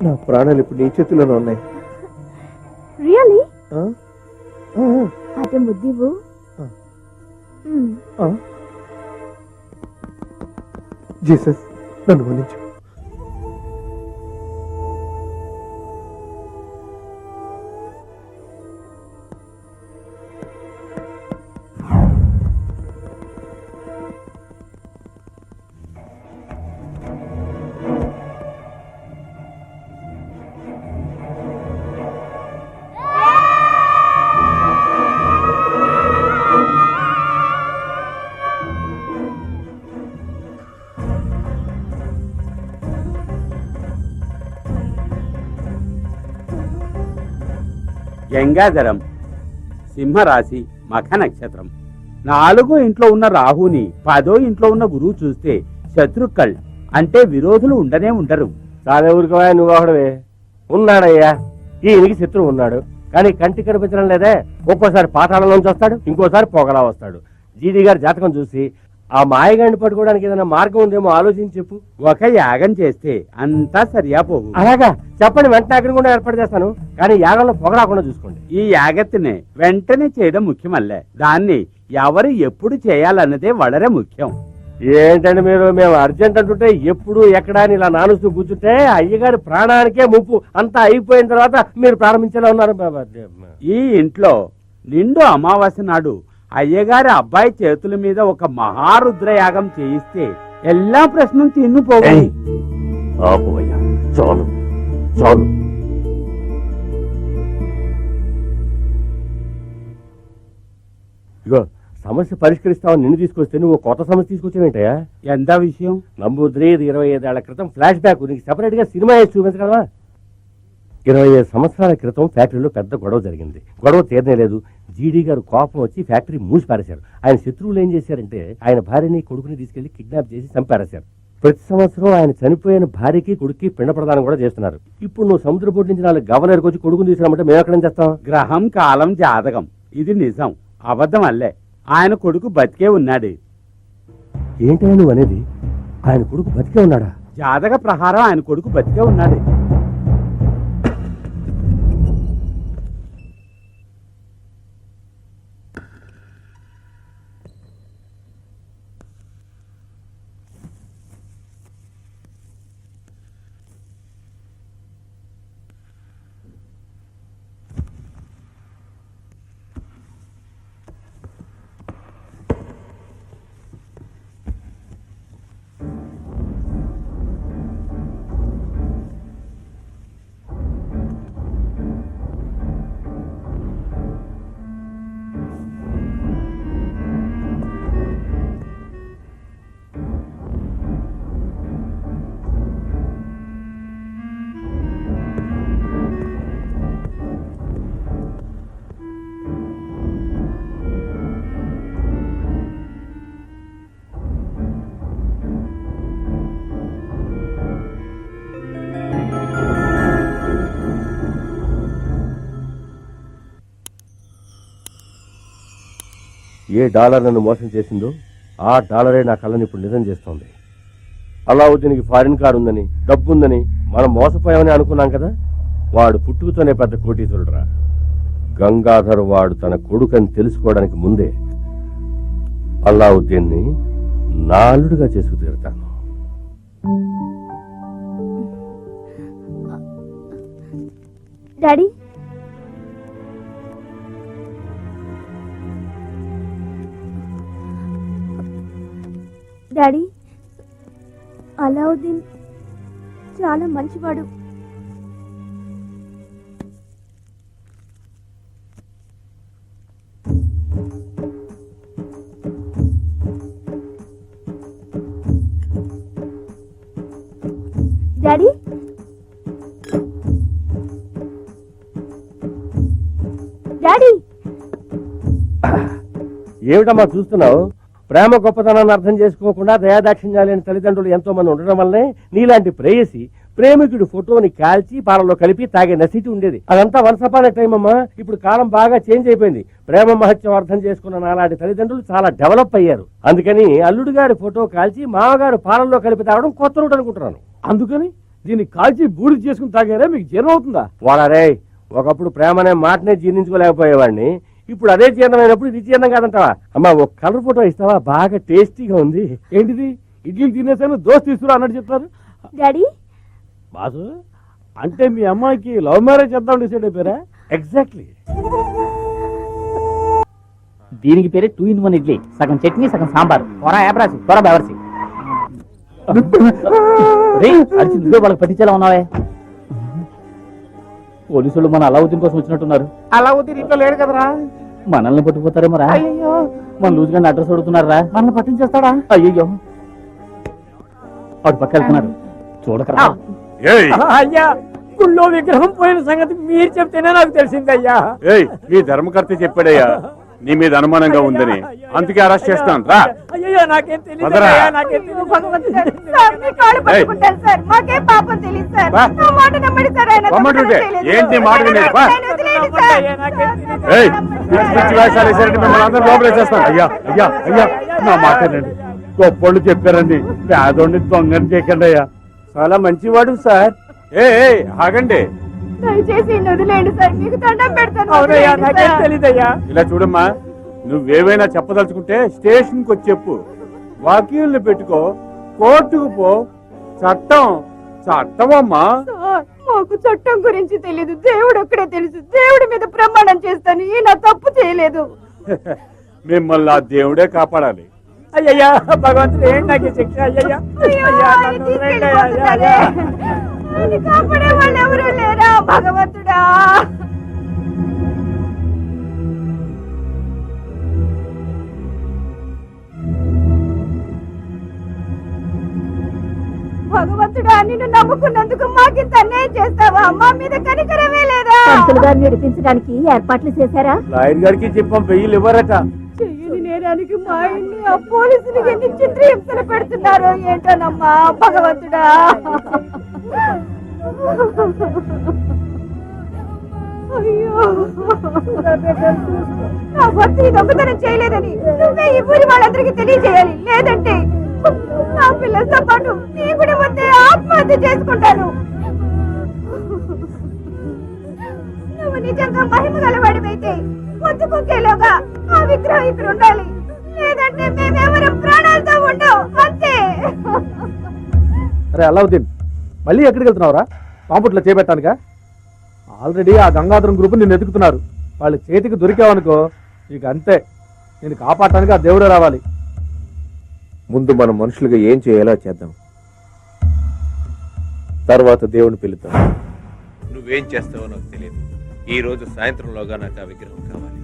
Speaker 5: నా ప్రాణాలు ఇప్పుడు నీ చేతుల్లోనే ఉన్నాయి.
Speaker 6: రియల్లీ? అదే ముద్దివు.
Speaker 5: జీసస్, నన్ను మన్నించు.
Speaker 1: గంగాధరం, సింహరాశి, మఖ నక్షత్రం. 4వ ఇంట్లో ఉన్న రాహుని 10వ ఇంట్లో ఉన్న గురువు చూస్తే శత్రుక్కల్ అంటే విరోధులు ఉండనే ఉండరు.
Speaker 11: చాలా ఊరుకోవా, నువ్వు ఒకడవే. ఉన్నాడయ్యా, ఈయనకి శత్రువు ఉన్నాడు, కానీ కంటి కనిపించడం లేదే. ఒక్కోసారి పాతాళంలోంచి వస్తాడు, ఇంకోసారి పొగలా వస్తాడు. జీడి గారి జాతకం చూసి ఆ మాయగాడిని పట్టుకోవడానికి ఏదైనా మార్గం ఉందేమో ఆలోచించి చెప్పు.
Speaker 1: ఒక యాగం చేస్తే అంతా సరియా పోవు.
Speaker 11: అలాగా చెప్పండి, వెంటనే అగ్ని కూడా ఏర్పాటు చేస్తాను, కానీ యాగంలో పొగ రాకుండా చూసుకోండి.
Speaker 1: ఈ యాగత్తిని వెంటనే చేయడం ముఖ్యమల్లే. దాన్ని ఎవరు ఎప్పుడు చేయాలన్నదే వడరే ముఖ్యం.
Speaker 11: ఏంటంటే మీరు, మేము అర్జెంట్ అంటుంటే ఎప్పుడు ఎక్కడ అని ఇలా నానుస్తూ కూర్చుంటే అయ్యగారి ప్రాణానికే ముప్పు. అంతా అయిపోయిన తర్వాత మీరు ప్రారంభించేలా ఉన్నారు.
Speaker 1: ఈ ఇంట్లో నిండు అమావాస్య నాడు అయ్యగారి అబ్బాయి చేతుల మీద ఒక మహారుద్రయాగం చేయిస్తే ఎల్లా ప్రశ్న తిన్నుపోయి.
Speaker 13: ఆపోయ్యా, చాలు చాలు.
Speaker 11: ఇగో సమస్య పరిష్కరిస్తామని నిన్ను తీసుకొస్తే నువ్వు కొత్త సమస్య తీసుకొచ్చావేంటయా?
Speaker 1: ఎంత విషయం?
Speaker 11: నంబూద్రి 25 ఏళ్ల క్రితం ఫ్లాష్ బ్యాక్. నీకు సెపరేట్ గా సినిమా వేసి చూపించగలవా? 25 సంవత్సరాల క్రితం ఫ్యాక్టరీలో పెద్ద గొడవ జరిగింది. గొడవ తీరనేలేదు. జీడీ గారు కోపం వచ్చి ఫ్యాక్టరీ మూసి పారేశారు. ఆయన శత్రువులు ఏం చేశారంటే ఆయన భార్యని కొడుకుని తీసుకెళ్లి కిడ్నాప్ చేసి చంపారేశారు. ప్రతి సంవత్సరం ఆయన చనిపోయిన భార్యకి కొడుక్కి పిండ ప్రదానం కూడా చేస్తున్నారు. ఇప్పుడు నువ్వు సముద్రపోటు నుంచి 4 గవర్నర్కి వచ్చి కొడుకుని తీసుకురామంటే మేము ఎక్కడేం చేస్తాం?
Speaker 1: గ్రహం కాలం జాతకం ఇది నిజం, అబద్ధం అల్లే. ఆయన కొడుకు బతికే ఉన్నాడు.
Speaker 11: ఏంటో నువ్వు అనేది? ఆయన కొడుకు బతికే ఉన్నాడా?
Speaker 1: జాతక ప్రకారం ఆయన కొడుకు బతికే ఉన్నాడు.
Speaker 11: ఏ డాలర్ నన్ను మోసం చేసిందో ఆ డాలరే నా కళ్ళని ఇప్పుడు నిజం చేస్తోంది. అలావుద్దీన్కి ఫారిన్ కార్ ఉందని, డబ్బు ఉందని మనం మోసపోయామని అనుకున్నాం కదా. వాడు పుట్టుకతోనే పెద్ద కోటీశ్వరుడురా. గంగాధర్ వాడు తన కొడుకని తెలుసుకోవడానికి ముందే అలావుద్దీన్ని నా అల్లుడుగా చేసుకు తీరుతాను.
Speaker 6: డాడీ, డాడీ, అలావుద్దీన్ చాలా మంచివాడు. డాడీ,
Speaker 11: ఏమిటమ్మా చూస్తున్నావు? ప్రేమ గొప్పతనాన్ని అర్థం చేసుకోకుండా దయాదాక్షిణ్యాలు లేని తల్లిదండ్రులు ఎంతో మంది ఉండడం వల్లనే నీలాంటి ప్రేయసి ప్రేమికుడి ఫోటోని కాల్చి పాలలో కలిపి తాగే నసిటి ఉండేది. అదంతా వన్స్ అపాన్ ఎ టైం అమ్మా. ఇప్పుడు కాలం బాగా చేంజ్ అయిపోయింది. ప్రేమ మహత్యం అర్థం చేసుకున్న నాలాంటి తల్లిదండ్రులు చాలా డెవలప్ అయ్యారు. అందుకని అల్లుడు గారి ఫోటో కాల్చి మామగారు పాలల్లో కలిపి తాగడం కొత్త రూట్ అనుకుంటున్నాను.
Speaker 3: అందుకని దీన్ని కాల్చి బూడిద చేసుకుని తాగారా? మీకు జీర్ణం అవుతుందా?
Speaker 11: వాడారే, ఒకప్పుడు ప్రేమ అనే మాటనే జీర్ణించుకోలేకపోయేవాడిని. ఇప్పుడు అదే జీర్ణమైనప్పుడు ఇది జీర్ణం కాదంటావా? అమ్మా ఒక కలర్ ఫోటో ఇస్తావా? బాగా టేస్టీగా ఉంది.
Speaker 3: ఏంటిది? ఇడ్లీలు తినేసాను దోశ తీసుకురా అన్నట్టు చెప్తారు.
Speaker 8: డాడీ
Speaker 3: బాసు, అంటే మీ అమ్మాయికి లవ్ మ్యారేజ్ చేద్దాం డిసైడ్ అయిపోయారా?
Speaker 11: ఎగ్జాక్ట్లీ.
Speaker 4: దీనికి పేరే 2 in 1 ఇడ్లీ. సగం చట్నీ సగం సాంబార్. త్వర యాబ్రాసి త్వర బెవర్సి. అడిచి నువ్వే వాళ్ళకి పట్టించేలా ఉన్నావే. పోలీసులు మన అలావుద్దీన్ కోసం వచ్చినట్టున్నారు.
Speaker 9: అలావుద్దీన్ ఇంట్లో లేడు కదరా.
Speaker 4: మనల్ని పట్టుకుపోతారేమో రా. మన లూజ్ గా అడ్రస్ అడుగుతున్నారా? మనల్ని పట్టించేస్తాడా? అయ్యో అటు పక్క వెళ్తున్నారు చూడకరా.
Speaker 10: అయ్యా, గుళ్ళో విగ్రహం పోయిన సంగతి మీరు చెప్తేనే నాకు తెలిసింది అయ్యా.
Speaker 7: మీ ధర్మకర్త చెప్పాడయ్యా నీ మీద అనుమానంగా ఉందని, అందుకే అరెస్ట్ చేస్తాను రా.
Speaker 10: అయ్యో నాకేం తెలియదు,
Speaker 7: వదరా.
Speaker 10: నాకేం తెలియదు.
Speaker 7: రమ్మంటుంటే ఏంటి మాట వినేది? బా. ఏయ్, పిచ్చి పిచ్చి వేషాలు వేసారంటే మిమ్మల్ని అందరూ లోపలేసేస్తాను.
Speaker 3: అయ్యా అయ్యా అయ్యా నా మాట్లాడండి. గొప్పోళ్ళు చెప్పారండి, పేదోడిని దొంగని చేయకండి అయ్యా.
Speaker 5: చాలా మంచివాడు సార్.
Speaker 7: ఆగండి.
Speaker 6: దయచేసి వదిలేండి సార్, మీకు దండం పెడతాను.
Speaker 10: అవునయ్యా, నాకేం తెలియదయ్యా.
Speaker 7: ఇలా చూడమ్మా, నువ్వేవైనా చెప్పదలుచుకుంటే స్టేషన్ కి వచ్చి చెప్పు. వకీల్ని పెట్టుకో, కోర్టుకు పో. చట్టం చట్టమమ్మా.
Speaker 6: సార్, మాకు చట్టం గురించి తెలియదు, దేవుడు ఒక్కడే తెలుసు. దేవుడి మీద ప్రమాణం చేస్తాను, ఈయన తప్పు చేయలేదు.
Speaker 7: మిమ్మల్ని ఆ దేవుడే కాపాడాలి.
Speaker 10: అయ్యయ్యా, భగవంతుడు ఏంటి నాకు ఈ శిక్ష? అయ్యయ్యా, అయ్యా, నన్ను వదిలేయండి అయ్యా, అయ్యా.
Speaker 6: ఆయన కాపాడే వాళ్ళు ఎవరు లేరా భగవంతుడా? భగవంతుడా, నిన్ను నమ్ముకున్నందుకు మాకింత అన్యాయం చేస్తావా? మా మీద కనికరమే లేదా?
Speaker 2: పంతులు గారిని నడిపించడానికి ఏర్పాట్లు చేశారా?
Speaker 5: లాయర్ గారికి చెప్పాం, వెయ్యిలు ఇవ్వరట.
Speaker 6: చెయ్యని నేరానికి మా ఇల్లు ఆ పోలీసులు ఎన్ని చిత్రహింసలు పెడుతున్నారో ఏంటోనమ్మా భగవంతుడా. అయ్యో, నా భర్త ఈ దొంగతనం చేయలేదని నువ్వే ఈ ఊరి వాళ్ళందరికీ తెలియజేయాలి. లేదంటే నా పిల్లలతో పాటు నీ కూడా ముందే ఆత్మహత్య చేసుకుంటాను. నువ్వు నిజంగా మహిమ గలవాడివైతే పొద్దుకుంకేలోగా ఆ విగ్రహం ఇక్కడ ఉండాలి. లేదంటే మేమెవరం ప్రాణాలతో ఉండవు, అంతే.
Speaker 5: అరే అలావుద్దీన్, మళ్ళీ ఎక్కడికి వెళ్తున్నావురా? పాంపుట్లో చేపెట్టానుగా. ఆల్రెడీ ఆ గంగాధరం గ్రూప్ నిన్ను ఎదుగుతున్నారు. వాళ్ళ చేతికి దొరికావనుకో ఇక అంతే. నేను కాపాడటానికి ఆ దేవుడే రావాలి.
Speaker 14: ముందు మనం మనుషులుగా ఏం చేయాలో చేద్దాం, తర్వాత దేవుని పిలుద్దాం. నువ్వేం చేస్తావో నాకు తెలియదు. ఈ రోజు సాయంత్రంలోగా నాకు ఆ విగ్రహం కావాలి,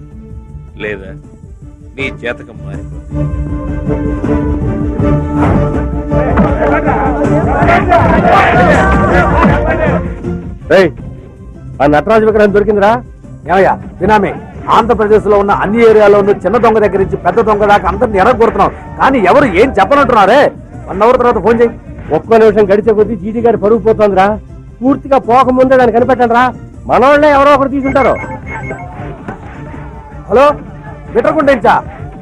Speaker 14: లేదా నీ జాతకం మారిపోతుంది.
Speaker 5: ఆ నటరాజు విగ్రహం దొరికిందిరా? ఏమయ్యా వినామే, ఆంధ్రప్రదేశ్ లో ఉన్న అన్ని ఏరియాలోనూ చిన్న దొంగ దగ్గర నుంచి పెద్ద దొంగ దాకా అందరిని ఎరగొడుతున్నాం, కానీ ఎవరు ఏం చెప్పనంటున్నారే. 1 hour తర్వాత ఫోన్ చేయి.
Speaker 11: ఒక్క నిమిషం గడిచే కొద్దీ జీడి గారి పరుగు పోతుందిరా. పూర్తిగా పోకముందే దాన్ని కనిపెట్టండి రా. మనోళ్ళే ఎవరో ఒకరు తీసుంటారు.
Speaker 5: హలో, విటరకుంటా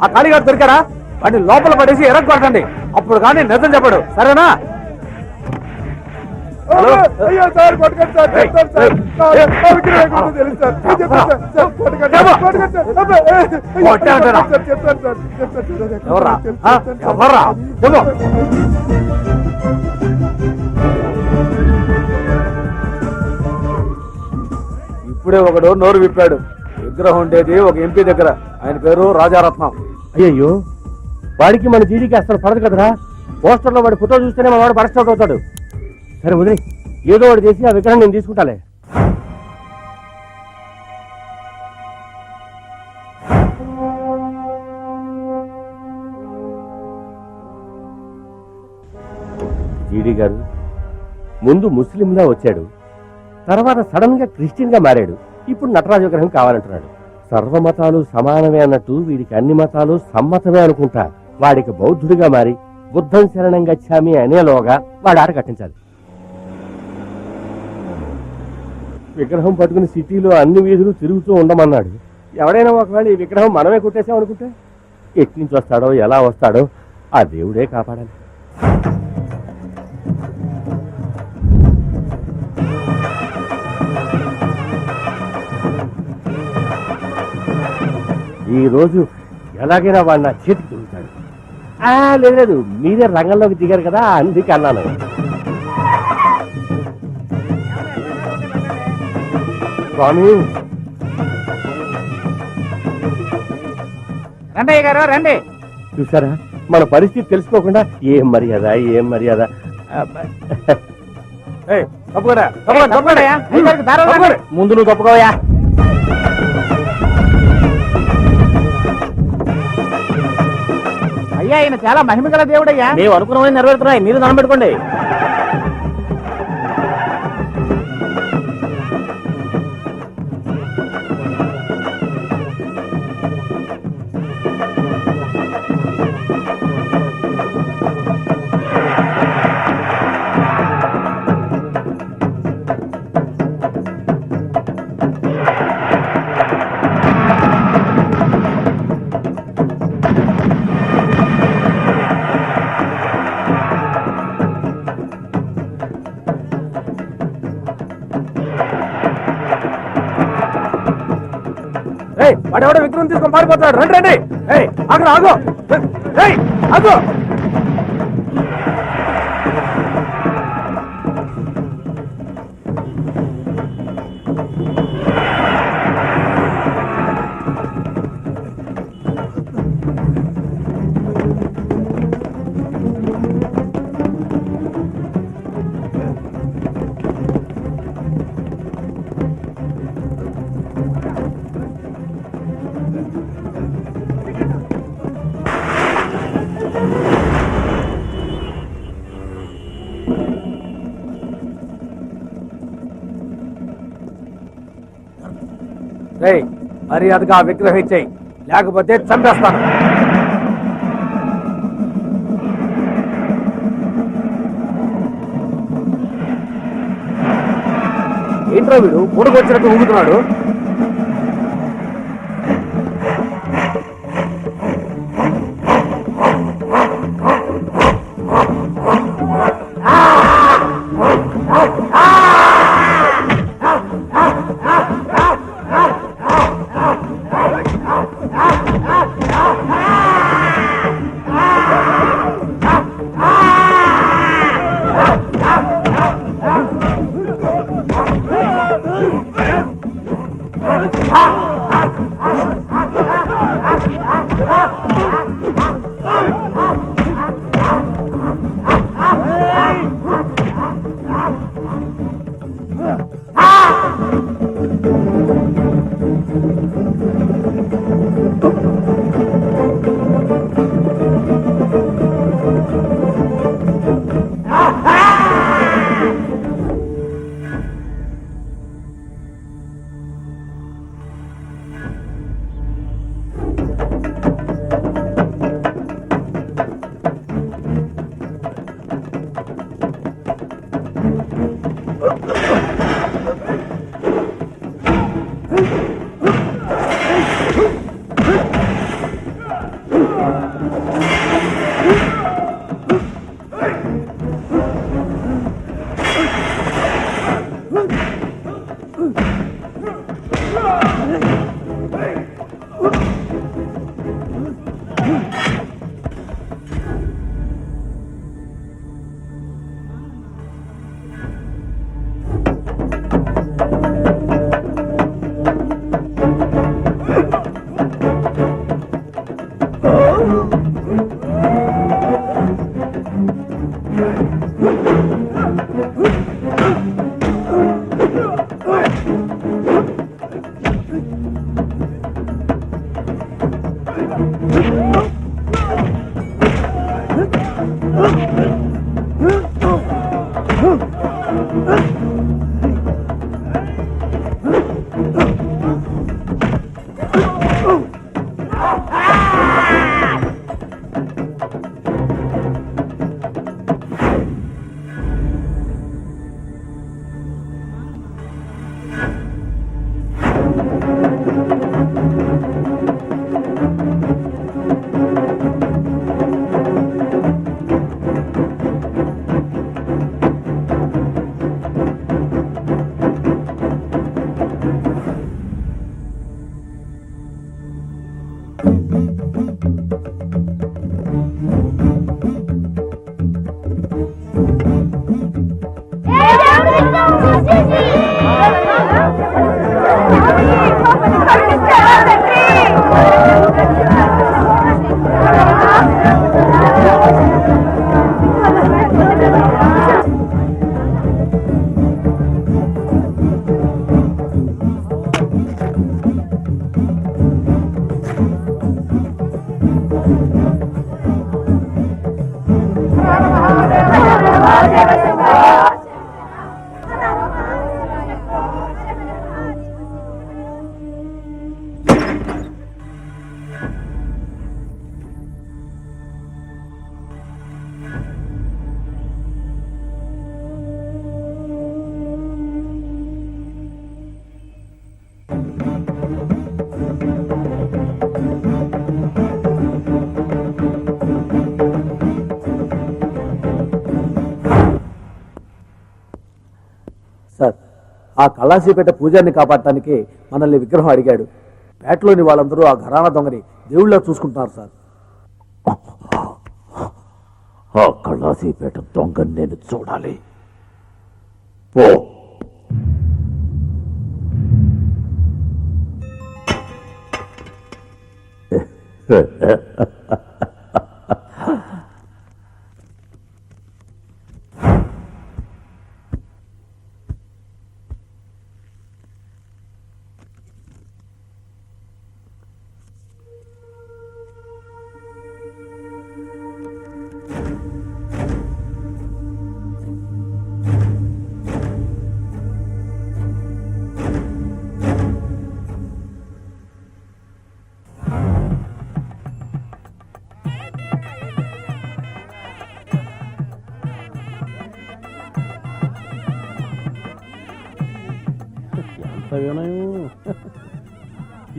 Speaker 5: ఆ కాళీగారు దొరికారా? వాడిని లోపల పడేసి ఎరగొట్టండి, అప్పుడు కానీ నిజం చెప్పడు, సరేనా?
Speaker 9: అయ్యో సార్, కొట్టకండి సార్, చెప్తాను సార్. నా విగ్రహం ఎక్కడుందో తెలుసు సార్. నేను చెప్తాను సార్. సార్, కొట్టకండి సార్, కొట్టకండి సార్. అబ్బే,
Speaker 5: కొట్టాడంటారా?
Speaker 9: సార్, చెప్తాను సార్, చెప్తాను సార్.
Speaker 5: ఎవర్రా? ఎవర్రా? చెప్పు. ఇప్పుడే ఒకడు నోరు విప్పాడు. విగ్రహం ఉండేది ఒక ఎంపీ దగ్గర, ఆయన పేరు రాజారత్నం.
Speaker 11: అయ్యయ్యో, వాడికి మన జీడికి అసలు పడదు కదరా. పోస్టర్లో వాడి ఫోటో చూస్తేనే మన వాడు బరస్ట్ అవుట్ అవుతాడు. సరే వదిలే, ఏదో ఒకటి చేసి ఆ విగ్రహం నేను తీసుకుంటాలే. జీడి గారు ముందు ముస్లింలా వచ్చాడు, తర్వాత సడన్ గా క్రిస్టియన్ గా మారాడు. ఇప్పుడు నటరాజు విగ్రహం కావాలంటున్నాడు. సర్వమతాలు సమానమే అన్నట్టు వీడికి అన్ని మతాలు సమ్మతమే అనుకుంటా. వాడికి బౌద్ధుడిగా మారి బుద్ధం శరణం గచ్చామి అనేలోగా వాడు ఆట కట్టించాలి. విగ్రహం పట్టుకుని సిటీలో అన్ని వీధులు తిరుగుతూ ఉండమన్నాడు. ఎవడైనా ఒకవేళ ఈ విగ్రహం మనమే కొట్టేసామనుకుంటే ఎట్నుంచి వస్తాడో ఎలా వస్తాడో ఆ దేవుడే కాపాడాలి. ఈ రోజు ఎలాగైనా వాడు నా చేతికి దొరుకుతాడు. లేదు మీరే రంగంలోకి దిగారు కదా అందుకే అన్నాను. స్వామి
Speaker 4: రండి గారు రండి.
Speaker 11: చూసారా మన పరిస్థితి తెలుసుకోకుండా ఏం మర్యాద ఏం మర్యాద.
Speaker 4: ముందు నువ్వు తప్పుకోవయా. అయ్యా ఈయన చాలా మహిమ గల దేవుడయ్యా. మేము అనుకున్నవన్నీ నెరవేరుతున్నాయి, మీరు దండం పెట్టుకోండి.
Speaker 5: వాడెవడో విగ్రహం తీసుకొని పారిపోతాడు. రండి రండి. అక్కడ ఆగో ఆగో. మర్యాదగా ఆ విగ్రహం ఇచ్చేయి, లేకపోతే చంపేస్తాను. ఏంట్రా వీడు పూడకొచ్చినట్టు ఊగుతున్నాడు. ఆ కళాసీపేట పూజారిని కాపాడటానికి మనల్ని విగ్రహం అడిగాడు. పేటలోని వాళ్ళందరూ ఆ ఘరానా దొంగని దేవుళ్ళ చూసుకుంటున్నారు సార్.
Speaker 13: ఆ కళాసీపేట దొంగని నేను చూడాలి. పో.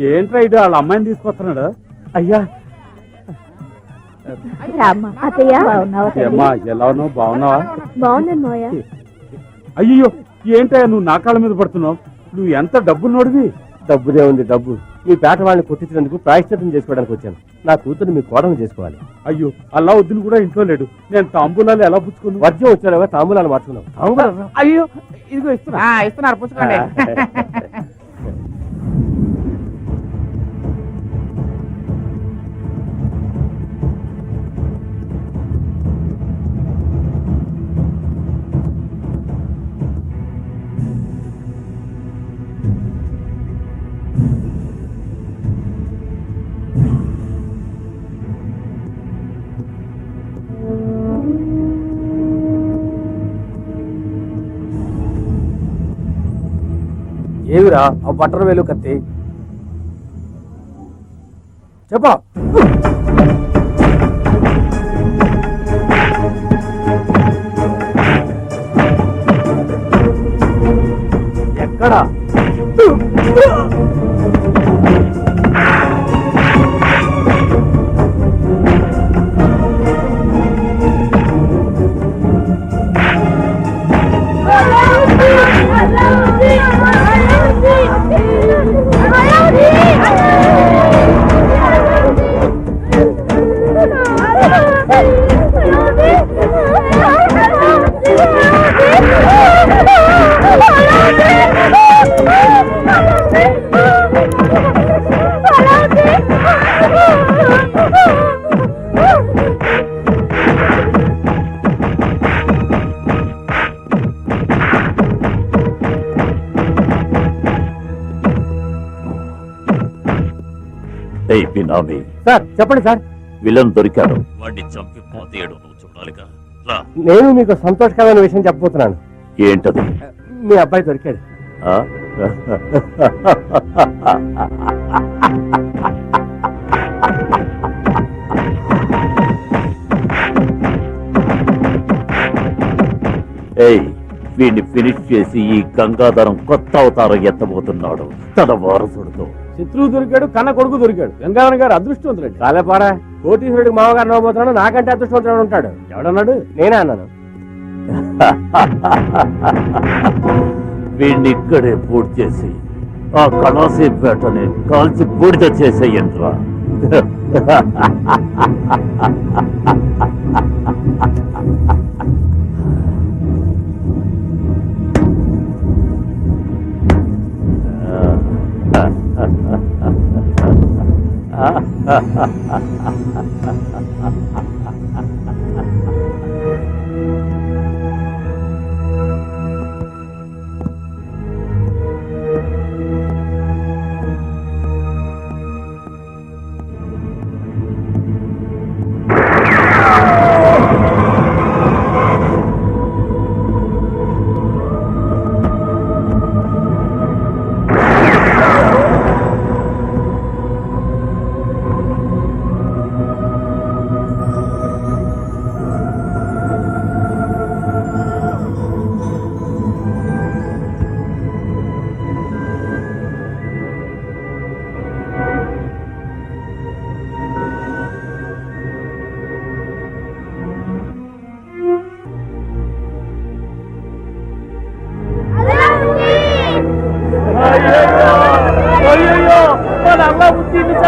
Speaker 1: ఏంట్రా ఇటు వాళ్ళ అమ్మాయిని తీసుకొస్తున్నాడు?
Speaker 5: అయ్యా
Speaker 6: అత్తయ్య
Speaker 1: ఏమ్మా ఎలా ఉన్నావు? బాగున్నావా?
Speaker 6: బాగున్నాను మావయ్య.
Speaker 1: అయ్యో ఏంటయ్యా నువ్వు నా కాళ్ళ మీద పడుతున్నావు? నువ్వు ఎంత డబ్బులు నోడివి?
Speaker 11: డబ్బుదే ఉంది డబ్బు. మీ పేట వాళ్ళని కొట్టించినందుకు ప్రాయశ్చిత్తం చేసుకోవడానికి వచ్చాను. నా కూతురు మీ కోడలు చేసుకోవాలి.
Speaker 1: అయ్యో అల్లావుద్దీన్ కూడా ఇంట్లో లేడు. నేను తాంబూలాలు ఎలా పుచ్చుకున్నాను?
Speaker 11: వర్జం వచ్చారా తాంబూలాలు మార్చుకున్నాం.
Speaker 1: అయ్యో ఇదిగో ఇస్తున్నారు పుచ్చుకోండి.
Speaker 5: ఏమిరా ఆ బట్టర వేలు కత్తి? చెప్పా. ఎక్కడా?
Speaker 11: సార్ చెప్పండి సార్.
Speaker 13: విలన్ దొరికాడు. వాడిని చంపి పోతేయడం నువ్వు చూడాలిగా. రా.
Speaker 11: నేను మీకు సంతోషకరమైన విషయం చెప్పబోతున్నాను.
Speaker 13: ఏంటది?
Speaker 11: మీ అబ్బాయి దొరికాడు.
Speaker 13: ఆ? ఏయ్ వీడిని ఫినిష్ చేసి ఈ గంగాధరం కొత్త అవతారం ఎత్తబోతున్నాడు తన వారసుడితో.
Speaker 11: శత్రువు దొరికాడు, కన్న కొడుకు దొరికాడు. గంగాధరం గారు అదృష్టవంతుడు. కాలేపాడా కోటీశ్వరుడికి మామగారు నవ్వబోతున్నాడు. నాకంటే అదృష్టవంతుడు ఉంటాడు. ఎవడన్నాడు? నేనే అన్నాను.
Speaker 13: వీడిని ఇక్కడే పూర్తి చేసి ఆ కళాసేపేటని కాల్చి బూడిద చేసేయంట్రా.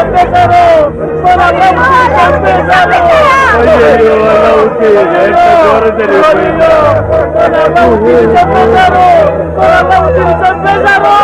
Speaker 9: చంపేశారు మన అల్లావుద్దీన్ చంపేశారు అయ్యో అల్లావుద్దీన్ ఎంత ఘోరం జరిగిపోయింది మన అల్లావుద్దీన్ చంపేశారు మన అల్లావుద్దీన్ చంపేశారు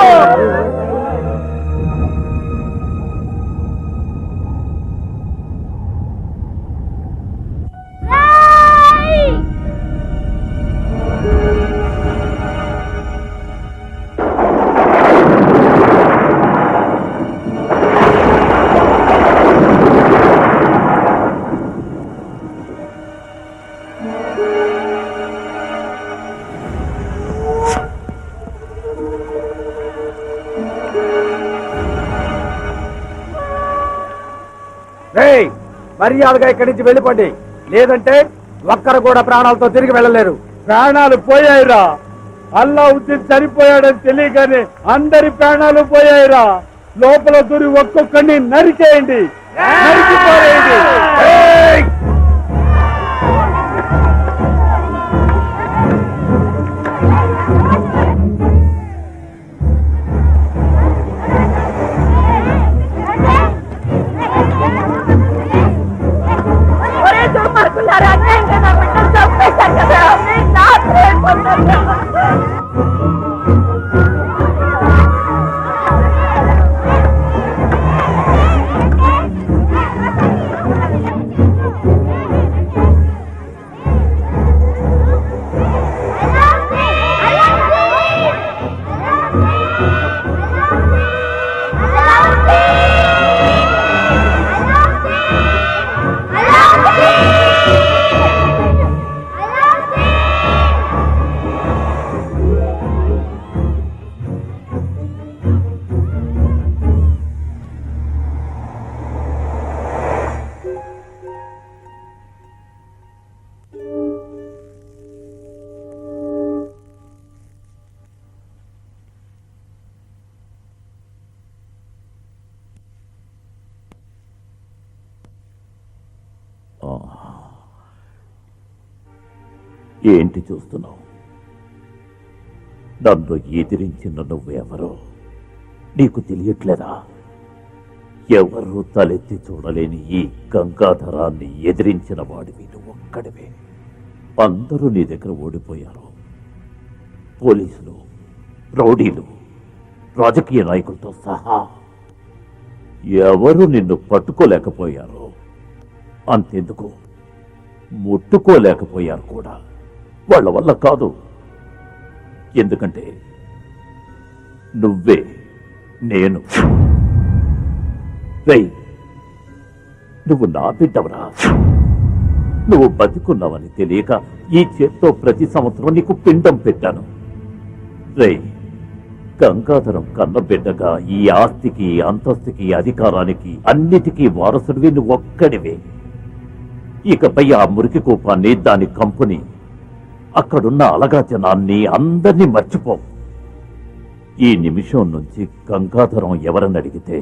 Speaker 5: మర్యాదగా ఇక్కడి నుంచి వెళ్ళిపోండి, లేదంటే ఒక్కరు కూడా ప్రాణాలతో తిరిగి వెళ్ళలేరు.
Speaker 9: ప్రాణాలు పోయాయిరా, అల్లావుద్దీన్ చనిపోయాడని తెలియగానే అందరి ప్రాణాలు పోయాయిరా. లోపల దూరి ఒక్కొక్కడిని నరికేయండి, నరికిపోయేయండి.
Speaker 13: ఏంటి చూస్తున్నావు? నన్ను ఎదిరించిన నువ్వెవరో నీకు తెలియట్లేదా? ఎవరు తలెత్తి చూడలేని ఈ గంగాధరాన్ని ఎదిరించిన వాడివి నువ్వు ఒక్కడివే. అందరూ నీ దగ్గర ఓడిపోయారు. పోలీసులు, రౌడీలు, రాజకీయ నాయకులతో సహా ఎవరు నిన్ను పట్టుకోలేకపోయారు. అంతెందుకు ముట్టుకోలేకపోయారు కూడా. వాళ్ళ వల్ల కాదు. ఎందుకంటే నువ్వే నేను. రేయ్, నువ్వు నా బిడ్డవరా. నువ్వు బతికున్నావని తెలియక ఈ చేత్తో ప్రతి సంవత్సరం నీకు పిండం పెట్టాను. రేయ్, గంగాధరం కన్న బిడ్డగా ఈ ఆస్తికి, అంతస్తుకి, అధికారానికి అన్నిటికీ వారసుడివి నువ్వు ఒక్కడివే. ఇకపై ఆ మురికి కూపాన్ని, దాని కంపుని, అక్కడున్న అలగా జనాన్ని అందరినీ మర్చిపో. ఈ నిమిషం నుంచి గంగాధరం ఎవరని అడిగితే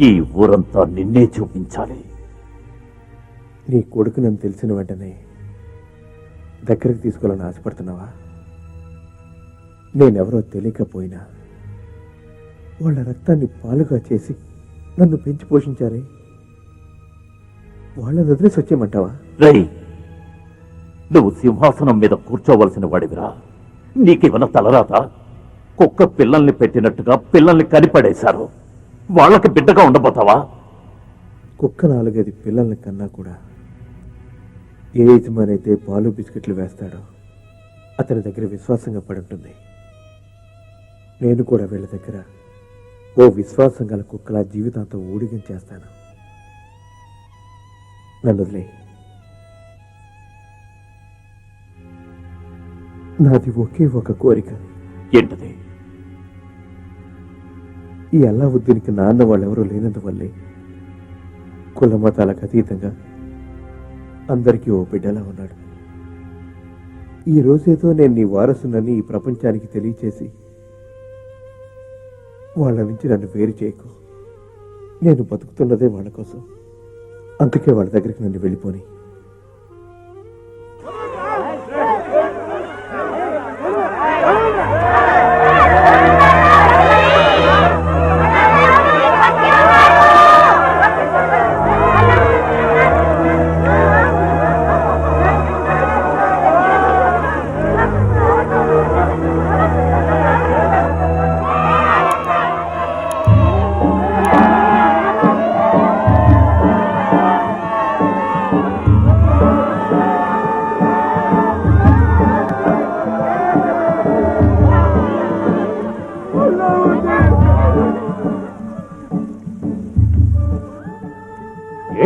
Speaker 13: ఈ ఊరంతా నిన్నే చూపించాలి.
Speaker 12: నీ కొడుకు నన్ను తెలిసిన వెంటనే దగ్గరికి తీసుకోవాలని ఆశపడుతున్నావా? నేనెవరో తెలియకపోయినా వాళ్ళ రక్తాన్ని పాలుగా చేసి నన్ను పెంచి పోషించారే, వాళ్ళని వదిలేసి వచ్చేయమంటావా?
Speaker 13: రేయ్, నువ్వు సింహాసనం మీద కూర్చోవలసిన వాడివిరా. నీకేమన్నా తలరాత? కుక్క పిల్లల్ని పెట్టినట్టుగా పిల్లల్ని కనిపడేశారు. వాళ్ళకి బిడ్డగా ఉండబోతావా?
Speaker 12: కుక్క 4-5 పిల్లల్ని కన్నా కూడా ఏ యజమాని అయితే పాలు బిస్కెట్లు వేస్తాడో అతని దగ్గర విశ్వాసంగా పడి ఉంటుంది. నేను కూడా వీళ్ళ దగ్గర ఓ విశ్వాసం గల కుక్కలా జీవితాంతం ఊడిగం చేస్తాను. నన్ను వదిలే. నాది ఒకే ఒక కోరిక.
Speaker 13: ఏంటది?
Speaker 12: ఈ అల్లావుద్దీన్కి నాన్న వాళ్ళెవరూ లేనందువల్లే కుల మతాలకు అతీతంగా అందరికీ ఓ బిడ్డలా ఉన్నాడు. ఈ రోజేదో నేను నీ వారసునని ఈ ప్రపంచానికి తెలియచేసి వాళ్ళ నుంచి నన్ను వేరు చేయకు. నేను బతుకుతున్నదే వాళ్ళ కోసం. అందుకే వాళ్ళ దగ్గరికి నన్ను వెళ్ళిపోని.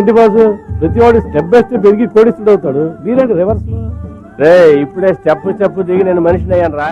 Speaker 11: ఏంటి బాసు ప్రతి వాడు స్టెప్ బై స్టెప్ పెరిగి కోడిస్తుడు అవుతాడు, మీరేంటి రివర్స్ లో? రే ఇప్పుడే స్టెప్ దిగి నేను మనిషిని అయ్యాను రా.